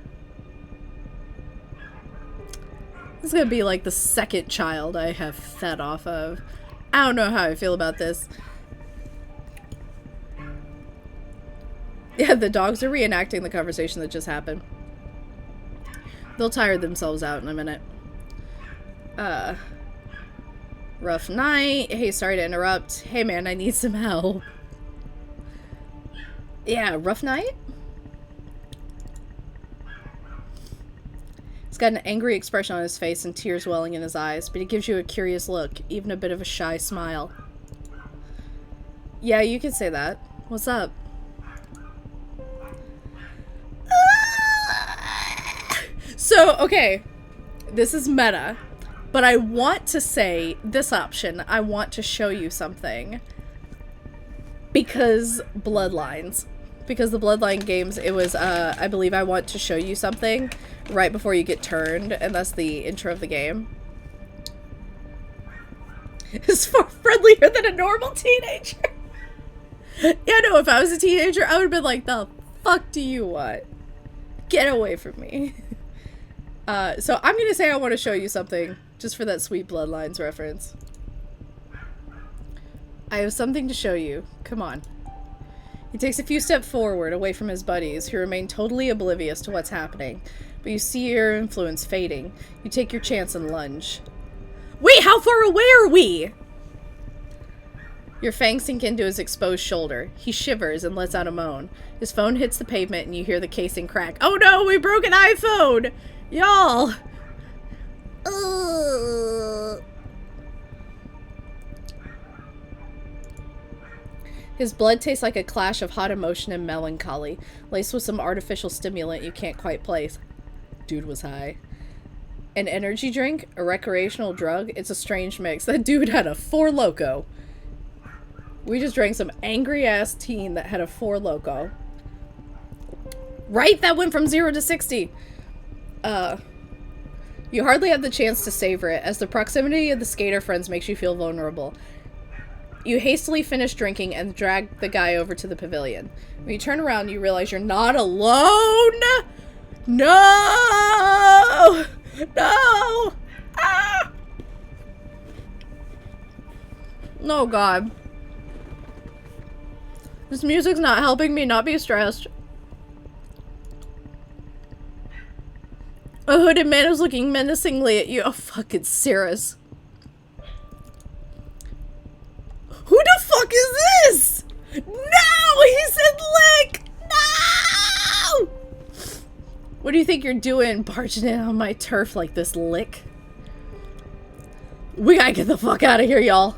Speaker 1: This is gonna be like the second child I have fed off of. I don't know how I feel about this. Yeah, the dogs are reenacting the conversation that just happened. They'll tire themselves out in a minute. Rough night. Hey, sorry to interrupt. Hey man, I need some help. Yeah, rough night? He's got an angry expression on his face and tears welling in his eyes, but he gives you a curious look, even a bit of a shy smile. Yeah, you can say that. What's up? So, okay, this is meta, but I want to say this option. I want to show you something. Because Bloodlines. Because the Bloodline games, it was, I believe I want to show you something right before you get turned, and that's the intro of the game. It's far friendlier than a normal teenager. Yeah, no, if I was a teenager, I would have been like, the fuck do you want? Get away from me. So I'm gonna say I want to show you something, just for that sweet Bloodlines reference. I have something to show you. Come on. He takes a few steps forward, away from his buddies, who remain totally oblivious to what's happening. But you see your influence fading. You take your chance and lunge. Wait, how far away are we? Your fangs sink into his exposed shoulder. He shivers and lets out a moan. His phone hits the pavement and you hear the casing crack. Oh no, we broke an iPhone! Y'all! His blood tastes like a clash of hot emotion and melancholy, laced with some artificial stimulant you can't quite place. Dude was high. An energy drink? A recreational drug? It's a strange mix. That dude had a Four Loko. We just drank some angry-ass teen that had a Four Loko. Right? That went from 0 to 60. You hardly have the chance to savor it, as the proximity of the skater friends makes you feel vulnerable. You hastily finish drinking and drag the guy over to the pavilion. When you turn around, you realize you're not alone! No! No! Ah! Oh god. This music's not helping me not be stressed. A hooded man is looking menacingly at you. Oh, fuck, it's Cirrus. Who the fuck is this? No! He said lick! No! What do you think you're doing, barging in on my turf like this, lick? We gotta get the fuck out of here, y'all.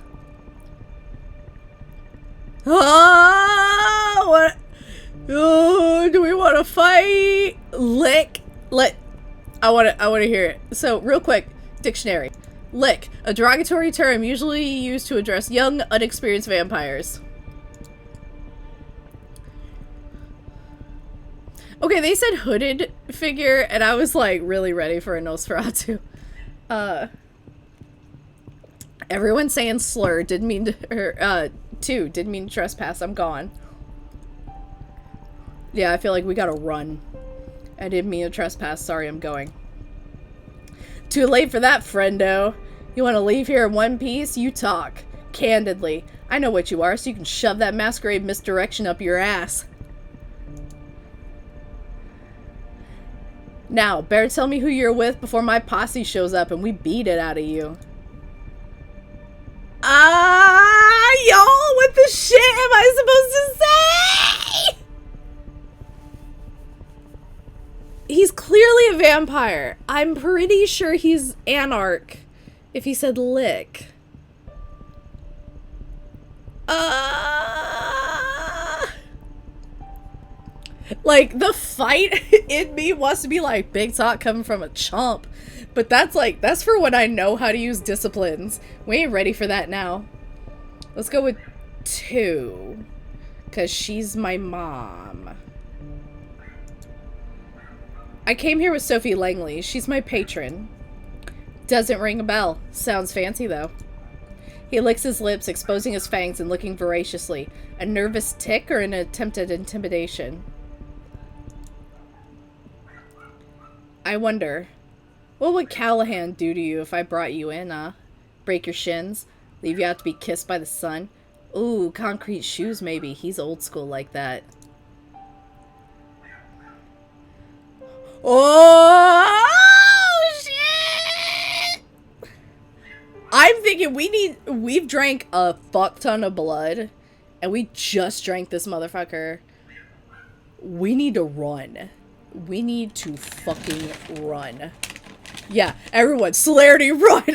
Speaker 1: Ah, what? Oh, do we want to fight? Lick. I want to hear it. So, real quick, dictionary. Lick, a derogatory term usually used to address young, unexperienced vampires. Okay, they said hooded figure, and I was like really ready for a Nosferatu. Everyone's saying slur. Didn't mean to, didn't mean to trespass. I'm gone. Yeah, I feel like we gotta run. I didn't mean to trespass. Sorry, I'm going. Too late for that, friendo. You want to leave here in one piece? You talk. Candidly. I know what you are, so you can shove that masquerade misdirection up your ass. Now, better tell me who you're with before my posse shows up and we beat it out of you. Y'all, what the shit am I supposed to say? He's clearly a vampire. I'm pretty sure he's anarch if he said lick. Like, the fight in me wants to be like, big talk coming from a chump. But that's like, that's for when I know how to use disciplines. We ain't ready for that now. Let's go with 2. Because she's my mom. I came here with Sophie Langley. She's my patron. Doesn't ring a bell. Sounds fancy, though. He licks his lips, exposing his fangs and looking voraciously. A nervous tick or an attempt at intimidation? I wonder, what would Callahan do to you if I brought you in, break your shins? Leave you out to be kissed by the sun? Ooh, concrete shoes maybe. He's old school like that. Oh, shit! I'm thinking we've drank a fuck ton of blood, and we just drank this motherfucker. We need to run. We need to fucking run. Yeah, everyone, celerity, run!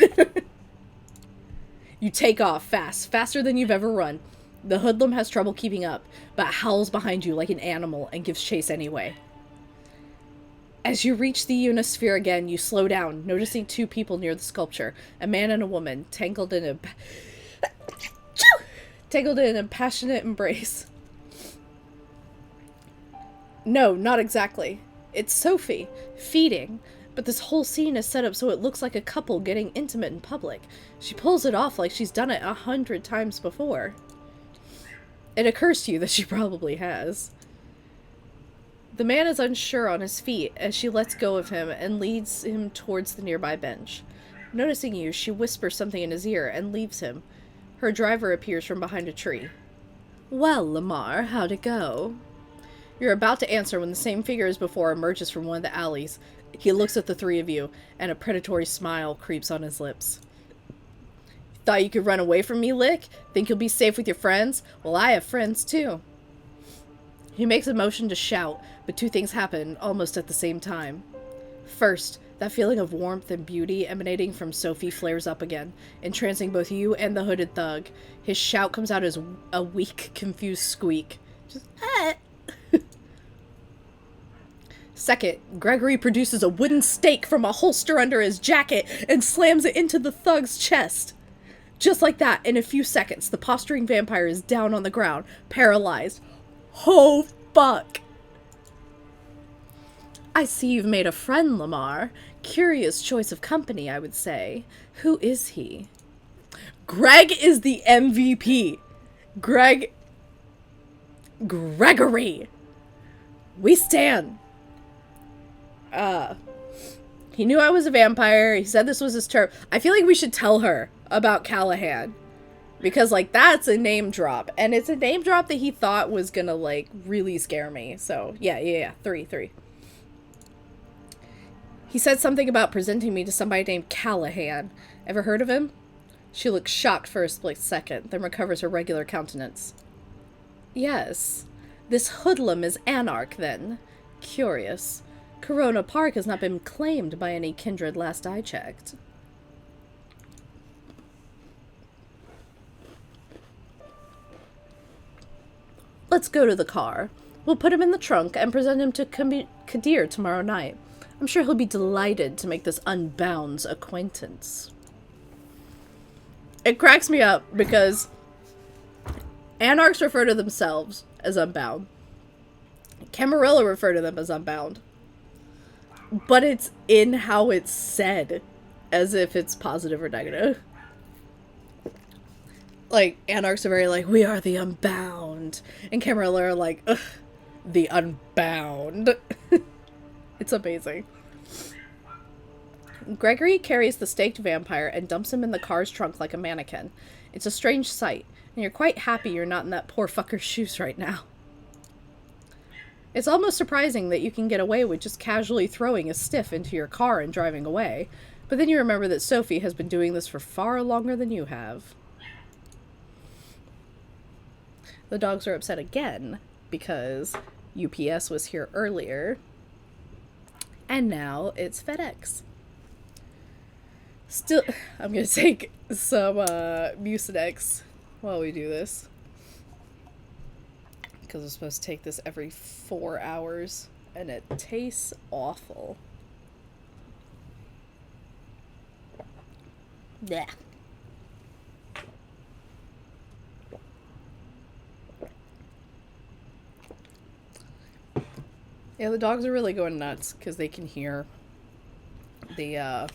Speaker 1: You take off fast, faster than you've ever run. The hoodlum has trouble keeping up, but howls behind you like an animal and gives chase anyway. As you reach the Unisphere again, you slow down, noticing 2 people near the sculpture, a man and a woman, tangled in a passionate embrace. No, not exactly. It's Sophie, feeding, but this whole scene is set up so it looks like a couple getting intimate in public. She pulls it off like she's done it 100 times before. It occurs to you that she probably has. The man is unsure on his feet as she lets go of him and leads him towards the nearby bench. Noticing you, she whispers something in his ear and leaves him. Her driver appears from behind a tree. Well, Lamar, how'd it go? You're about to answer when the same figure as before emerges from one of the alleys. He looks at the 3 of you, and a predatory smile creeps on his lips. Thought you could run away from me, Lick? Think you'll be safe with your friends? Well, I have friends, too. He makes a motion to shout, but 2 things happen almost at the same time. First, that feeling of warmth and beauty emanating from Sophie flares up again, entrancing both you and the hooded thug. His shout comes out as a weak, confused squeak. Just, eh. Second, Gregory produces a wooden stake from a holster under his jacket and slams it into the thug's chest. Just like that, in a few seconds, the posturing vampire is down on the ground, paralyzed. Oh, fuck. I see you've made a friend, Lamar. Curious choice of company, I would say. Who is he? Greg is the MVP. Gregory. We stand. He knew I was a vampire. He said this was his term. I feel like we should tell her about Callahan. Because, like, that's a name drop. And it's a name drop that he thought was gonna, like, really scare me. So, yeah. 3. He said something about presenting me to somebody named Callahan. Ever heard of him? She looks shocked for a split second, then recovers her regular countenance. Yes. This hoodlum is anarch, then. Curious. Corona Park has not been claimed by any kindred last I checked. Let's go to the car. We'll put him in the trunk and present him to Kadir tomorrow night. I'm sure he'll be delighted to make this Unbound's acquaintance. It cracks me up because Anarchs refer to themselves as Unbound. Camarilla refer to them as Unbound. But it's in how it's said, as if it's positive or negative. Like, Anarchs are very like, we are the Unbound. And Camarilla are like, ugh, the Unbound. It's amazing. Gregory carries the staked vampire and dumps him in the car's trunk like a mannequin. It's a strange sight, and you're quite happy you're not in that poor fucker's shoes right now. It's almost surprising that you can get away with just casually throwing a stiff into your car and driving away, but then you remember that Sophie has been doing this for far longer than you have. The dogs are upset again, because UPS was here earlier, and now it's FedEx. Still, I'm gonna take some Mucinex while we do this. Because I'm supposed to take this every 4 hours, and it tastes awful. Yeah. Yeah, the dogs are really going nuts because they can hear the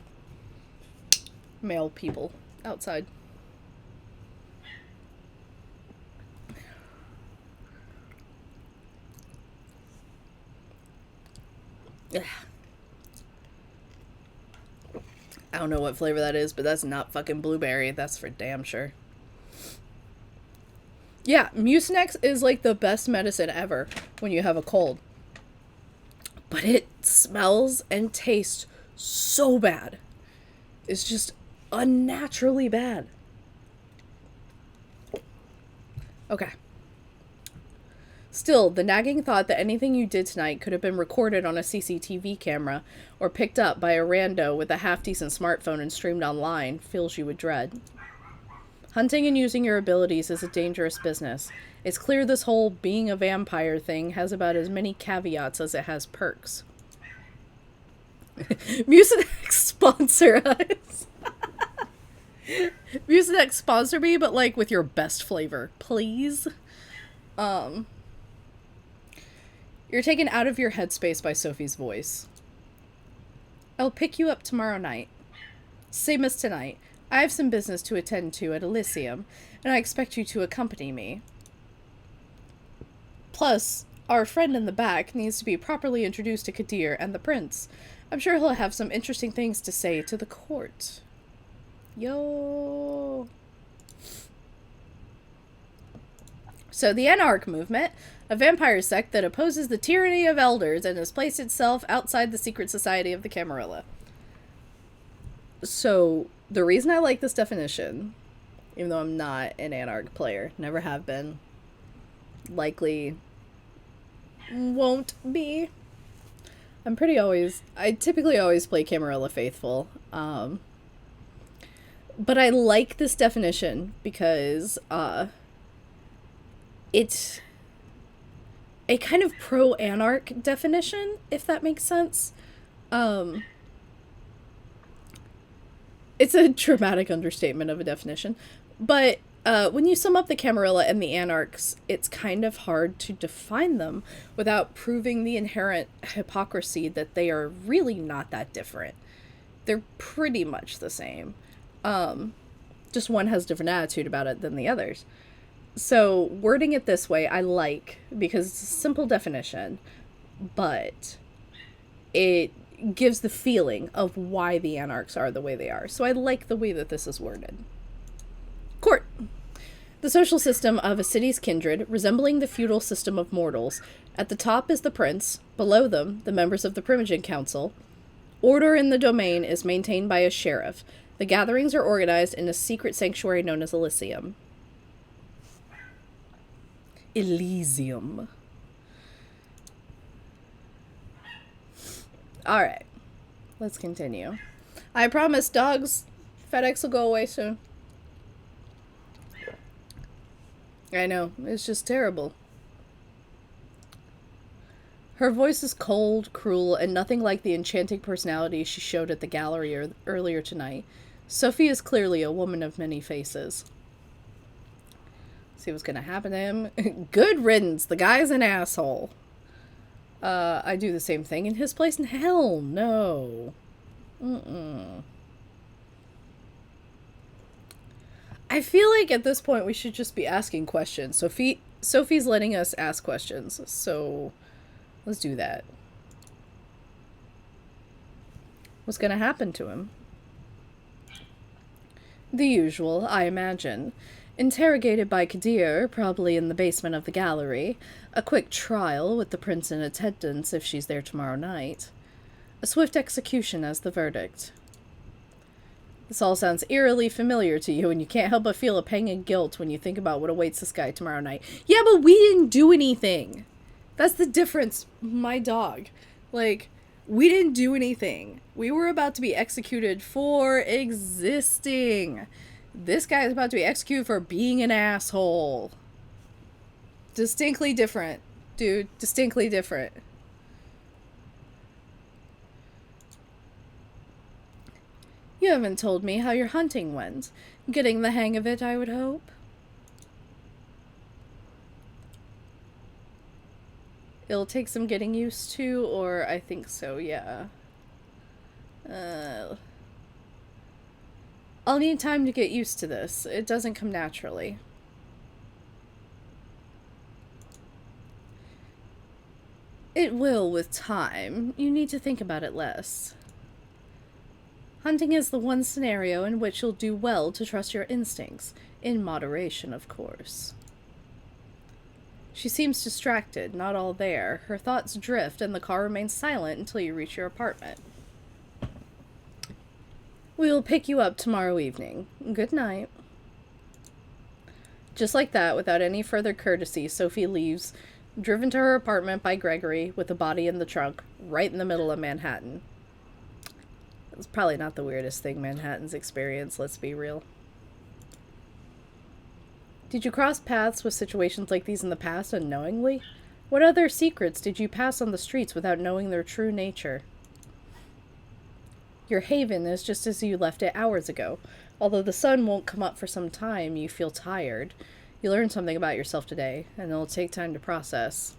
Speaker 1: male people outside. Ugh. I don't know what flavor that is, but that's not fucking blueberry. That's for damn sure. Yeah, Mucinex is like the best medicine ever when you have a cold. But it smells and tastes so bad. It's just unnaturally bad. Okay. Still, the nagging thought that anything you did tonight could have been recorded on a CCTV camera or picked up by a rando with a half-decent smartphone and streamed online fills you with dread. Hunting and using your abilities is a dangerous business. It's clear this whole being a vampire thing has about as many caveats as it has perks. Mucinex sponsor us. Mucinex sponsor me, but like with your best flavor, please. You're taken out of your headspace by Sophie's voice. I'll pick you up tomorrow night. Same as tonight. I have some business to attend to at Elysium, and I expect you to accompany me. Plus, our friend in the back needs to be properly introduced to Kadir and the prince. I'm sure he'll have some interesting things to say to the court. Yo. So the Anarch movement, a vampire sect that opposes the tyranny of elders and has placed itself outside the secret society of the Camarilla. So the reason I like this definition, even though I'm not an Anarch player, never have been, likely won't be. I typically always play Camarilla Faithful. But I like this definition because it's a kind of pro-Anarch definition, if that makes sense. It's a dramatic understatement of a definition. But when you sum up the Camarilla and the Anarchs, it's kind of hard to define them without proving the inherent hypocrisy that they are really not that different. They're pretty much the same. Just one has a different attitude about it than the others. So wording it this way I like, because it's a simple definition, but it gives the feeling of why the Anarchs are the way they are. So I like the way that this is worded. Court. The social system of a city's kindred, resembling the feudal system of mortals. At the top is the prince, below them, the members of the Primogen Council. Order in the domain is maintained by a sheriff. The gatherings are organized in a secret sanctuary known as Elysium. Elysium. Alright. Let's continue. I promise, dogs, FedEx will go away soon. I know, it's just terrible. Her voice is cold, cruel, and nothing like the enchanting personality she showed at the gallery earlier tonight. Sophie is clearly a woman of many faces. See what's gonna happen to him. Good riddance. The guy's an asshole. I do the same thing in his place? And hell no. I feel like at this point we should just be asking questions. Sophie's letting us ask questions, so let's do that. What's gonna happen to him? The usual, I imagine. Interrogated by Kadir, probably in the basement of the gallery. A quick trial with the prince in attendance if she's there tomorrow night. A swift execution as the verdict. This all sounds eerily familiar to you, and you can't help but feel a pang of guilt when you think about what awaits this guy tomorrow night. Yeah, but we didn't do anything. That's the difference, my dog. Like, we didn't do anything. We were about to be executed for existing. This guy is about to be executed for being an asshole. Distinctly different, dude. Distinctly different. You haven't told me how your hunting went. Getting the hang of it, I would hope. It'll take some getting used to, or I think so, yeah. I'll need time to get used to this. It doesn't come naturally. It will with time. You need to think about it less. Hunting is the one scenario in which you'll do well to trust your instincts. In moderation, of course. She seems distracted, not all there. Her thoughts drift, and the car remains silent until you reach your apartment. We will pick you up tomorrow evening. Good night. Just like that, without any further courtesy, Sophie leaves, driven to her apartment by Gregory, with the body in the trunk, right in the middle of Manhattan. It's probably not the weirdest thing Manhattan's experienced, let's be real. Did you cross paths with situations like these in the past unknowingly? What other secrets did you pass on the streets without knowing their true nature? Your haven is just as you left it hours ago. Although the sun won't come up for some time, you feel tired. You learned something about yourself today, and it'll take time to process.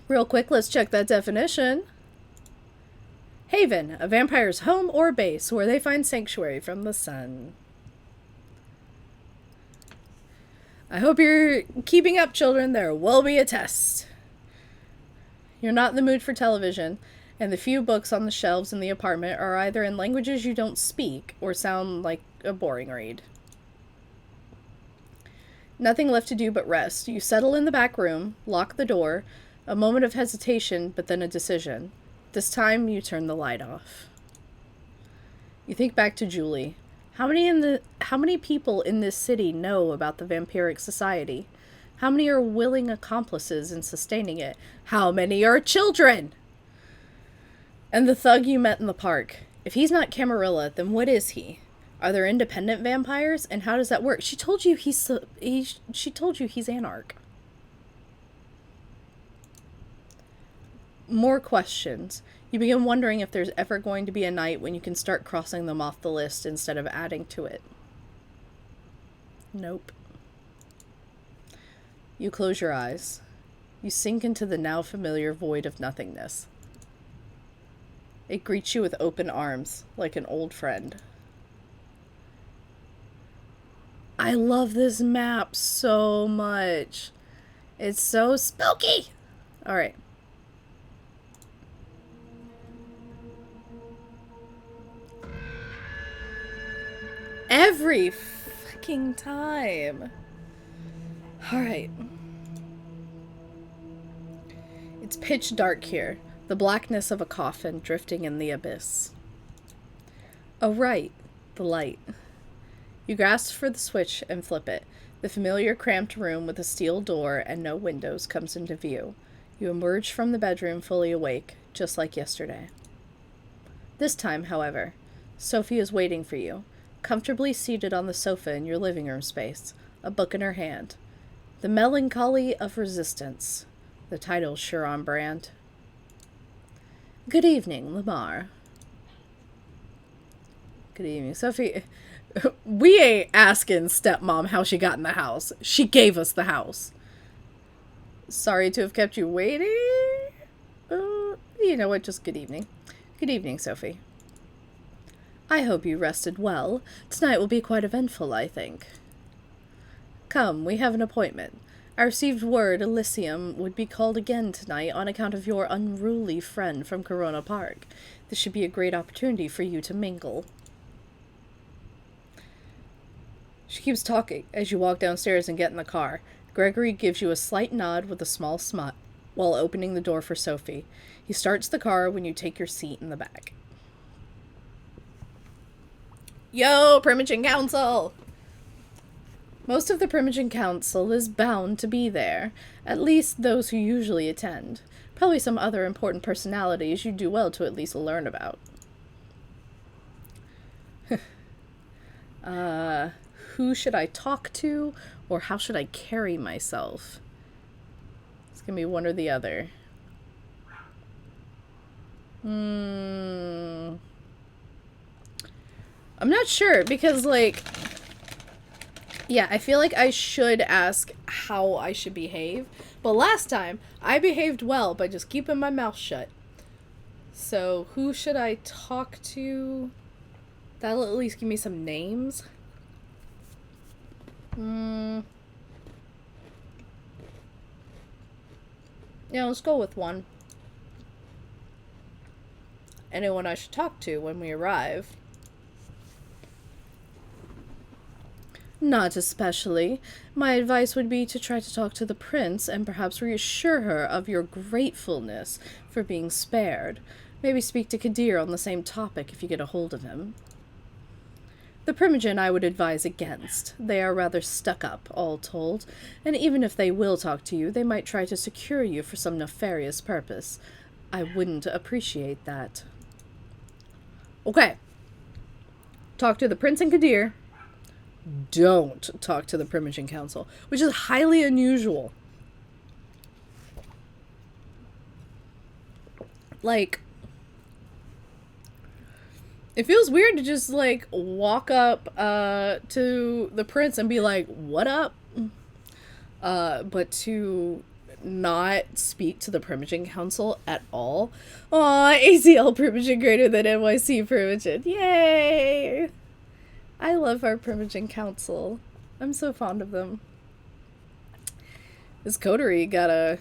Speaker 1: Real quick, let's check that definition. Haven, a vampire's home or base where they find sanctuary from the sun. I hope you're keeping up, children. There will be a test. You're not in the mood for television, and the few books on the shelves in the apartment are either in languages you don't speak or sound like a boring read. Nothing left to do but rest. You settle in the back room, lock the door, a moment of hesitation, but then a decision. This time, you turn the light off. You think back to Julie. How many people in this city know about the vampiric society? How many are willing accomplices in sustaining it? How many are children? And the thug you met in the park. If he's not Camarilla, then what is he? Are there independent vampires? And how does that work? She told you he's Anarch. More questions. You begin wondering if there's ever going to be a night when you can start crossing them off the list instead of adding to it. Nope. You close your eyes. You sink into the now familiar void of nothingness. It greets you with open arms, like an old friend. I love this map so much. It's so spooky. All right. Every fucking time. All right. It's pitch dark here. The blackness of a coffin drifting in the abyss. Oh, right. The light. You grasp for the switch and flip it. The familiar cramped room with a steel door and no windows comes into view. You emerge from the bedroom fully awake, just like yesterday. This time, however, Sophie is waiting for you, comfortably seated on the sofa in your living room space, a book in her hand. The Melancholy of Resistance. The title's sure on brand. Good evening, Lamar. Good evening, Sophie. We ain't asking stepmom how she got in the house. She gave us the house. Sorry to have kept you waiting. You know what, just good evening. Good evening, Sophie. I hope you rested well. Tonight will be quite eventful, I think. Come, we have an appointment. I received word Elysium would be called again tonight on account of your unruly friend from Corona Park. This should be a great opportunity for you to mingle. She keeps talking as you walk downstairs and get in the car. Gregory gives you a slight nod with a smile while opening the door for Sophie. He starts the car when you take your seat in the back. Yo, Primogen Council! Most of the Primogen Council is bound to be there, at least those who usually attend. Probably some other important personalities you'd do well to at least learn about. Who should I talk to, or how should I carry myself? It's gonna be one or the other. I'm not sure, because, like... Yeah, I feel like I should ask how I should behave. But last time, I behaved well by just keeping my mouth shut. So, who should I talk to? That'll at least give me some names. Yeah, let's go with one. Anyone I should talk to when we arrive. Not especially. My advice would be to try to talk to the prince and perhaps reassure her of your gratefulness for being spared. Maybe speak to Kadir on the same topic if you get a hold of him. The Primogen I would advise against. They are rather stuck up, all told, and even if they will talk to you, they might try to secure you for some nefarious purpose. I wouldn't appreciate that. Okay. Talk to the prince and Kadir. Don't talk to the Primogen Council, which is highly unusual. Like, it feels weird to just, like, walk up to the prince and be like, what up? But to not speak to the Primogen Council at all. Aw, ACL Primogen greater than NYC Primogen. Yay! I love our Primogen Council. I'm so fond of them. This coterie gotta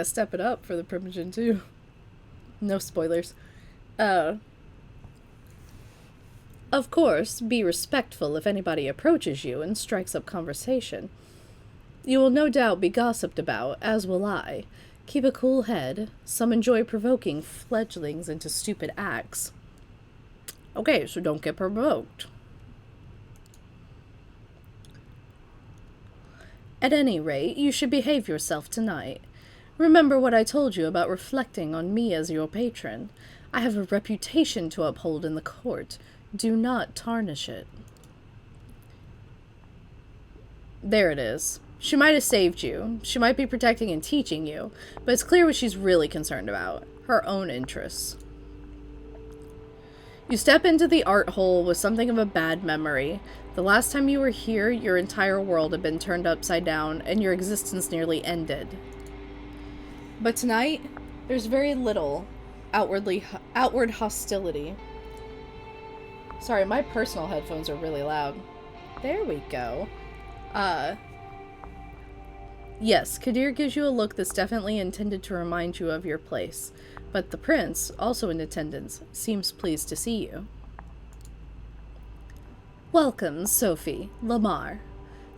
Speaker 1: step it up for the Primogen too. No spoilers. Of course, be respectful if anybody approaches you and strikes up conversation. You will no doubt be gossiped about, as will I. Keep a cool head. Some enjoy provoking fledglings into stupid acts. Okay, so don't get provoked. At any rate, you should behave yourself tonight. Remember what I told you about reflecting on me as your patron. I have a reputation to uphold in the court. Do not tarnish it. There it is. She might have saved you. She might be protecting and teaching you, but it's clear what she's really concerned about. Her own interests. You step into the art hole with something of a bad memory. The last time you were here, your entire world had been turned upside down, and your existence nearly ended. But tonight, there's very little outward hostility. Sorry, my personal headphones are really loud. There we go. Yes, Kadir gives you a look that's definitely intended to remind you of your place. But the prince, also in attendance, seems pleased to see you. Welcome, Sophie, Lamar.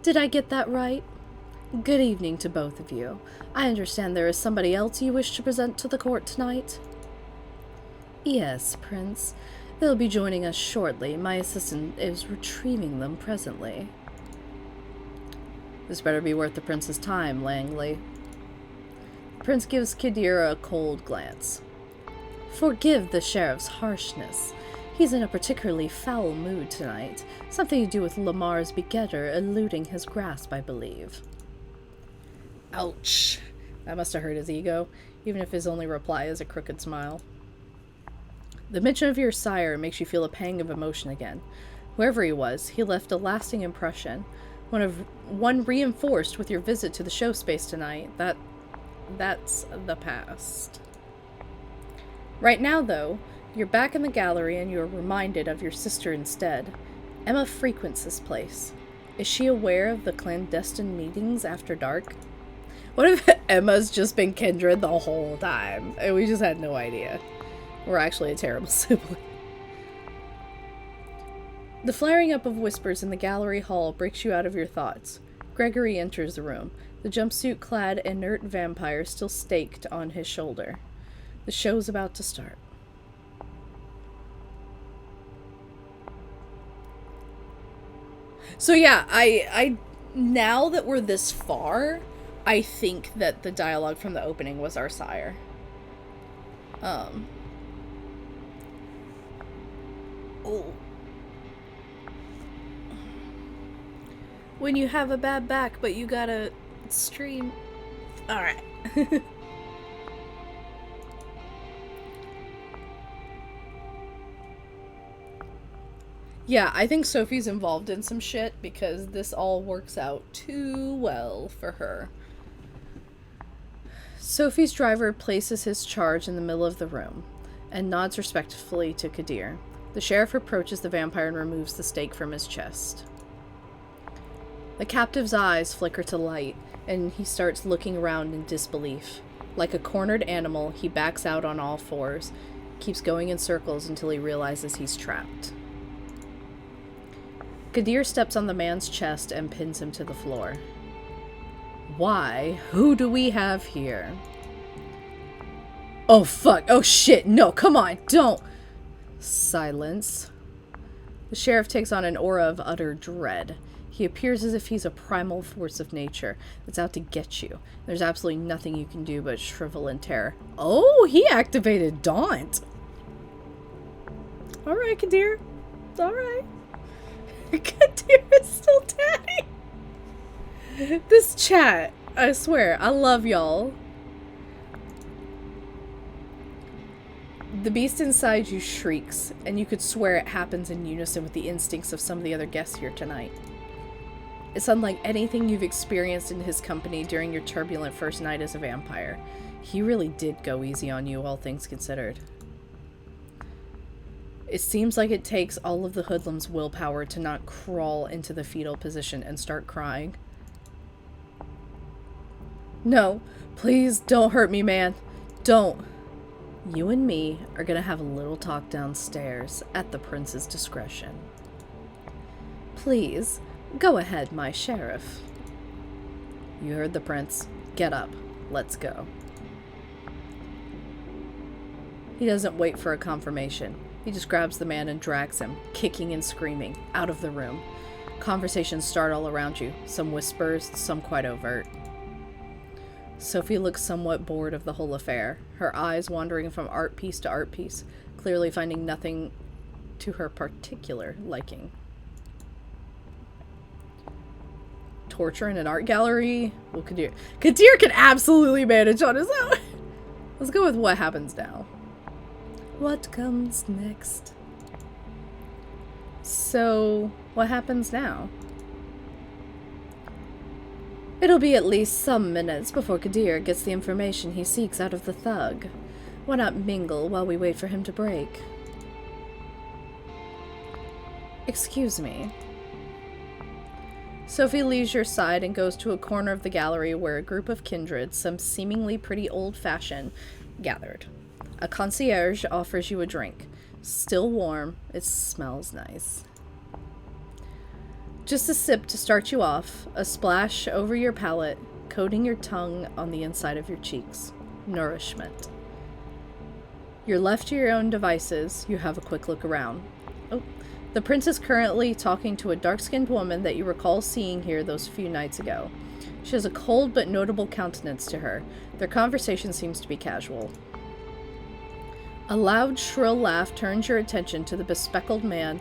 Speaker 1: Did I get that right? Good evening to both of you. I understand there is somebody else you wish to present to the court tonight? Yes, Prince. They'll be joining us shortly. My assistant is retrieving them presently. This better be worth the prince's time, Langley. The prince gives Kadir a cold glance. Forgive the sheriff's harshness. He's in a particularly foul mood tonight. Something to do with Lamar's begetter eluding his grasp, I believe. Ouch. That must have hurt his ego, even if his only reply is a crooked smile. The mention of your sire makes you feel a pang of emotion again. Whoever he was, he left a lasting impression. One reinforced with your visit to the show space tonight. That's the past. Right now, though, you're back in the gallery and you're reminded of your sister instead. Emma frequents this place. Is she aware of the clandestine meetings after dark? What if Emma's just been Kindred the whole time and we just had no idea? We're actually a terrible sibling. The flaring up of whispers in the gallery hall breaks you out of your thoughts. Gregory enters the room, the jumpsuit-clad inert vampire still staked on his shoulder. The show's about to start. So yeah, I now that we're this far, I think that the dialogue from the opening was our sire. Oh. When you have a bad back, but you gotta stream. Alright. Yeah, I think Sophie's involved in some shit because this all works out too well for her. Sophie's driver places his charge in the middle of the room and nods respectfully to Kadir. The sheriff approaches the vampire and removes the stake from his chest. The captive's eyes flicker to light, and he starts looking around in disbelief. Like a cornered animal, he backs out on all fours, keeps going in circles until he realizes he's trapped. Kadir steps on the man's chest and pins him to the floor. Why? Who do we have here? Oh fuck, oh shit, no, come on, don't! Silence. The sheriff takes on an aura of utter dread. He appears as if he's a primal force of nature that's out to get you. There's absolutely nothing you can do but shrivel in terror. Oh, he activated Daunt. Alright, Kadir. Alright. Kadir is still tatty. This chat, I swear, I love y'all. The beast inside you shrieks, and you could swear it happens in unison with the instincts of some of the other guests here tonight. It's unlike anything you've experienced in his company during your turbulent first night as a vampire. He really did go easy on you, all things considered. It seems like it takes all of the hoodlum's willpower to not crawl into the fetal position and start crying. No, please don't hurt me, man. Don't. You and me are gonna have a little talk downstairs at the prince's discretion. Please, go ahead, my sheriff. You heard the prince. Get up. Let's go. He doesn't wait for a confirmation. He just grabs the man and drags him, kicking and screaming, out of the room. Conversations start all around you, some whispers, some quite overt. Sophie looks somewhat bored of the whole affair, her eyes wandering from art piece to art piece, clearly finding nothing to her particular liking. Torture in an art gallery? Well, Kadir can absolutely manage on his own. Let's go with what happens now. What comes next? So, what happens now? It'll be at least some minutes before Kadir gets the information he seeks out of the thug. Why not mingle while we wait for him to break? Excuse me. Sophie leaves your side and goes to a corner of the gallery where a group of kindred, some seemingly pretty old-fashioned, gathered. A concierge offers you a drink. Still warm, it smells nice. Just a sip to start you off, a splash over your palate, coating your tongue on the inside of your cheeks. Nourishment. You're left to your own devices. You have a quick look around. Oh, the prince is currently talking to a dark-skinned woman that you recall seeing here those few nights ago. She has a cold but notable countenance to her. Their conversation seems to be casual. A loud, shrill laugh turns your attention to the bespectacled man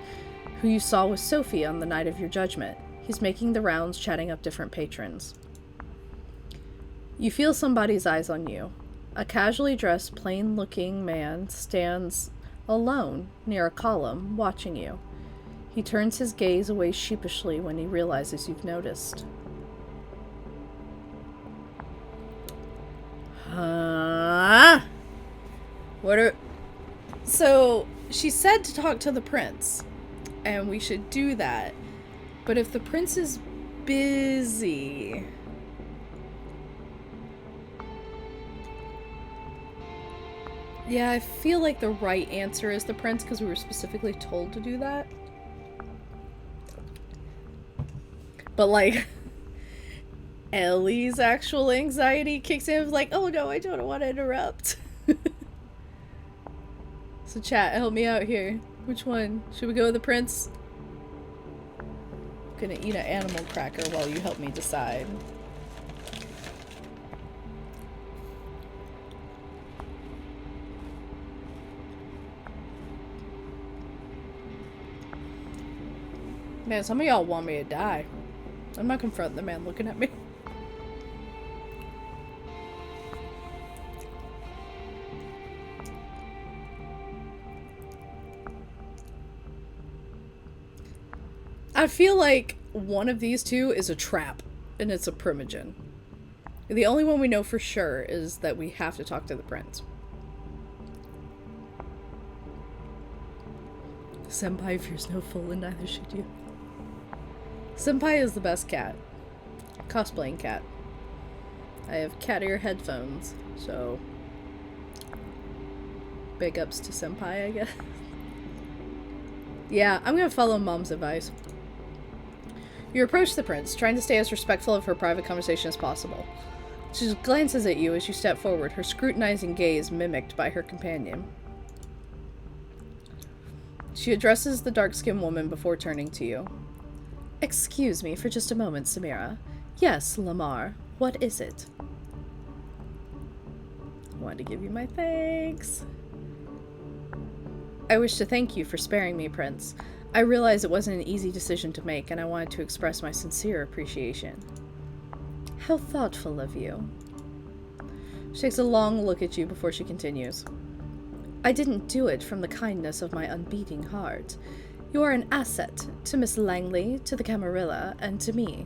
Speaker 1: who you saw with Sophie on the night of your judgment. He's making the rounds, chatting up different patrons. You feel somebody's eyes on you. A casually dressed, plain-looking man stands alone near a column, watching you. He turns his gaze away sheepishly when he realizes you've noticed. So, she said to talk to the prince, and we should do that. But if the prince is busy... Yeah, I feel like the right answer is the prince because we were specifically told to do that. But like, Ellie's actual anxiety kicks in. Like, oh no, I don't want to interrupt. So chat, help me out here. Which one? Should we go with the prince? I'm gonna eat an animal cracker while you help me decide. Man, some of y'all want me to die. I'm not confronting the man looking at me. I feel like one of these two is a trap, and it's a primogen. The only one we know for sure is that we have to talk to the prince. Senpai fears no fool, and neither should you. Senpai is the best cat. Cosplaying cat. I have cat ear headphones, so big ups to Senpai, I guess. Yeah, I'm gonna follow Mom's advice. You approach the prince, trying to stay as respectful of her private conversation as possible. She glances at you as you step forward, her scrutinizing gaze mimicked by her companion. She addresses the dark-skinned woman before turning to you. Excuse me for just a moment, Samira. Yes, Lamar. What is it? I wanted to give you my thanks. I wish to thank you for sparing me, Prince. I realize it wasn't an easy decision to make, and I wanted to express my sincere appreciation. How thoughtful of you. She takes a long look at you before she continues. I didn't do it from the kindness of my unbeating heart. You are an asset to Miss Langley, to the Camarilla, and to me.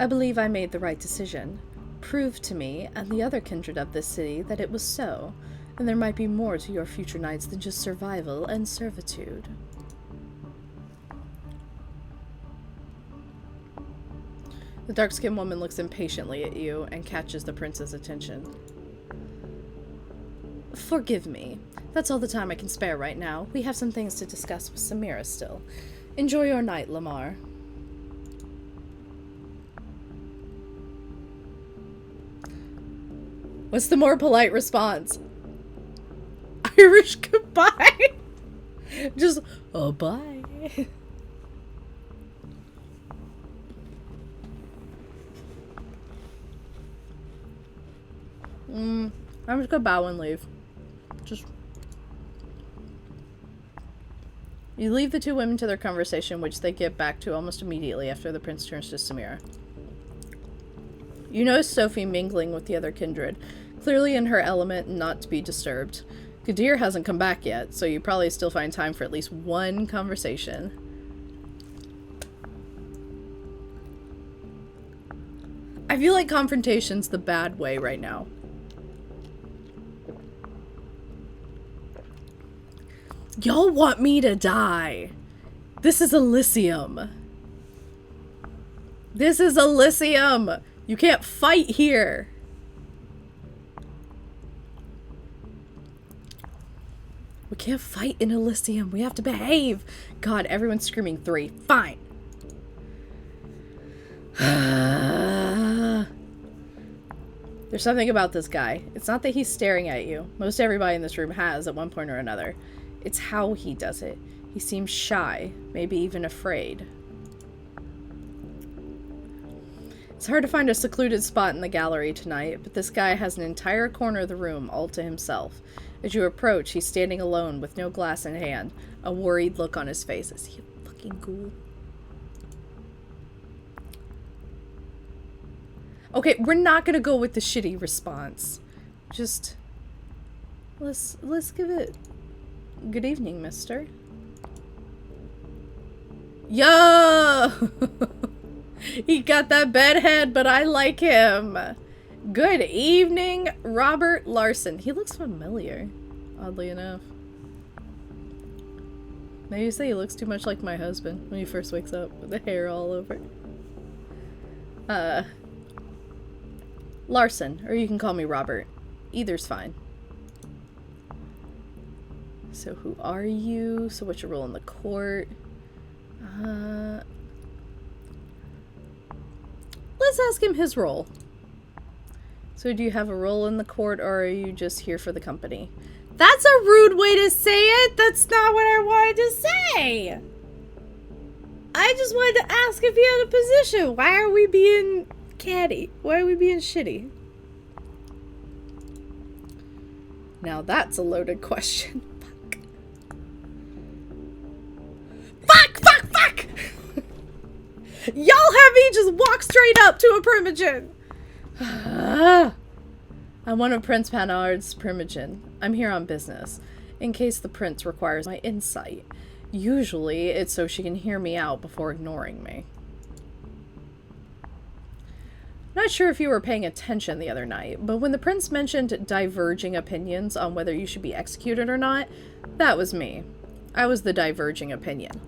Speaker 1: I believe I made the right decision. Prove to me and the other kindred of this city that it was so, and there might be more to your future nights than just survival and servitude. The dark-skinned woman looks impatiently at you and catches the prince's attention. Forgive me. That's all the time I can spare right now. We have some things to discuss with Samira still. Enjoy your night, Lamar. What's the more polite response? Irish goodbye? Just, oh, bye. I'm just gonna bow and leave. You leave the two women to their conversation, which they get back to almost immediately after the prince turns to Samira. You notice Sophie mingling with the other kindred, clearly in her element and not to be disturbed. Kadir hasn't come back yet, so you probably still find time for at least one conversation. I feel like confrontation's the bad way right now. Y'all want me to die. This is Elysium. This is Elysium. You can't fight here. We can't fight in Elysium. We have to behave. God, everyone's screaming 3. Fine. There's something about this guy. It's not that he's staring at you. Most everybody in this room has at one point or another. It's how he does it. He seems shy, maybe even afraid. It's hard to find a secluded spot in the gallery tonight, but this guy has an entire corner of the room all to himself. As you approach, he's standing alone with no glass in hand, a worried look on his face. Is he a fucking ghoul? Okay, we're not gonna go with the shitty response. Just let's give it good evening, mister. Yo! He got that bedhead, but I like him. Good evening, Robert Larson. He looks familiar, oddly enough. Maybe you say he looks too much like my husband when he first wakes up with the hair all over. Larson, or you can call me Robert. Either's fine. So who are you? So what's your role in the court? Let's ask him his role. So do you have a role in the court, or are you just here for the company? That's a rude way to say it! That's not what I wanted to say! I just wanted to ask if he had a position. Why are we being catty? Why are we being shitty? Now that's a loaded question. Fuck! Y'all have me just walk straight up to a primogen. I'm one of Prince Panard's primogen. I'm here on business, in case the prince requires my insight. Usually, it's so she can hear me out before ignoring me. Not sure if you were paying attention the other night, but when the prince mentioned diverging opinions on whether you should be executed or not, that was me. I was the diverging opinion.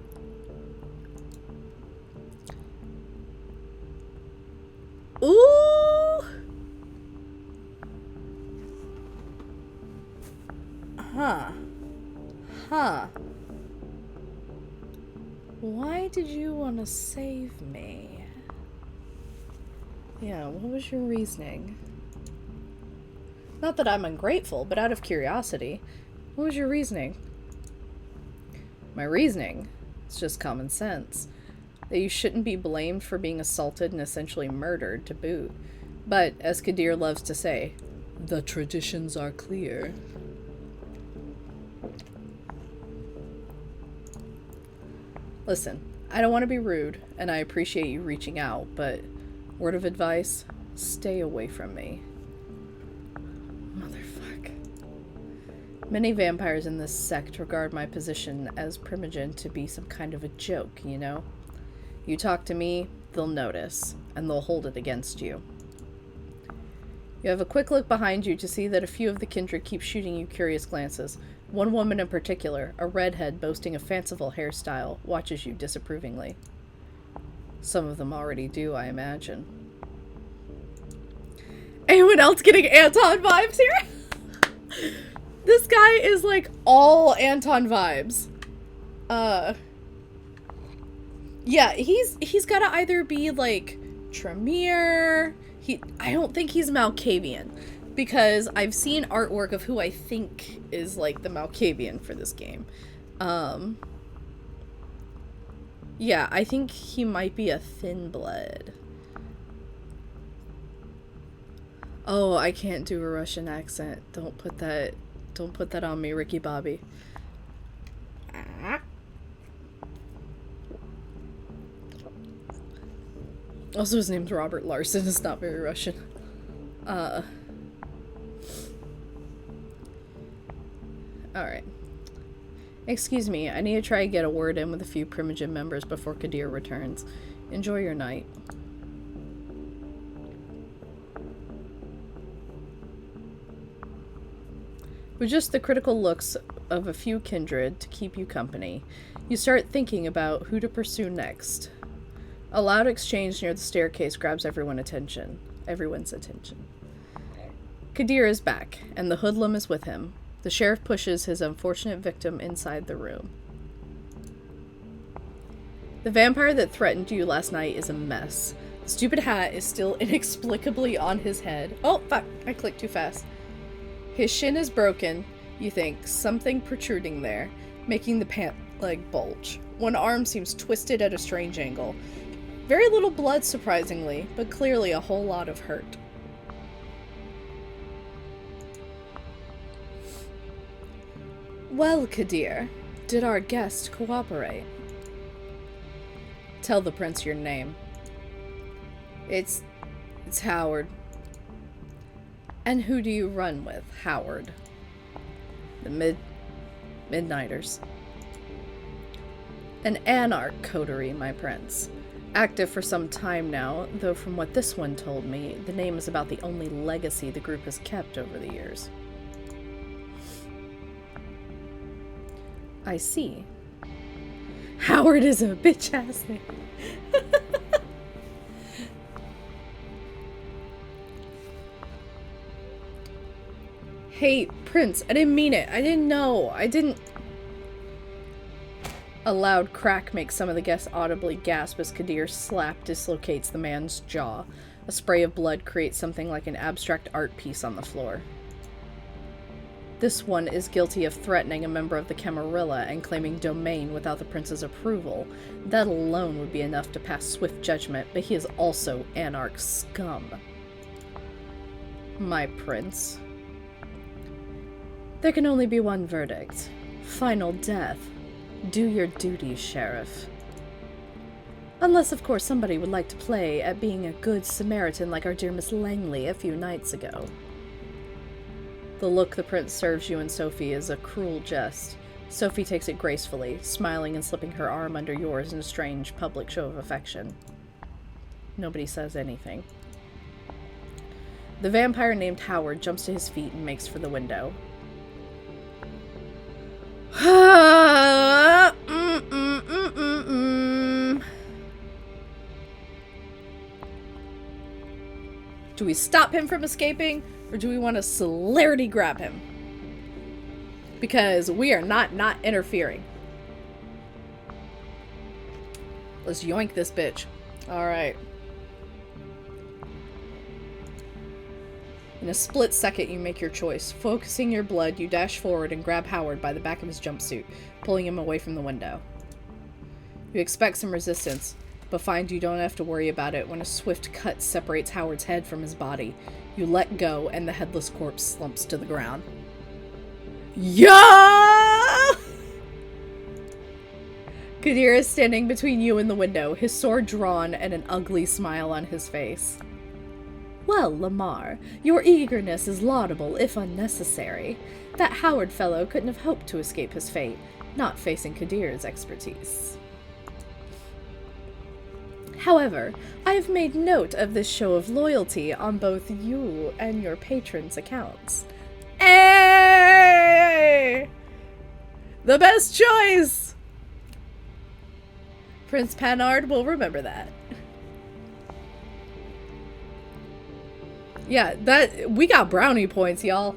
Speaker 1: Ooh! Huh. Why did you want to save me? Yeah, what was your reasoning? Not that I'm ungrateful, but out of curiosity. What was your reasoning? My reasoning? It's just common sense. That you shouldn't be blamed for being assaulted and essentially murdered to boot. But, as Kadir loves to say, the traditions are clear. Listen, I don't want to be rude, and I appreciate you reaching out, but word of advice, stay away from me. Motherfuck. Many vampires in this sect regard my position as primogen to be some kind of a joke, you know? You talk to me, they'll notice, and they'll hold it against you. You have a quick look behind you to see that a few of the Kindred keep shooting you curious glances. One woman in particular, a redhead boasting a fanciful hairstyle, watches you disapprovingly. Some of them already do, I imagine. Anyone else getting Anton vibes here? This guy is like all Anton vibes. Yeah, he's gotta either be like Tremere. I don't think he's Malkavian, because I've seen artwork of who I think is like the Malkavian for this game. Yeah, I think he might be a thin blood. Oh, I can't do a Russian accent. Don't put that on me, Ricky Bobby. Also, his name's Robert Larson. It's not very Russian. Alright. Excuse me, I need to try to get a word in with a few primogen members before Kadir returns. Enjoy your night. With just the critical looks of a few kindred to keep you company, you start thinking about who to pursue next. A loud exchange near the staircase grabs everyone's attention. Kadir is back, and the hoodlum is with him. The sheriff pushes his unfortunate victim inside the room. The vampire that threatened you last night is a mess. The stupid hat is still inexplicably on his head. Oh, fuck, I clicked too fast. His shin is broken, you think, something protruding there, making the pant leg bulge. One arm seems twisted at a strange angle. Very little blood, surprisingly, but clearly a whole lot of hurt. Well, Kadir, did our guest cooperate? Tell the prince your name. It's It's Howard. And who do you run with, Howard? The Midnighters. An anarch coterie, my prince. Active for some time now, though from what this one told me, the name is about the only legacy the group has kept over the years. I see. Howard is a bitch-ass name. Hey, Prince, I didn't mean it. I didn't know. I didn't... A loud crack makes some of the guests audibly gasp as Kadir's slap dislocates the man's jaw. A spray of blood creates something like an abstract art piece on the floor. This one is guilty of threatening a member of the Camarilla and claiming domain without the prince's approval. That alone would be enough to pass swift judgment, but he is also anarch scum. My prince. There can only be one verdict. Final death. Do your duty, Sheriff. Unless, of course, somebody would like to play at being a good Samaritan like our dear Miss Langley a few nights ago. The look the prince serves you and Sophie is a cruel jest. Sophie takes it gracefully, smiling and slipping her arm under yours in a strange public show of affection. Nobody says anything. The vampire named Howard jumps to his feet and makes for the window. Do we stop him from escaping, or do we want to celerity grab him? Because we are not interfering. Let's yoink this bitch. Alright. In a split second, you make your choice. Focusing your blood, you dash forward and grab Howard by the back of his jumpsuit, pulling him away from the window. You expect some resistance, but find you don't have to worry about it when a swift cut separates Howard's head from his body. You let go, and the headless corpse slumps to the ground. Yeah! Kadir is standing between you and the window, his sword drawn and an ugly smile on his face. Well, Lamar, your eagerness is laudable, if unnecessary. That Howard fellow couldn't have hoped to escape his fate, not facing Kadir's expertise. However, I have made note of this show of loyalty on both you and your patron's accounts. Hey! The best choice! Prince Panard will remember that. Yeah, we got brownie points, y'all.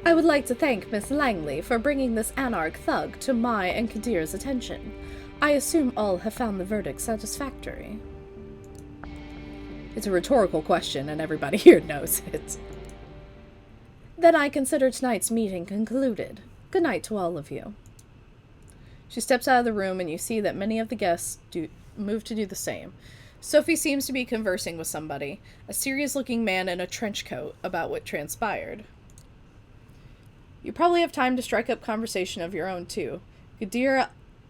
Speaker 1: I would like to thank Miss Langley for bringing this anarch thug to my and Kadir's attention. I assume all have found the verdict satisfactory. It's a rhetorical question, and everybody here knows it. Then I consider tonight's meeting concluded. Good night to all of you. She steps out of the room, and you see that many of the guests move to do the same. Sophie seems to be conversing with somebody, a serious-looking man in a trench coat, about what transpired. You probably have time to strike up conversation of your own, too. Kadir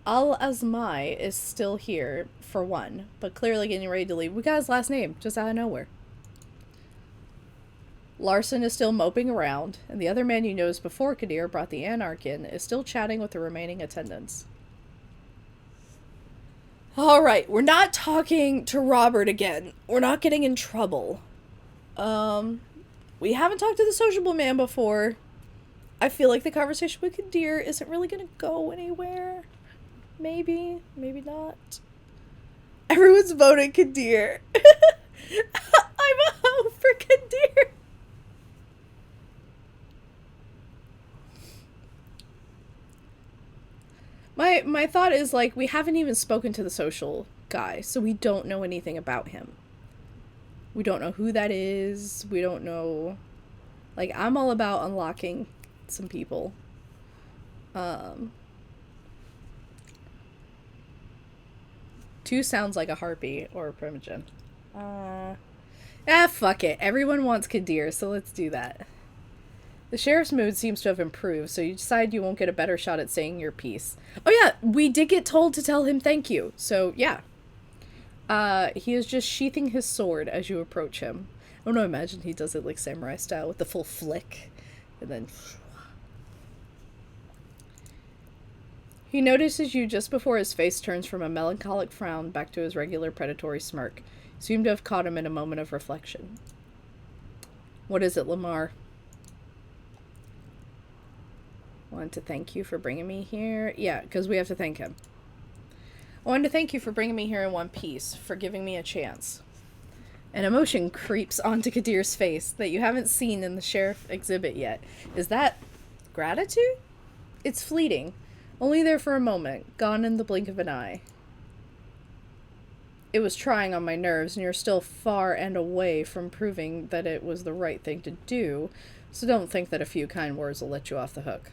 Speaker 1: Al-Azmai is still here, for one, but clearly getting ready to leave. We got his last name, just out of nowhere. Larson is still moping around, and the other man you noticed before Kadir brought the Anarch in is still chatting with the remaining attendants. Alright, we're not talking to Robert again. We're not getting in trouble. We haven't talked to the sociable man before. I feel like the conversation with Kadir isn't really gonna go anywhere. Maybe, maybe not. Everyone's voting Kadir. I'm a hoe for Kadir. My thought is, like, we haven't even spoken to the social guy, so we don't know anything about him. We don't know who that is. We don't know... Like, I'm all about unlocking some people. Two sounds like a harpy or a primogen. Fuck it. Everyone wants Kadir, so let's do that. The sheriff's mood seems to have improved, so you decide you won't get a better shot at saying your piece. Oh yeah, we did get told to tell him thank you, so yeah. He is just sheathing his sword as you approach him. I don't know, imagine he does it like samurai style with the full flick. And then... He notices you just before his face turns from a melancholic frown back to his regular predatory smirk. You seem to have caught him in a moment of reflection. What is it, Lamar? Wanted to thank you for bringing me here. Yeah, because we have to thank him. I wanted to thank you for bringing me here in one piece, for giving me a chance. An emotion creeps onto Kadir's face that you haven't seen in the sheriff exhibit yet. Is that gratitude? It's fleeting. Only there for a moment, gone in the blink of an eye. It was trying on my nerves, and you're still far and away from proving that it was the right thing to do, so don't think that a few kind words will let you off the hook.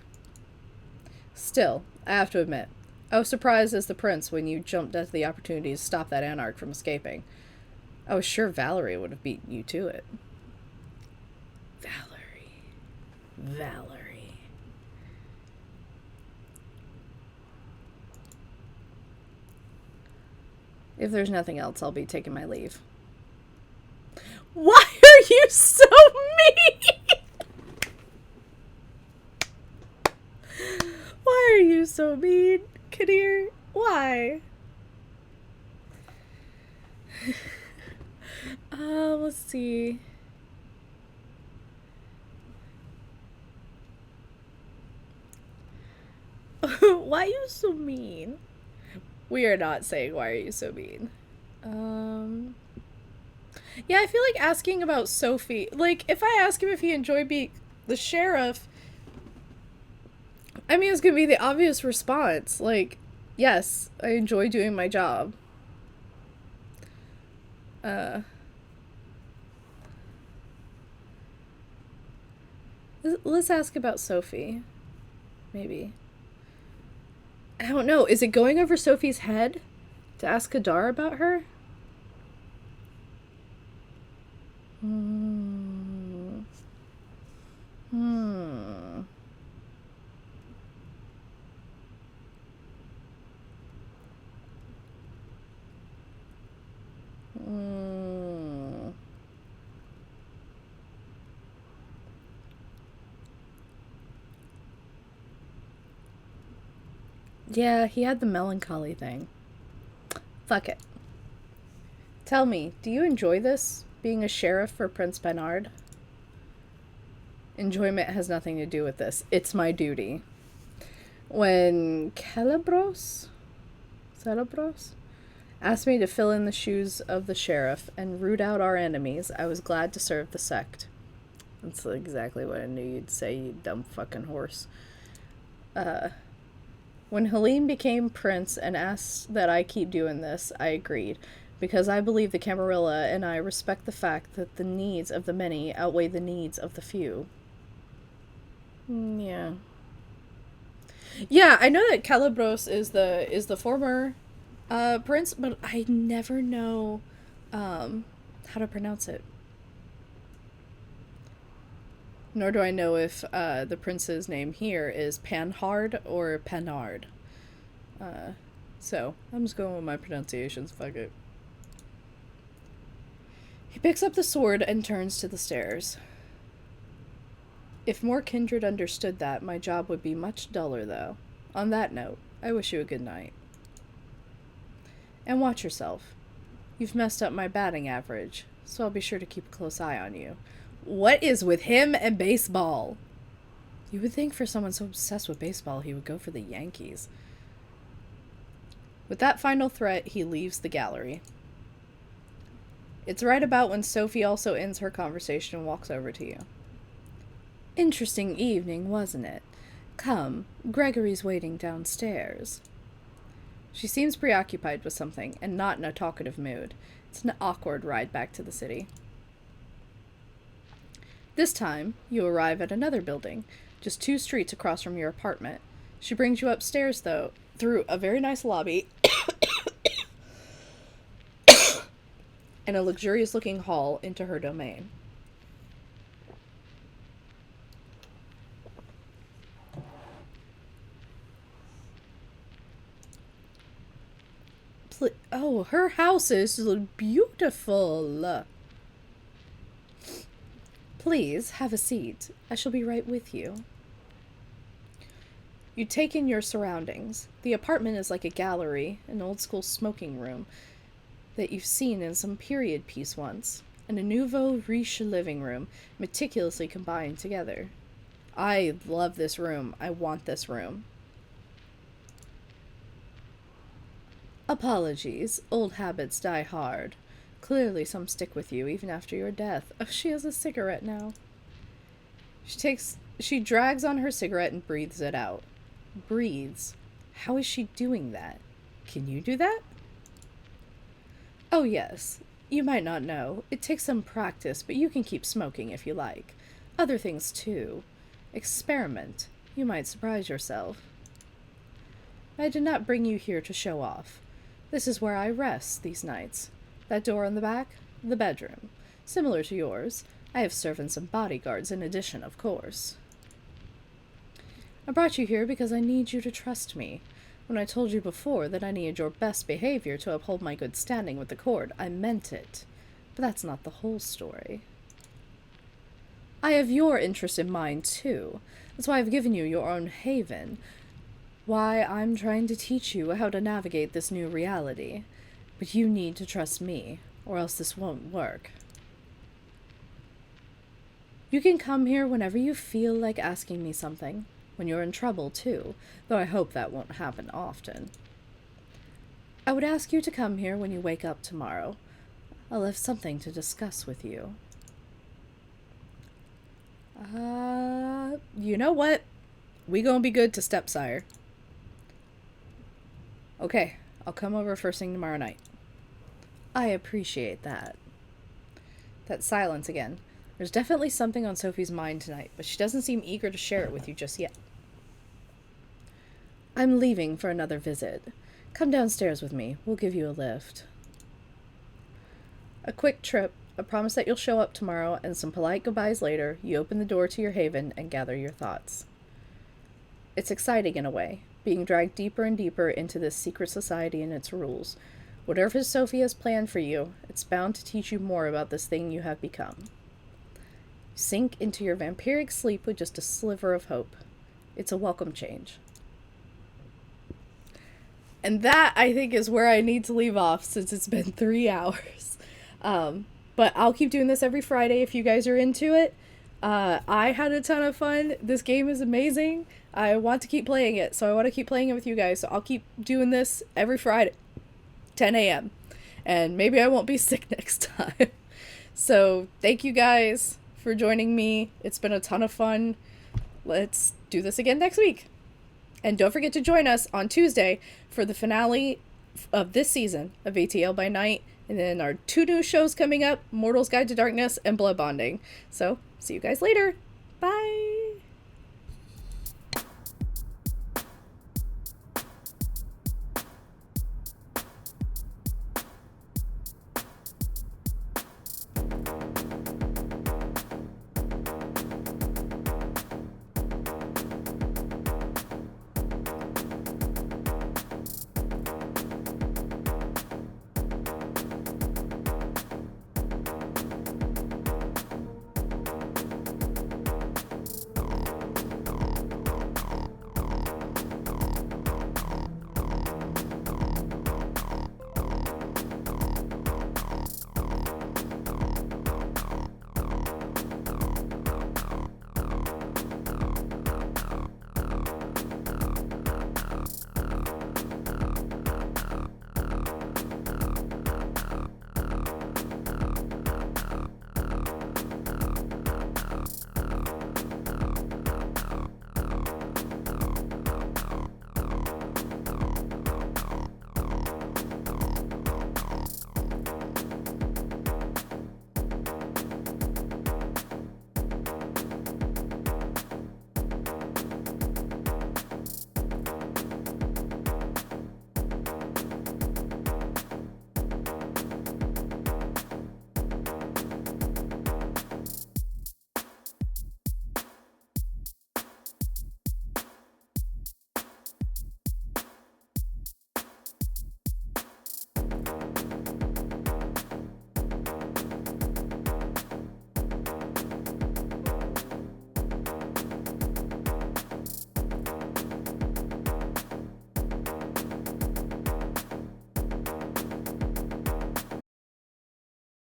Speaker 1: Still, I have to admit, I was surprised as the prince when you jumped at the opportunity to stop that anarch from escaping. I was sure Valerie would have beaten you to it. Valerie. If there's nothing else, I'll be taking my leave. Why are you so mean? Why are you so mean, Kadir? Why? Let's see. Why are you so mean? We are not saying why are you so mean. Yeah, I feel like asking about Sophie. Like, if I ask him if he enjoyed being the sheriff, I mean, it's gonna be the obvious response. Like, yes, I enjoy doing my job. Let's ask about Sophie. Maybe. I don't know. Is it going over Sophie's head to ask Kadar about her? Yeah, he had the melancholy thing. Fuck it. Tell me, do you enjoy this? Being a sheriff for Prince Bernard? Enjoyment has nothing to do with this. It's my duty. When Celebros asked me to fill in the shoes of the sheriff and root out our enemies, I was glad to serve the sect. That's exactly what I knew you'd say, you dumb fucking horse. When Halim became prince and asked that I keep doing this, I agreed, because I believe the Camarilla and I respect the fact that the needs of the many outweigh the needs of the few. Yeah. Yeah, I know that Calibros is the former prince, but I never know how to pronounce it. Nor do I know if the prince's name here is Panhard or Panard. So, I'm just going with my pronunciations, fuck it. He picks up the sword and turns to the stairs. If more Kindred understood that, my job would be much duller, though. On that note, I wish you a good night. And watch yourself. You've messed up my batting average, so I'll be sure to keep a close eye on you. What is with him and baseball? You would think for someone so obsessed with baseball, he would go for the Yankees. With that final threat, he leaves the gallery. It's right about when Sophie also ends her conversation and walks over to you. Interesting evening, wasn't it? Come, Gregory's waiting downstairs. She seems preoccupied with something, and not in a talkative mood. It's an awkward ride back to the city. This time, you arrive at another building, just 2 streets across from your apartment. She brings you upstairs, though, through a very nice lobby and a luxurious-looking hall into her domain. Oh, her house is beautiful. Please, have a seat. I shall be right with you. You take in your surroundings. The apartment is like a gallery, an old-school smoking room that you've seen in some period piece once, and a nouveau riche living room, meticulously combined together. I love this room. I want this room. Apologies. Old habits die hard. Clearly some stick with you, even after your death. Oh, she has a cigarette now. She drags on her cigarette and breathes it out. Breathes? How is she doing that? Can you do that? Oh, yes. You might not know. It takes some practice, but you can keep smoking if you like. Other things, too. Experiment. You might surprise yourself. I did not bring you here to show off. This is where I rest these nights. That door in the back? The bedroom. Similar to yours. I have servants and bodyguards in addition, of course. I brought you here because I need you to trust me. When I told you before that I needed your best behavior to uphold my good standing with the court, I meant it. But that's not the whole story. I have your interest in mind, too. That's why I've given you your own haven. Why I'm trying to teach you how to navigate this new reality. But you need to trust me, or else this won't work. You can come here whenever you feel like asking me something. When you're in trouble, too, though I hope that won't happen often. I would ask you to come here when you wake up tomorrow. I'll have something to discuss with you. You know what? We gonna be good to stepsire. Okay, I'll come over first thing tomorrow night. I appreciate that. That silence again. There's definitely something on Sophie's mind tonight, but she doesn't seem eager to share it with you just yet. I'm leaving for another visit. Come downstairs with me. We'll give you a lift. A quick trip, a promise that you'll show up tomorrow, and some polite goodbyes later. You open the door to your haven and gather your thoughts. It's exciting in a way, being dragged deeper and deeper into this secret society and its rules. Whatever Sophie has planned for you, it's bound to teach you more about this thing you have become. Sink into your vampiric sleep with just a sliver of hope. It's a welcome change. And that, I think, is where I need to leave off since it's been 3 hours. But I'll keep doing this every Friday if you guys are into it. I had a ton of fun. This game is amazing. I want to keep playing it, so I want to keep playing it with you guys. So I'll keep doing this every Friday, 10 a.m. And maybe I won't be sick next time. So thank you guys for joining me. It's been a ton of fun. Let's do this again next week. And don't forget to join us on Tuesday for the finale of this season of ATL by Night. And then our 2 new shows coming up, Mortal's Guide to Darkness and Blood Bonding. So, see you guys later. Bye!